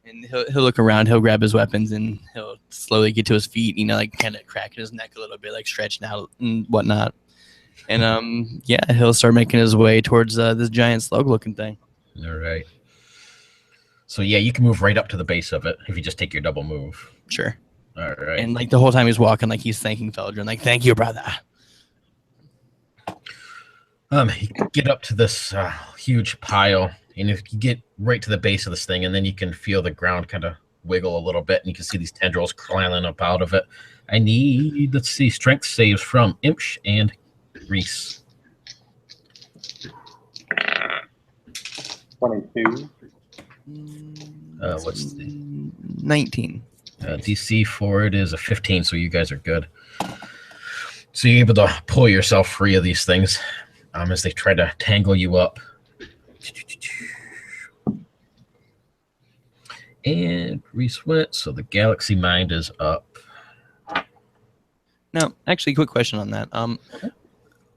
And he'll look around, he'll grab his weapons, and he'll slowly get to his feet, like kind of cracking his neck a little bit, like stretching out and whatnot. And he'll start making his way towards this giant slug-looking thing. All right. So yeah, you can move right up to the base of it if you just take your double move. Sure. All right. And like the whole time he's walking, like he's thanking Feldren, like, thank you, brother. You get up to this huge pile, and if you get right to the base of this thing, and then you can feel the ground kind of wiggle a little bit, and you can see these tendrils crawling up out of it. I need, let's see, strength saves from Imsh and Rhyse. 22. What's the 19. DC for it is a 15, so you guys are good. So you're able to pull yourself free of these things as they try to tangle you up. And Rhyse went, so the Galaxy Mind is up. Now, actually, quick question on that.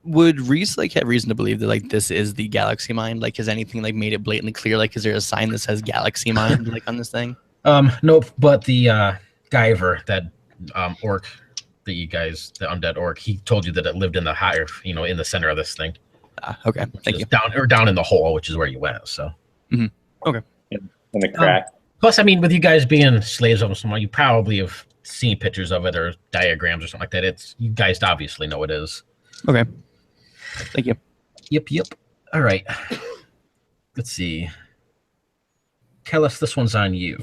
Would Rhyse have reason to believe that this is the Galaxy Mind? Has anything made it blatantly clear? Is there a sign that says Galaxy Mind on this thing? Nope. But the Guyver, that orc, the undead orc, he told you that it lived in the hive, in the center of this thing. Okay, thank you. Down in the hole, which is where you went. So. Mm-hmm. Okay. In the crack. Plus, with you guys being slaves of someone, you probably have seen pictures of it or diagrams or something like that. You guys obviously know what it is. Okay. Thank you. Yep. All right. Let's see. Kellis, this one's on you.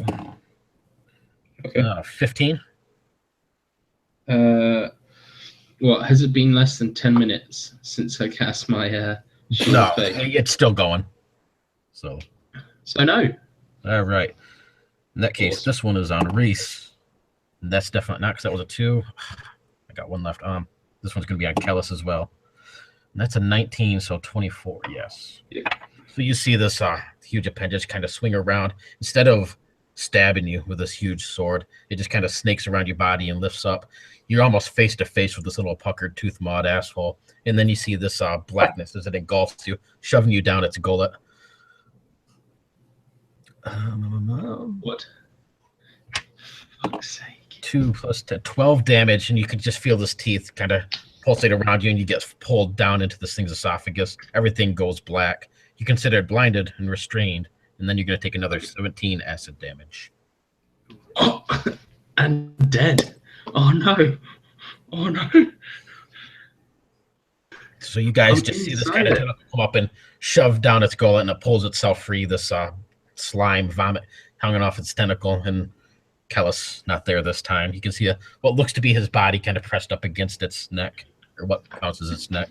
Okay. 15? What, has it been less than 10 minutes since I cast my shield No, of faith? it's still going. So no. all right. In that case, Awesome. this one is on Rhyse. And that's definitely not, because that was a 2. I got one left. This one's going to be on Kellis as well. And that's a 19, so 24, yes. Yeah. So you see this huge appendage kind of swing around. Instead of stabbing you with this huge sword, it just kind of snakes around your body and lifts up. You're almost face to face with this little puckered tooth mauled asshole. And then you see this blackness as it engulfs you, shoving you down its gullet. What? For fuck's sake. 2 plus 10, 12 damage, and you can just feel this teeth kind of pulsate around you, and you get pulled down into this thing's esophagus. Everything goes black. You consider it blinded and restrained, and then you're going to take another 17 acid damage. Oh, and dead. Oh no. So you guys I'm just see this inside kind of it. tentacle come up and shove down its gullet, and it pulls itself free, this slime vomit hanging off its tentacle, and Kellis not there this time. You can see what looks to be his body kind of pressed up against its neck, or what counts as its neck.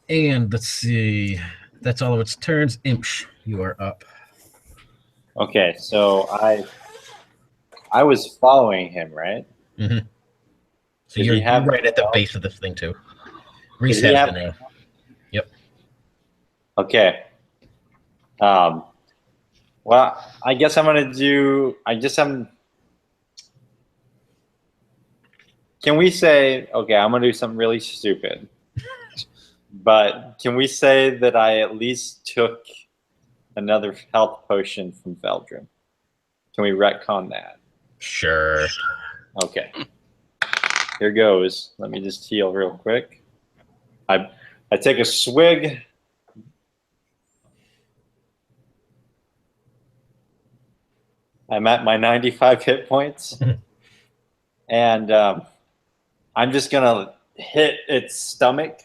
And let's see. That's all of its turns. Imsh, you are up. Okay, so I was following him, right? Mm-hmm. So Did you're he have right at the nail? base of this thing too. Rhyse Did he has have- the nail. Yep. Okay. Well, I guess I'm gonna do. Can we say? Okay, I'm gonna do something really stupid. But can we say that I at least took another health potion from Feldren? Can we retcon that? Sure. Okay. Here goes. Let me just heal real quick. I take a swig. I'm at my 95 hit points. And I'm just going to hit its stomach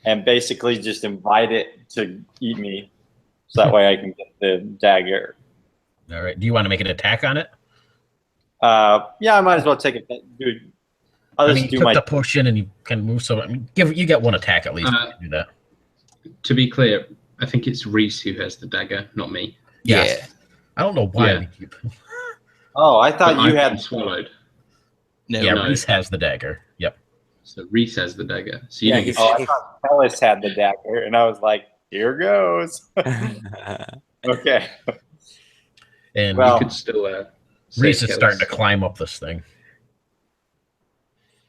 and basically just invite it to eat me. So that way I can get the dagger. All right. Do you want to make an attack on it? Yeah, I might as well take it. Dude, I'll just you do took my. the potion and you can move. So you get one attack at least. If you do that. To be clear, I think it's Rhyse who has the dagger, not me. Yes. Yeah. I don't know why Yeah. we keep. Oh, I But thought you I've had. been swallowed. No. Yeah, no. Rhyse has the dagger. Yep. So Rhyse has the dagger. So you Yeah, don't he's- get Oh, I thought Kellis had the dagger, and I was like, "Here goes." Okay. And Well, you could still Rhyse save is starting to Kellis. climb up this thing.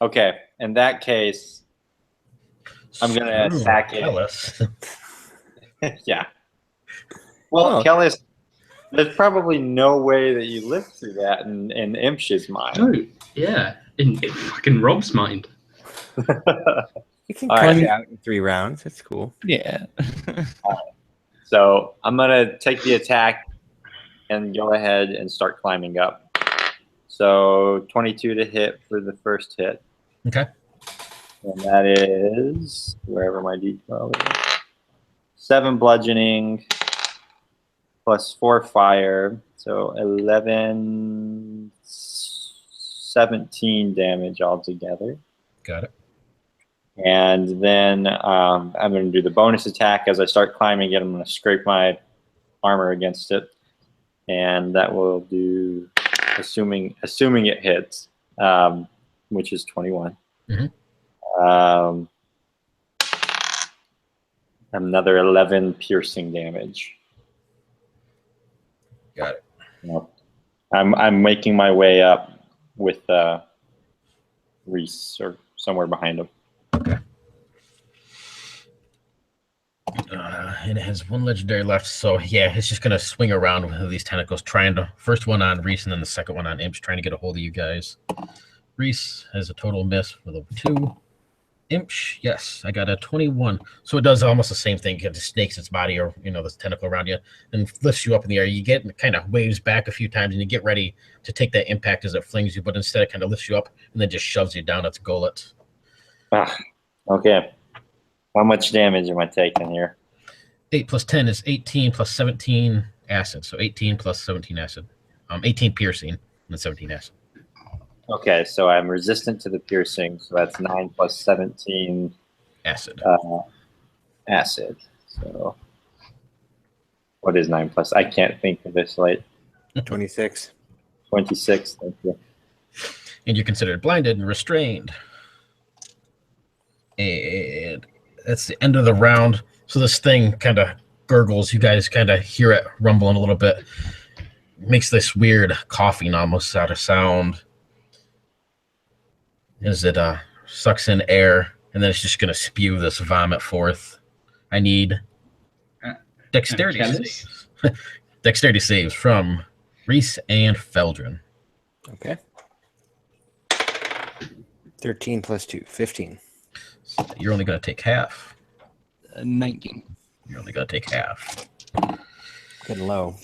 Okay. In that case, I'm gonna Screw attack it. Kellis. Yeah. Well, Oh. Kellis, there's probably no way that you lived through that in Imsh's mind. No, yeah, in fucking Rob's mind. You can All climb right. it out in 3 rounds. That's cool. Yeah. So I'm gonna take the attack and go ahead and start climbing up. So 22 to hit for the first hit, Okay. and that is wherever my D12 is. 7 bludgeoning plus 4 fire, so 11, 17 damage altogether. Got it. And then I'm going to do the bonus attack as I start climbing it. I'm going to scrape my armor against it, and that will do, assuming it hits, which is 21. Mhm. Another 11 piercing damage. Got it. Yep. I'm making my way up with Rhyse or somewhere behind him. Okay. And it has 1 legendary left, so yeah, it's just gonna swing around with these tentacles, trying to first one on Rhyse and then the second one on Imsh, trying to get a hold of you guys. Rhyse has a total miss with a 2. Imsh, yes, I got a 21. So it does almost the same thing. It just snakes its body, or this tentacle around you, and lifts you up in the air. You get kind of waves back a few times, and you get ready to take that impact as it flings you, but instead it kind of lifts you up and then just shoves you down its gullet. Okay. How much damage am I taking here? 8 plus 10 is 18 plus 17 acid. So 18 plus 17 acid. 18 piercing and then 17 acid. Okay, so I'm resistant to the piercing, so that's 9 plus 17 Acid. acid. So what is 9 plus? I can't think of this late. 26. 26, thank you. And you're considered blinded and restrained. And that's the end of the round. So this thing kind of gurgles. You guys kind of hear it rumbling a little bit. It makes this weird coughing almost out of sound as it sucks in air, and then it's just going to spew this vomit forth. I need dexterity and saves. Dexterity saves from Rhyse and Feldren. Okay. 13 plus 2, 15. So you're only going to take half. 19. You're only going to take half. Getting low.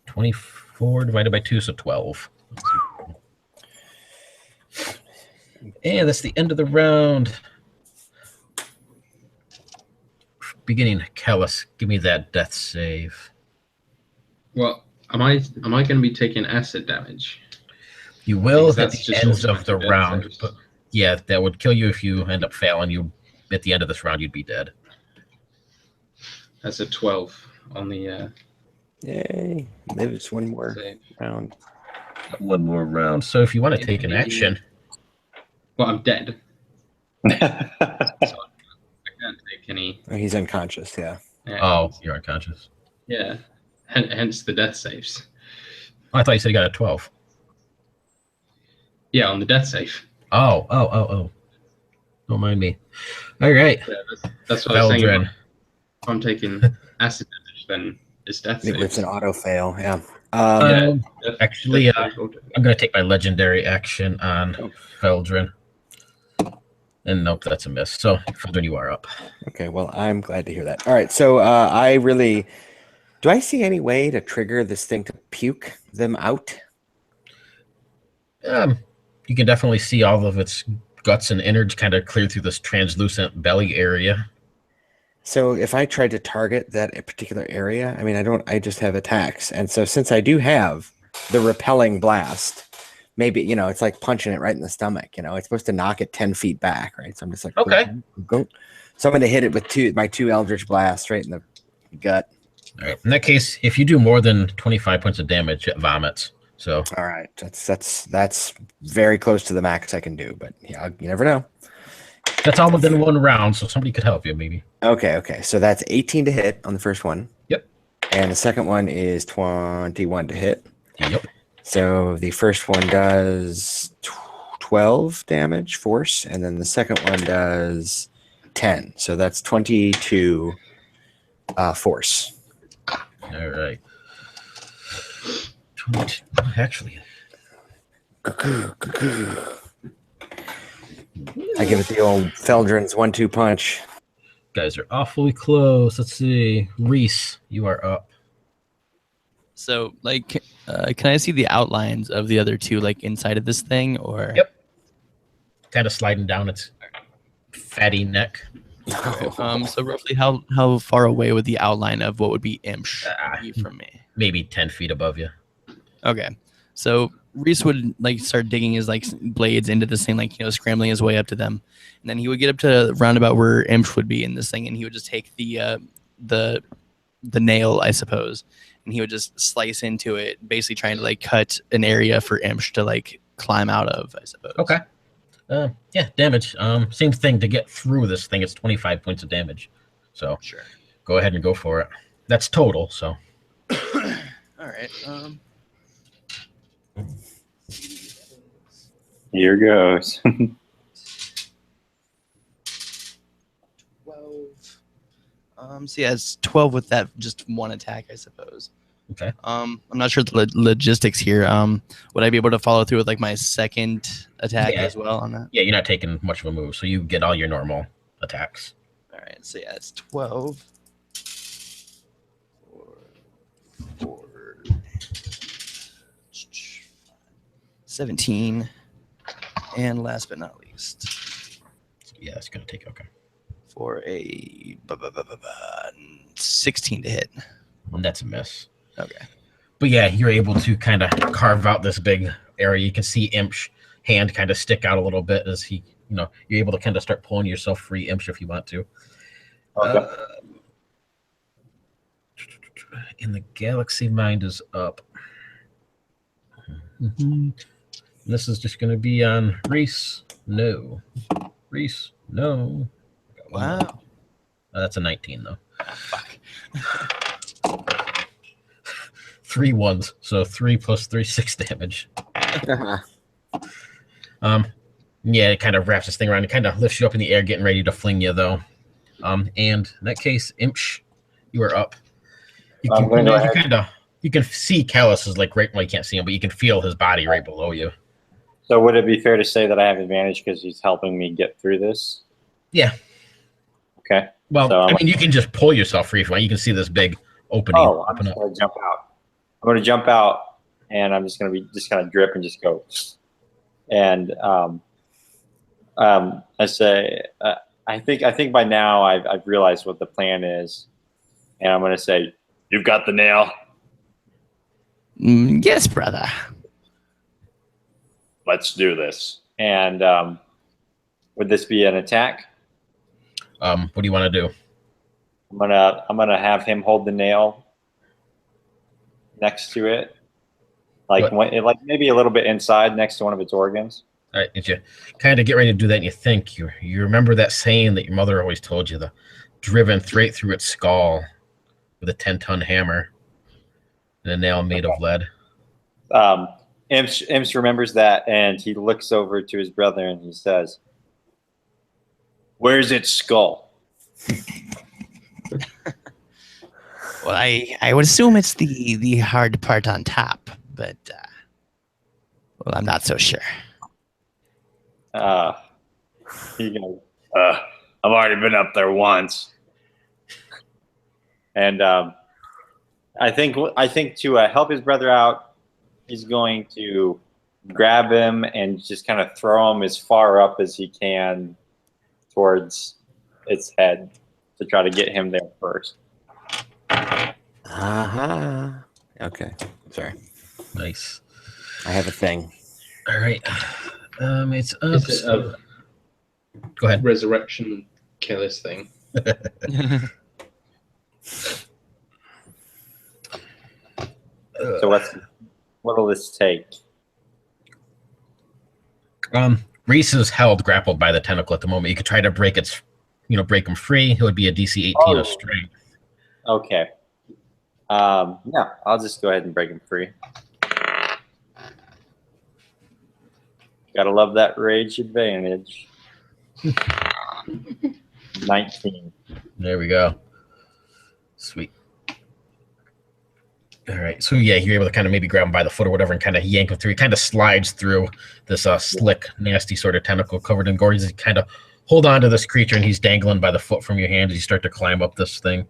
24 divided by 2, so 12. And that's the end of the round. beginning, Kellis, give me that death save. Well, am I going to be taking acid damage? You will Because at that's the just ends of the automatic death round, saves. but yeah, that would kill you if you end up failing. You at the end of this round, you'd be dead. That's a 12 on the. Yay! Maybe it's one more Save. round. One more round. So if you want to take an action, Well, I'm dead. So I can't take any. Oh, he's unconscious. Yeah. oh, you're unconscious. Yeah. Hence the death saves. Oh, I thought you said you got a 12. Yeah, on the death save. Oh. Don't mind me. All right. Yeah, that's what I was saying. Feldren. If I'm taking acid damage, then it's death It's saves. an auto fail. Yeah. Actually, I'm going to take my legendary action on Oh. Feldren. And nope, that's a miss. So, Feldren, you are up. Okay. Well, I'm glad to hear that. All right. So do I see any way to trigger this thing to puke them out? You can definitely see all of its guts and innards kind of clear through this translucent belly area. So if I tried to target that particular area, I mean, I just have attacks. And so since I do have the repelling blast, maybe, it's like punching it right in the stomach, it's supposed to knock it 10 feet back, right? So I'm just like, Okay. Go. So I'm going to hit it with my two Eldritch Blasts right in the gut. All right. In that case, if you do more than 25 points of damage, it vomits. So, all right. That's very close to the max I can do, but yeah, you never know. That's all within one round, so somebody could help you, maybe. Okay. So that's 18 to hit on the first one. Yep. And the second one is 21 to hit. Yep. So the first one does 12 damage force, and then the second one does 10. So that's 22 force. All right. 22. Actually, I give it the old Feldren's 1-2 punch. guys are awfully close. Let's see. Rhyse, you are up. So, like, can I see the outlines of the other two, like, inside of this thing, or? Yep. Kind of sliding down its fatty neck. So roughly how far away would the outline of what would be Imsh be from me? Maybe 10 feet above you. Okay. So Rhyse would like start digging his like blades into this thing, like, scrambling his way up to them. And then he would get up to roundabout where Imsh would be in this thing, and he would just take the nail, I suppose, and he would just slice into it, basically trying to like cut an area for Imsh to like climb out of, I suppose. Okay. Yeah, damage. Same thing to get through this thing. It's 25 points of damage. So Sure. go ahead and go for it. That's total, so. All right. Here goes. 12. So yeah, it's 12 with that just one attack, I suppose. Okay. I'm not sure the logistics here. Would I be able to follow through with like my second attack as well on that? Yeah, you're not taking much of a move, so you get all your normal attacks. All right. So yeah, it's 12. 17, and last but not least, Yeah, it's gonna take okay. For a 16 to hit. And that's a miss. Okay. But yeah, you're able to kind of carve out this big area. You can see Imsh hand kind of stick out a little bit as he, you're able to kind of start pulling yourself free, Imsh, if you want to. Okay. And the Galaxy Mind is up. Mm-hmm. This is just going to be on Rhyse. No. Rhyse. No. Wow. That's a 19, though. Fuck. 3 ones. So 3 plus 3, 6 damage. Yeah, it kind of wraps this thing around. It kind of lifts you up in the air, getting ready to fling you, though. And in that case, Imsh, you are up. You can see Kellis is like right. Well, you can't see him, but you can feel his body right below you. So would it be fair to say that I have advantage because he's helping me get through this? Yeah. Okay. Well, So you can just pull yourself free if you want. You can see this big opening. Oh, I'm just going to jump out. I'm going to jump out, and I'm just going to be just kind of drip and just go. And I say, I think by now I've realized what the plan is, and I'm gonna say, "You've got the nail. Yes, brother. Let's do this." And would this be an attack? What do you want to do? I'm gonna have him hold the nail next to it, like maybe a little bit inside, next to one of its organs. All right, if you kind of get ready to do that, and you think you remember that saying that your mother always told you: the driven straight through its skull with a 10-ton hammer and a nail made of lead. Imsh remembers that, and he looks over to his brother and he says, "Where's its skull?" Well, I would assume it's the hard part on top, but well, I'm not so sure. He goes, I've already been up there once. And I think to help his brother out, he's going to grab him and just kind of throw him as far up as he can towards its head to try to get him there first. Okay. Sorry. Nice. I have a thing. All right. It's up. Is it a Go ahead. resurrection Kellis thing? So what'll this take? Rhyse is held grappled by the tentacle at the moment. You could try to break him free. It would be a DC 18 of strength. Okay. Yeah, I'll just go ahead and break him free. Gotta love that rage advantage. 19. There we go. Sweet. All right. So yeah, you're able to kind of maybe grab him by the foot or whatever and kind of yank him through. He kind of slides through this slick, nasty sort of tentacle covered in gore. He's kind of hold on to this creature and he's dangling by the foot from your hand as you start to climb up this thing.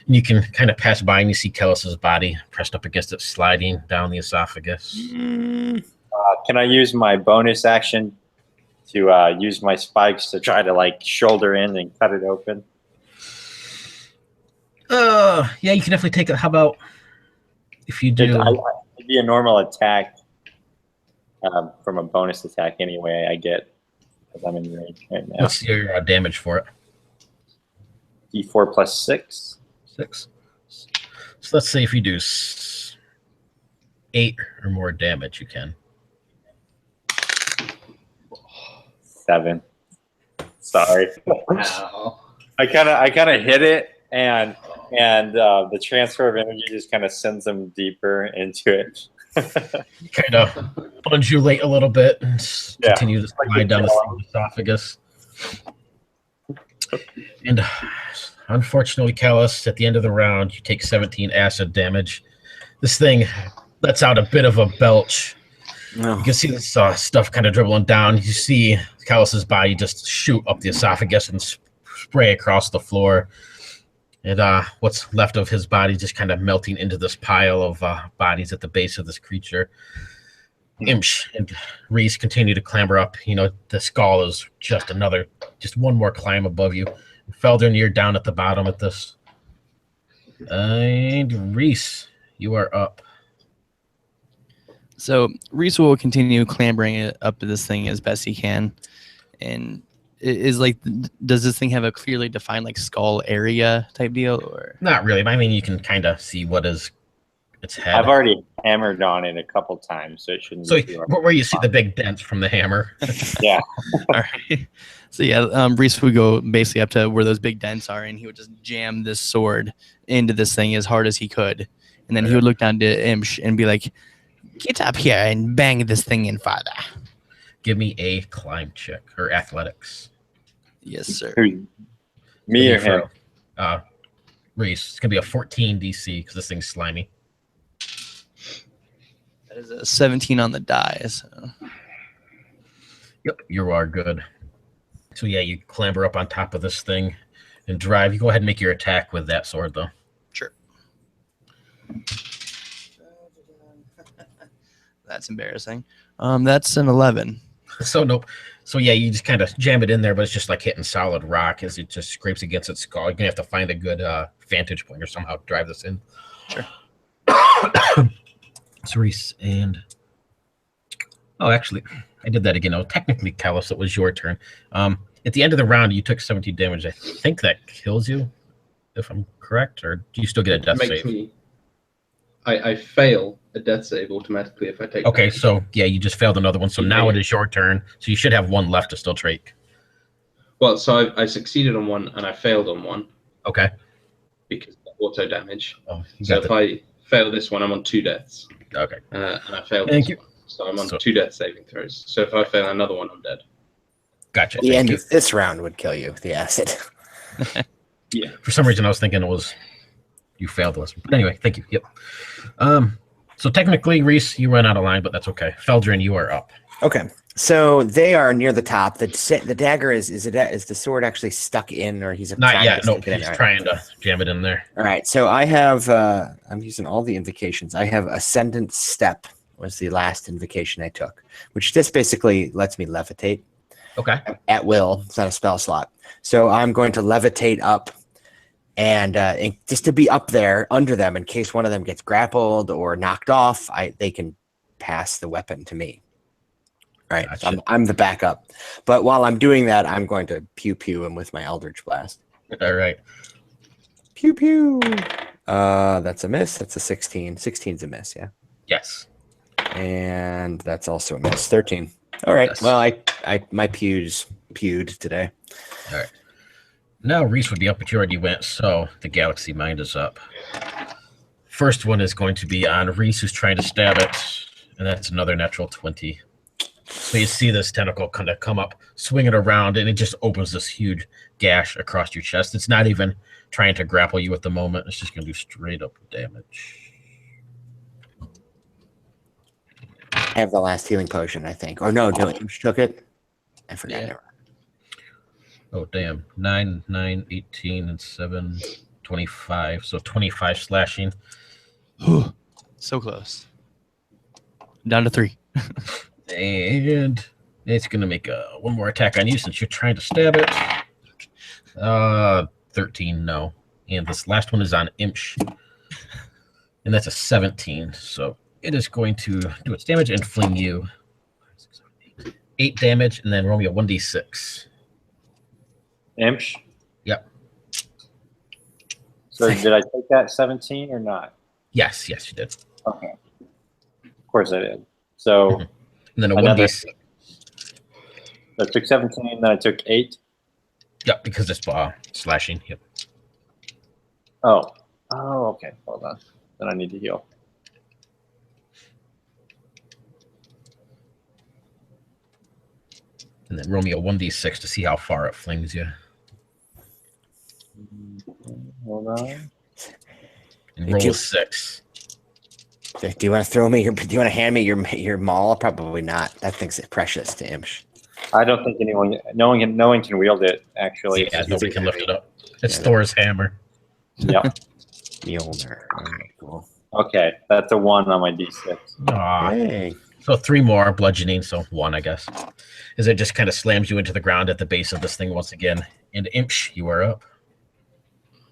And you can kind of pass by and you see Kellis's body pressed up against it, sliding down the esophagus. Can I use my bonus action to use my spikes to try to shoulder in and cut it open? Yeah, you can definitely take it. How about if you do? It'd be a normal attack from a bonus attack anyway. I get because I'm in range right now. What's your damage for it? D4 plus 6. 6. So let's say if you do 8 or more damage, you can. 7. Sorry. Ow. I kind of hit it, and the transfer of energy just kind of sends them deeper into it. You kind of undulate a little bit and continue to slide down the esophagus. And unfortunately, Kellis, at the end of the round, you take 17 acid damage. This thing lets out a bit of a belch. No. You can see this stuff kind of dribbling down. You see Kellis's body just shoot up the esophagus and spray across the floor. And what's left of his body just kind of melting into this pile of bodies at the base of this creature. Imsh and Rhyse continue to clamber up. The skull is just one more climb above you. Feldren, you're down at the bottom at this. And Rhyse, you are up. So Rhyse will continue clambering up to this thing as best he can. And does this thing have a clearly defined skull area type deal, or not really? I mean, you can kind of see what is its head. I've already hammered on it a couple times, so it shouldn't. So where you see the big dents from the hammer. Yeah. All right. So yeah, Rhyse would go basically up to where those big dents are, and he would just jam this sword into this thing as hard as he could, and then he would look down to Imsh and be like, "Get up here and bang this thing in, father." Give me a climb check or athletics. Yes, sir. Me or him? Rhyse. It's gonna be a 14 DC because this thing's slimy. That is a 17 on the die. So. Yep, you are good. So yeah, you clamber up on top of this thing and drive. You go ahead and make your attack with that sword, though. Sure. That's embarrassing. That's an 11. So nope. So yeah, you just kind of jam it in there, but it's just like hitting solid rock as it just scrapes against its skull. You're gonna have to find a good vantage point or somehow drive this in. Sure. So Rhyse and actually, I did that again. Oh, technically, Kellis, it was your turn. At the end of the round, you took 17 damage. I think that kills you, if I'm correct, or do you still get a death Makes save? me. I fail a death save automatically if I take. Okay, damage. so yeah, you just failed another one. So now it is your turn. So you should have one left to still take. Well, so I succeeded on one and I failed on one. Okay. Because of auto damage. Oh, So if I fail this one, I'm on 2 deaths. Okay. And I failed Thank this you. one. So I'm on 2 death saving throws. So if I fail another one, I'm dead. Gotcha. The end of this round would kill you, the acid. Yeah. For some reason, I was thinking it was you failed the lesson. But anyway, thank you. Yep. So technically, Rhyse, you ran out of line, but that's okay. Feldren, you are up. Okay. So they are near the top. The dagger is the sword actually stuck in, or he's Not yet. No, Nope. He's trying to jam it in there. All right. So I have I'm using all the invocations. I have Ascendant Step was the last invocation I took, which just basically lets me levitate. Okay. At will. It's not a spell slot. So I'm going to levitate up and just to be up there under them in case one of them gets grappled or knocked off, they can pass the weapon to me. Right. Gotcha. So I'm the backup. But while I'm doing that, I'm going to pew him with my Eldritch Blast. All right. Pew pew. That's a miss. That's a 16. 16's a miss, yeah. Yes. And that's also a miss. 13. All right. Yes. Well, I my pewed today. All right. Now Rhyse would be up, but you already went, so the Galaxy Mind is up. First one is going to be on Rhyse, who's trying to stab it, and that's another natural 20. So you see this tentacle kind of come up, swing it around, and it just opens this huge gash across your chest. It's not even trying to grapple you at the moment. It's just going to do straight up damage. I have the last healing potion, I think. Or no, Imsh took it. I forgot. Yeah. Oh, damn. 9, 9, 18, and 7, 25. So 25 slashing. So close. Down to 3. And it's going to make one more attack on you since you're trying to stab it. 13, no. And this last one is on Imsh. And that's a 17. So it is going to do its damage and fling you 8 damage, and then roll me a 1d6. Imsh? Yep. So did I take that 17 or not? Yes, you did. Okay. Of course I did. So And then a Another- 1d6. I took 17, then I took 8. Yep, because it's slashing. Yep. Oh, okay. Hold on. Then I need to heal. And then roll me a 1d6 to see how far it flings you. Hold on. And roll a 6. Do you want to throw me? Do you want to hand me your maul? Probably not. That thing's precious to Imsh. I don't think no one can wield it, actually. Yeah, nobody can lift it up. It's Yeah. Thor's hammer. Yep. Mjolnir. All right, cool. Okay, that's a 1 on my d6. Aw. Hey. So 3 more bludgeoning, so 1, I guess. As it just kind of slams you into the ground at the base of this thing once again. And Imsh, you are up.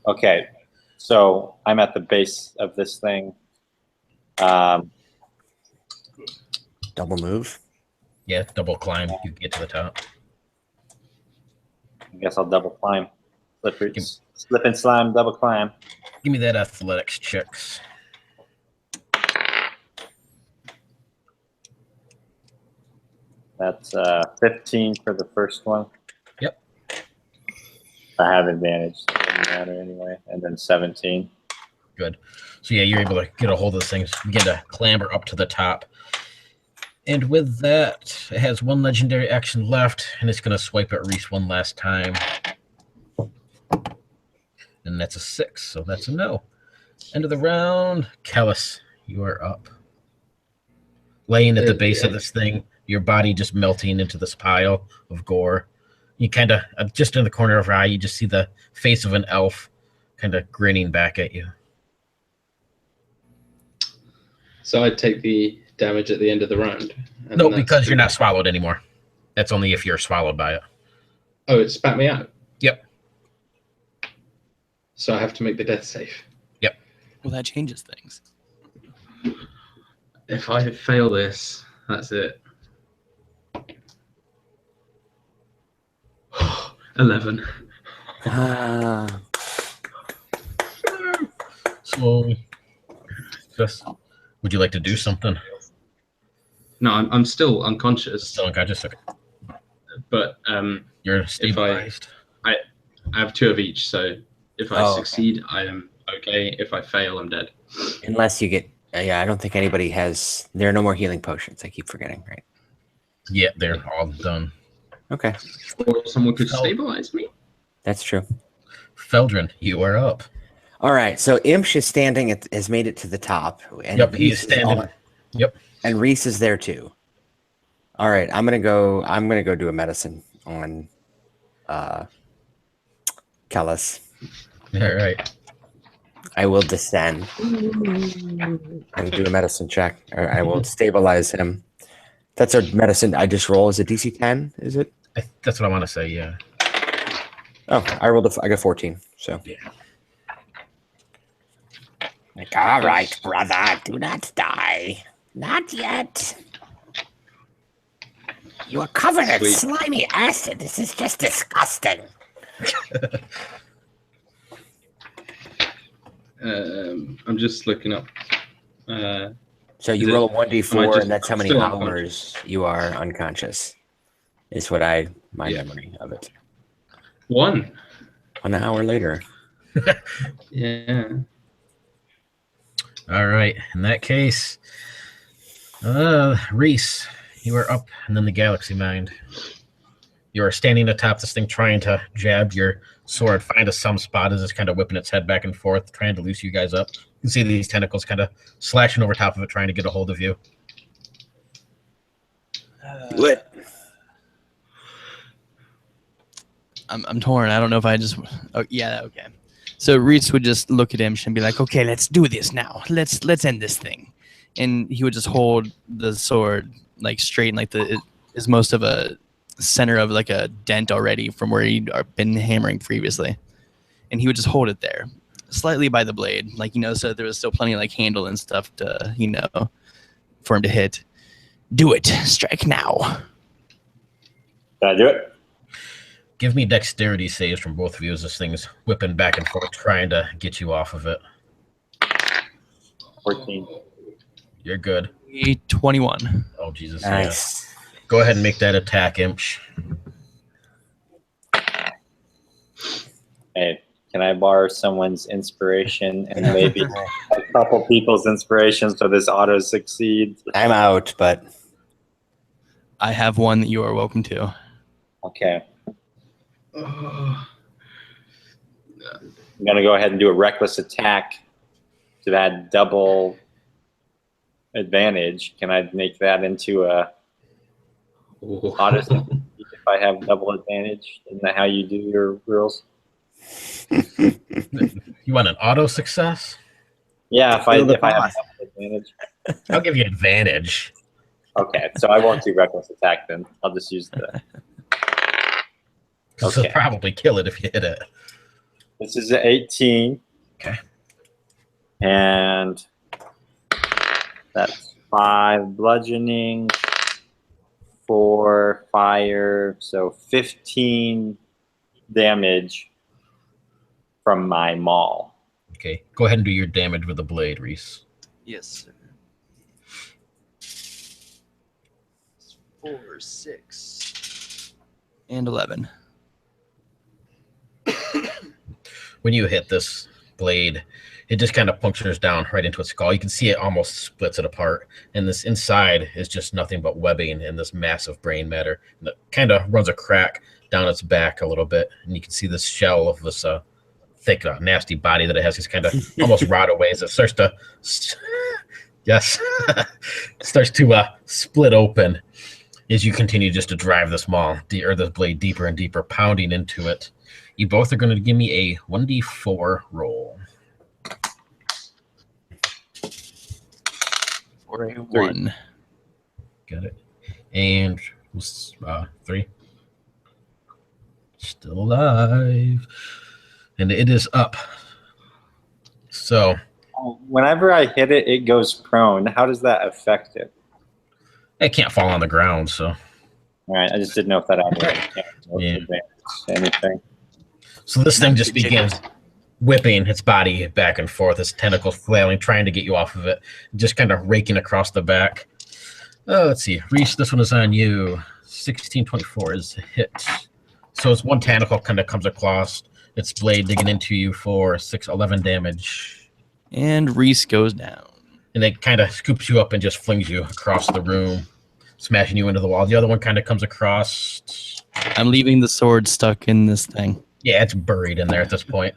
Okay, so I'm at the base of this thing. Double move. Yeah, double climb. You get to the top. I guess I'll double climb. Slip and slime, double climb. Give me that athletics checks. That's 15 for the first one. Yep. I have advantage. So it doesn't matter anyway. And then 17. Good. So yeah, you're able to get a hold of this thing, begin to clamber up to the top. And with that, it has 1 legendary action left, and it's going to swipe at Rhyse one last time. And that's a 6, so that's a no. End of the round. Kellis, you are up. Laying at the base of this thing, your body just melting into this pile of gore. You kind of, just in the corner of your eye, you just see the face of an elf kind of grinning back at you. So I'd take the damage at the end of the round. No, because you're not swallowed anymore. That's only if you're swallowed by it. Oh, it spat me out. Yep. So I have to make the death save. Well, that changes things. If I fail this, that's it. 11. Slowly. Just, would you like to do something? No, I'm still unconscious. Still unconscious? Okay. But You're stabilized. I have 2 of each, so if I Oh, succeed, I am okay. If I fail, I'm dead. Unless you get, yeah, I don't think anybody has. There are no more healing potions. I keep forgetting, right? Yeah, they're all done. Okay, Or someone could Oh. stabilize me. that's true. Feldren, you are up. All right, so Imsh is standing has made it to the top. And Yep, he's Rhyse is standing. on- Yep. And Rhyse is there too. All right, I'm gonna go do a medicine on Kellis. All right. I will descend and do a medicine check. Or I will stabilize him. That's our medicine. I just roll as a DC 10, is it? That's what I want to say, yeah. Oh, I got 14. So Yeah. like, all right, brother, do not die. Not yet. You are covered in Sweet. slimy acid. This is just disgusting. I'm just looking up. So you Is it- roll a am I 1d4, just and that's how many still hours you are unconscious. Is what my Yeah. memory of it. 1. 1 hour later. Yeah. All right. In that case, Rhyse, you are up, and then the Galaxy Mind. You are standing atop this thing, trying to jab your sword, find some spot as it's kind of whipping its head back and forth, trying to loose you guys up. You can see these tentacles kind of slashing over top of it, trying to get a hold of you. Do it. I'm torn. I don't know if I just. Oh yeah, okay. So Rhyse would just look at him and be like, "Okay, let's do this now. Let's end this thing." And he would just hold the sword like straight and like it is most of a center of like a dent already from where he'd been hammering previously, and he would just hold it there, slightly by the blade, like so there was still plenty of like handle and stuff to for him to hit. Do it. Strike now. Can I do it? Give me dexterity saves from both of you as this thing's whipping back and forth, trying to get you off of it. 14. You're good. 21. Oh, Jesus. Nice. Yeah. Go ahead and make that attack, Imsh. Hey, can I borrow someone's inspiration and maybe a couple people's inspiration so this auto succeeds? I'm out, but I have one that you are welcome to. Okay. Oh. I'm going to go ahead and do a reckless attack to that double advantage. Can I make that into a auto succeed if I have double advantage? Isn't that how you do your rules? You want an auto success? Yeah, if I Kill the have boss. double advantage. I'll give you advantage. Okay, so I won't do reckless attack then. I'll just use the. This will Okay. probably kill it if you hit it. This is an 18. Okay. And that's 5 bludgeoning, 4 fire, so 15 damage from my maul. Okay. Go ahead and do your damage with the blade, Rhyse. Yes, sir. 4, 6, and 11. When you hit this blade, it just kind of punctures down right into its skull. You can see it almost splits it apart. And this inside is just nothing but webbing and this massive brain matter. And it kind of runs a crack down its back a little bit. And you can see this shell of this thick, nasty body that it has just kind of almost rot away as it starts to, yes, starts to split open as you continue just to drive this this blade deeper and deeper, pounding into it. You both are going to give me a 1d4 roll. For a 1. Got it. And Was 3. Still alive. And it is up. So Whenever I hit it, it goes prone. How does that affect it? it can't fall on the ground, so. All right, I just didn't know if that added anything. So this thing just begins whipping its body back and forth, its tentacles flailing, trying to get you off of it, just kind of raking across the back. Oh, let's see. Rhyse, this one is on you. 1624 is a hit. So it's one tentacle kind of comes across its blade, digging into you for 11 damage. And Rhyse goes down. And it kind of scoops you up and just flings you across the room, smashing you into the wall. The other one kind of comes across. I'm leaving the sword stuck in this thing. Yeah, it's buried in there at this point.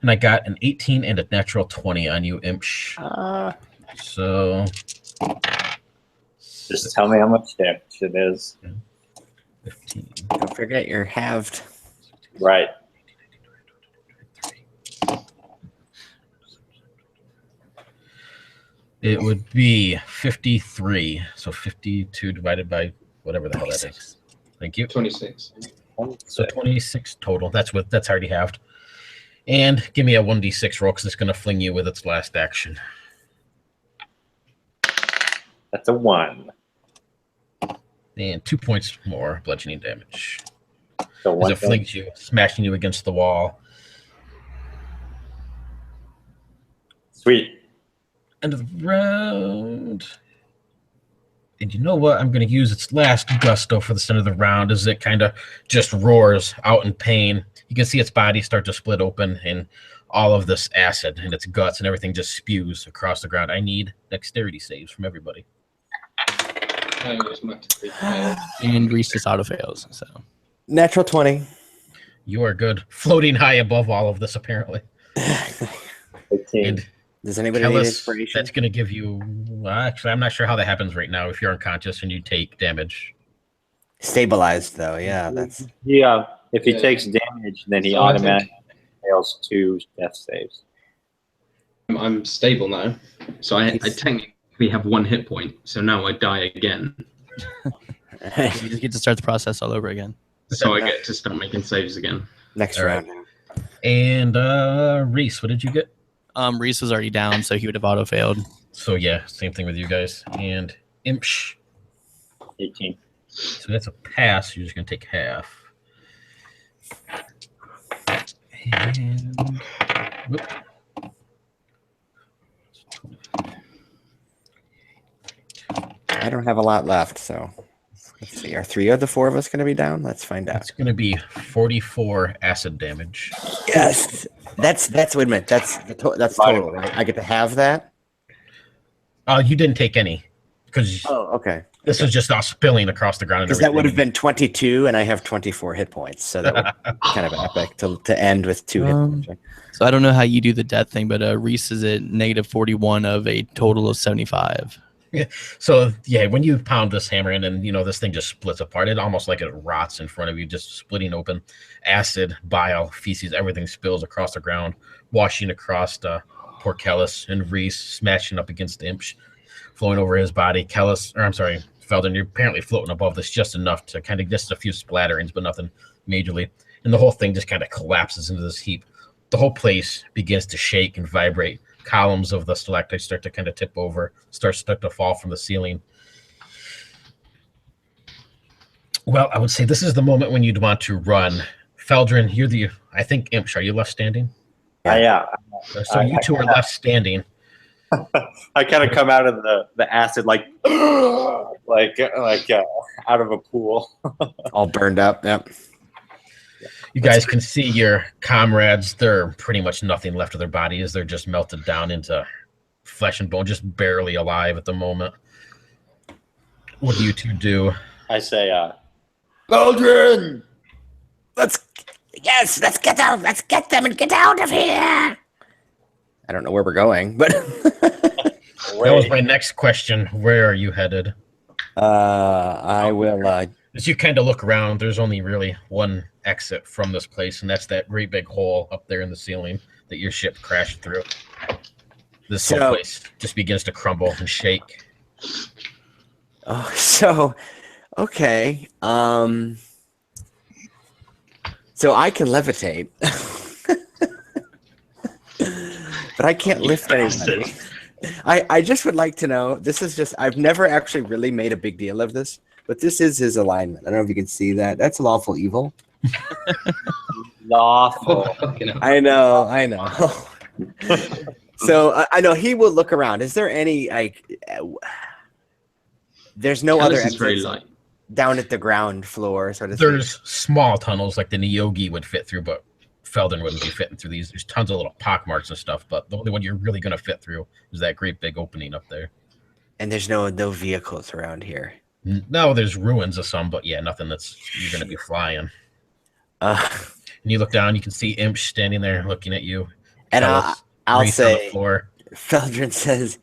And I got an 18 and a natural 20 on you, Imsh. So... Just tell me how much damage it is. 15. Don't forget you're halved. Right. It would be 53. So 52 divided by whatever the hell that is. Thank you. 26. So 26 total. That's already halved. And give me a 1d6 roll because it's going to fling you with its last action. That's a 1. And 2 points more bludgeoning damage. So As it flings you, smashing you against the wall. Sweet. End of the round. And you know what? I'm going to use its last gusto for the end of the round as it kind of just roars out in pain. You can see its body start to split open and all of this acid and its guts and everything just spews across the ground. I need dexterity saves from everybody. And Rhyse just auto fails. So Natural 20. You are good. Floating high above all of this, apparently. 15. And Does anybody need Kellis, inspiration? that's going to give you... actually, I'm not sure how that happens right now if you're unconscious and you take damage. Stabilized, though. Yeah, that's... Yeah, if he Yeah. takes damage, then he So I automatically fails 2 death saves. I'm stable now, so I technically have 1 hit point. So now I die again. you just get to start the process all over again. So I get to start making saves again. Next All round. right. And Rhyse, what did you get? Rhyse was already down, so he would have auto failed. So yeah, same thing with you guys. And Imsh. 18. So that's a pass. You're just going to take half. And... whoop. I don't have a lot left, so let's see. Are 3 of the 4 of us going to be down? Let's find out. It's going to be 44 acid damage. Yes, that's wait a minute. That's total, right? I get to have that. You didn't take any because Oh, okay. this was just all spilling across the ground. Because that would have been 22, and I have 24 hit points, so that would be kind of epic to end with 2 hit points. Right? So I don't know how you do the death thing, but Rhyse is at negative 41 of a total of 75. So yeah, when you pound this hammer in and this thing just splits apart, it almost like it rots in front of you, just splitting open. Acid, bile, feces, everything spills across the ground, washing across poor Kellis and Rhyse, smashing up against Imsh, flowing over his body. Feldren, you're apparently floating above this just enough to kind of just a few splatterings, but nothing majorly. And the whole thing just kind of collapses into this heap. The whole place begins to shake and vibrate. Columns of the stalactites start to kind of tip over, start to fall from the ceiling. Well, I would say this is the moment when you'd want to run. Feldren, I think Imsh, are you left standing? Yeah. So you two are left standing. I kind of come out of the acid like out of a pool. All burned up. Yep. You guys can see your comrades. They're pretty much nothing left of their bodies. They're just melted down into flesh and bone, just barely alive at the moment. What do you two do? I say, Feldren! Let's get out. Let's get them and get out of here. I don't know where we're going, but that was my next question. Where are you headed? I will. As you kind of look around, there's only really one exit from this place, and that's that great big hole up there in the ceiling that your ship crashed through. This whole place just begins to crumble and shake. Oh, so Okay. So I can levitate, but I can't lift anybody. I just would like to know. This is just. I've never actually really made a big deal of this, but this is his alignment. I don't know if you can see that. That's lawful evil. Lawful. Oh, fucking hell. I know. So I know he will look around. Is there any like? There's no other Kellis is very exits light. down at the ground floor, so to speak. There's small tunnels like the Neogi would fit through, but Feldren wouldn't be fitting through these. There's tons of little pock marks and stuff, but the only one you're really going to fit through is that great big opening up there. And there's no vehicles around here. No, there's ruins of some, but yeah, nothing that's you're going to be flying. And you look down, you can see Imsh standing there looking at you. And Kellis, I'll Rhyse on the say, floor. Feldren says,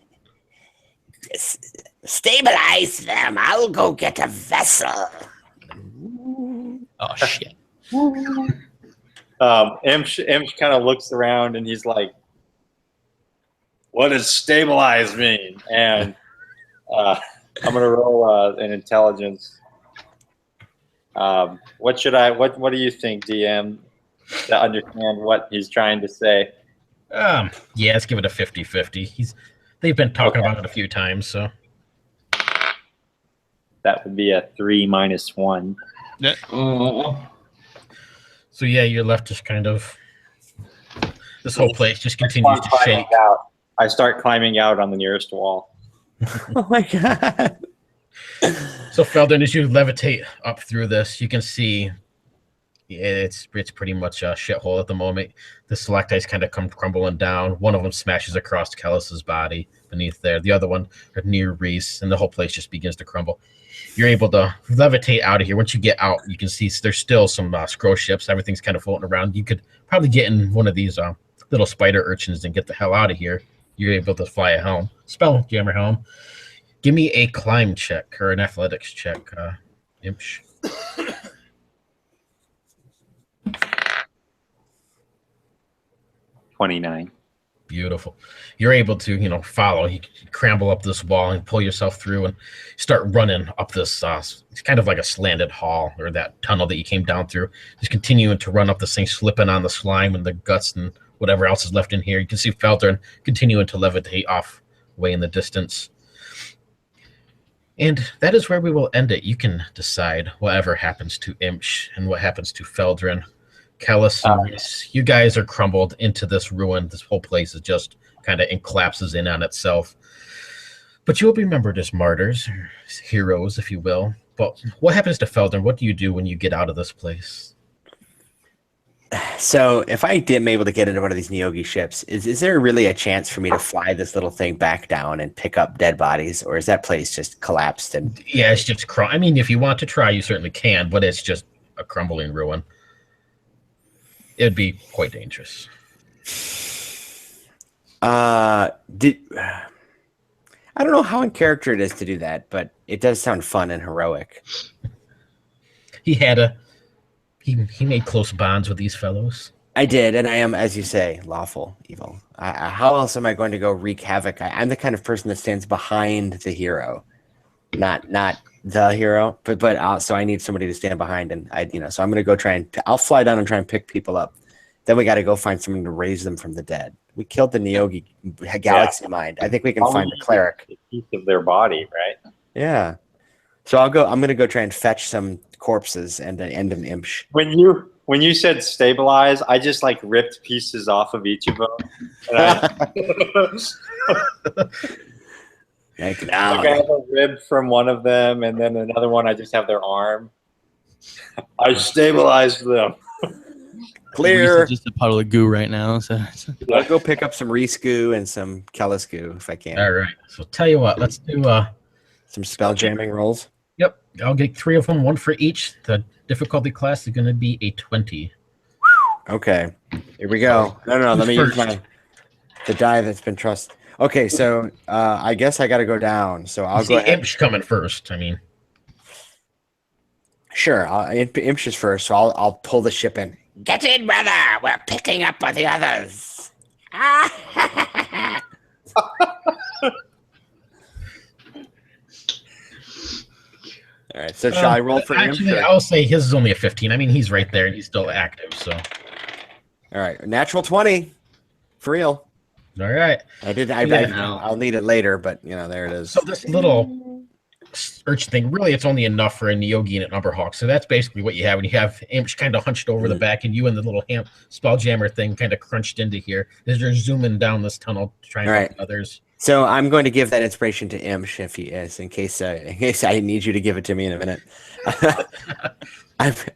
"Stabilize them. I'll go get a vessel." Oh shit! Imsh kind of looks around and he's like, "What does stabilize mean?" And I'm gonna roll an intelligence. What do you think, DM, to understand what he's trying to say? Yeah, let's give it a 50-50. They've been talking about it a few times, so That would be a 3 minus 1. Oh, so yeah, you're left just kind of this whole place just continues to shake. I start climbing out on the nearest wall. Oh my god! So Feldren, as you levitate up through this, you can see it's pretty much a shithole at the moment. The stalactites kind of come crumbling down. One of them smashes across Kellis's body beneath there. The other one near Rhyse, and the whole place just begins to crumble. You're able to levitate out of here. Once you get out, you can see there's still some Scro ships. Everything's kind of floating around. You could probably get in one of these little spider urchins and get the hell out of here. You're able to fly a helm. Spelljammer helm. Give me a climb check or an athletics check, Imsh. 29. Beautiful. You're able to, follow. You cramble up this wall and pull yourself through and start running up this. It's kind of like a slanted hall or that tunnel that you came down through. Just continuing to run up this thing, slipping on the slime and the guts and whatever else is left in here. You can see Feldren continuing to levitate off way in the distance. And that is where we will end it. You can decide whatever happens to Imsh and what happens to Feldren. Kellis and Rhyse, you guys are crumbled into this ruin. This whole place is just kind of collapses in on itself. But you'll be remembered as martyrs, or heroes, if you will. But what happens to Feldren? What do you do when you get out of this place? So if I am able to get into one of these Neogi ships, is there really a chance for me to fly this little thing back down and pick up dead bodies, or is that place just collapsed? And yeah, it's just I mean, if you want to try, you certainly can, but it's just a crumbling ruin. It'd be quite dangerous. I don't know how in character it is to do that, but it does sound fun and heroic. He made close bonds with these fellows. I did, and I am, as you say, lawful evil. How else am I going to go wreak havoc? I'm the kind of person that stands behind the hero, not the hero, but so I need somebody to stand behind, and so I'm going to go I'll fly down and try and pick people up. Then we got to go find someone to raise them from the dead. We killed the Neogi Galaxy Mind. I think we can find a cleric. A piece of their body, right? Yeah. So I'm going to go try and fetch some corpses and end an Imsh. When you said stabilize, I just ripped pieces off of each of them. I have a rib from one of them, and then another one I just have their arm. I stabilized them. Clear. Just a puddle of goo right now. So I'll go pick up some Rhyse goo and some Kellis goo if I can. All right. So tell you what, let's do some spell jamming rolls. Yep. I'll get 3 of them, 1 for each. The difficulty class is going to be a 20. Okay. Here we go. No. Let me use the die that's been trusted. Okay, so I guess I got to go down. So I'll go ahead. Imsh coming first. I mean, sure. Imsh is first, so I'll pull the ship in. Get in, brother. We're picking up with the others. All right. So shall I roll for him? Actually, I'll say his is only a 15. I mean, he's right there and he's still active. So, All right. Natural 20. For real. all right. I'll need it later, but there it is. So this little urchin thing, really, it's only enough for a Neogi and an Umberhawk. So that's basically what you have. And you have Imsh kind of hunched over the back, and you and the little Spelljammer thing kind of crunched into here as you're zooming down this tunnel trying to help others. So I'm going to give that inspiration to Imsh if he is, in case I need you to give it to me in a minute.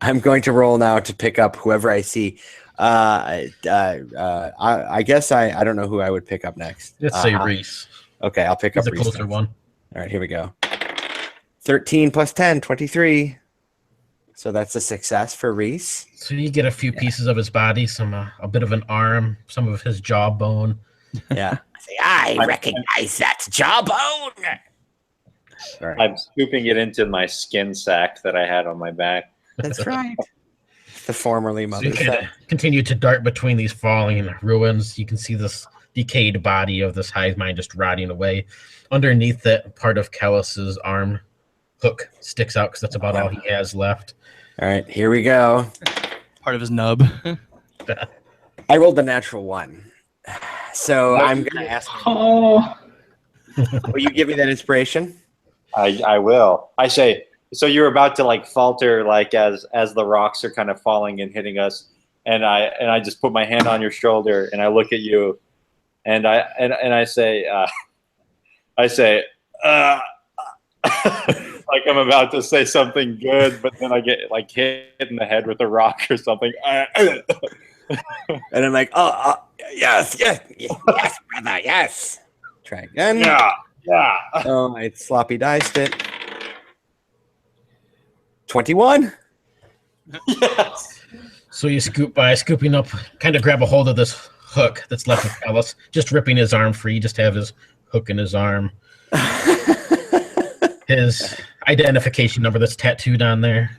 I'm going to roll now to pick up whoever I see. I guess I don't know who I would pick up next. Let's say Rhyse. Okay, I'll pick up He's a Rhyse closer next. one. All right, here we go. 13 plus 10, 23. So that's a success for Rhyse. So you get a few pieces of his body, a bit of an arm, some of his jawbone. Yeah. I recognize that jawbone. Right. I'm scooping it into my skin sack that I had on my back. That's right. The formerly mother. So you continue to dart between these falling ruins. You can see this decayed body of this hive mind just rotting away. Underneath it, part of Kellis's arm hook sticks out because that's about all he has left. All right, here we go. Part of his nub. I rolled the natural 1. So I'm going to ask. Oh. Will you give me that inspiration? I will. I say, so you're about to falter as the rocks are kind of falling and hitting us, and I just put my hand on your shoulder and I look at you, and I say like I'm about to say something good, but then I get hit in the head with a rock or something. And I'm like, yes, brother, yes. Try again. Yeah. Oh, I sloppy diced it. 21. Yes. So you scooping up, kind of grab a hold of this hook that's left with Kellis, just ripping his arm free, just have his hook in his arm. His identification number that's tattooed on there.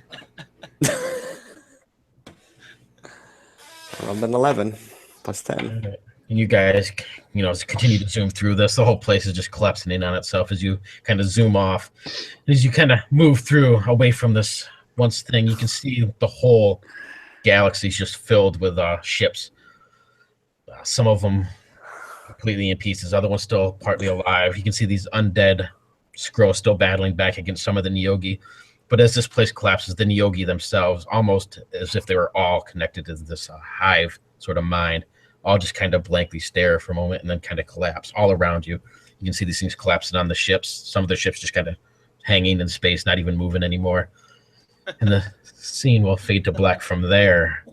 Rolled an 11 plus 10. And you guys, continue to zoom through this. The whole place is just collapsing in on itself as you kind of zoom off. As you kind of move through away from this once thing, you can see the whole galaxy is just filled with ships. Some of them completely in pieces, other ones still partly alive. You can see these undead Scro still battling back against some of the Neogi. But as this place collapses, the Neogi themselves, almost as if they were all connected to this hive sort of mind, all just kind of blankly stare for a moment and then kind of collapse all around you. You can see these things collapsing on the ships. Some of the ships just kind of hanging in space, not even moving anymore. And the scene will fade to black from there.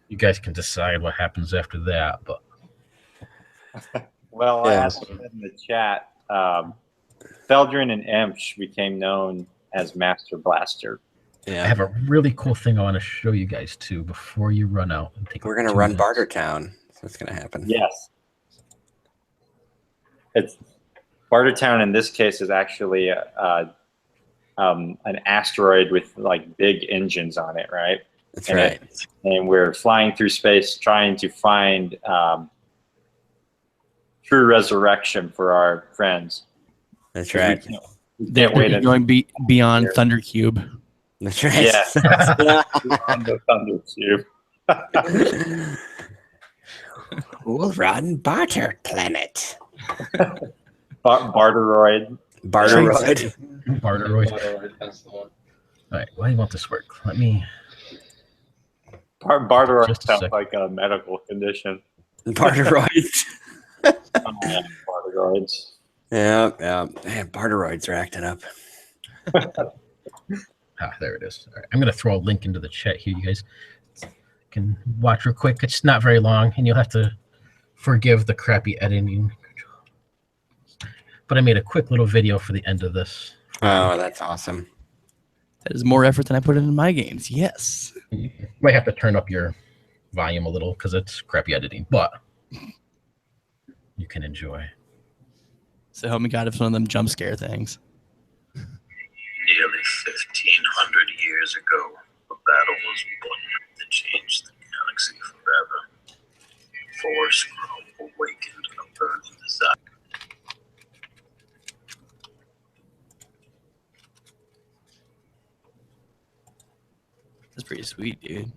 You guys can decide what happens after that. But well, I asked in the chat. Feldren and Imsh became known as Master Blaster. Yeah. I have a really cool thing I want to show you guys too before you run out. We're going to run Bartertown. That's what's going to happen. Yes. It's Bartertown in this case is actually an asteroid with big engines on it, right? That's right. And we're flying through space trying to find true reresurrection for our friends. That's right. They're going beyond Thundercube. That's right. Yes. The Thunder Cube. We'll run Barter Planet. Barteroid. Barteroid. Barteroid. That's the one. All right, why do you want this work? Let me. Barteroid Just a sounds sec. like a medical condition. Barteroid. Barteroids. Yeah. Man, Barteroids are acting up. There it is. All right, I'm going to throw a link into the chat here. You guys can watch real quick. It's not very long, and you'll have to forgive the crappy editing. But I made a quick little video for the end of this. Oh, that's awesome. That is more effort than I put into my games. Yes. You might have to turn up your volume a little because it's crappy editing, but you can enjoy. So help me God if one of them jump scare things. Nearly 1,500 years ago, a battle was won that changed the galaxy forever. Four Scro awakened a burning desire. That's pretty sweet, dude.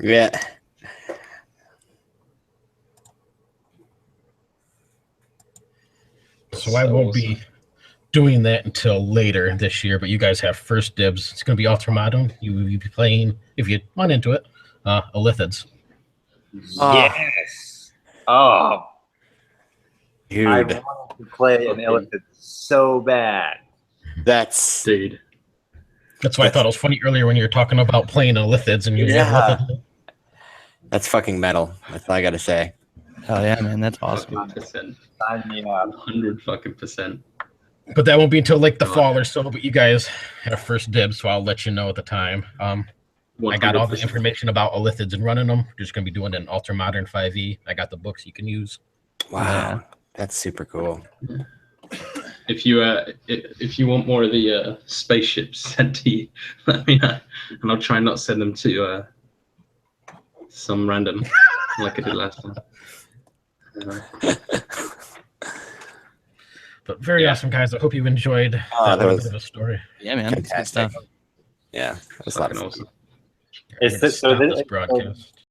Yeah. So I won't be doing that until later this year, but you guys have first dibs. It's going to be Ultimatum. You'll be playing, if you want into it, Illithids. Yes. Oh, Dude. I wanted to play an Illithid so bad. That's Dude. That's why I thought it was funny earlier when you were talking about playing Illithids and you Yeah. That's fucking metal. That's all I gotta say. Hell yeah, man. That's awesome. 100%. Sign me up. 100% But that won't be until like the fall or so. But you guys have first dibs, so I'll let you know at the time. I got all the 100%. information about Illithids and running them. We're just going to be doing it in Ultra Modern 5e. I got the books you can use. Wow. Yeah. That's super cool. If you want more of the spaceships sent to you, let me know, and I'll try not send them to some random like I did last time. But very awesome, guys. I hope you enjoyed that little bit of a story. Yeah, man. It's good Fantastic. stuff. Yeah. That was a lot of Fucking fun. awesome. Is We're gonna this, so stop this, this broadcast.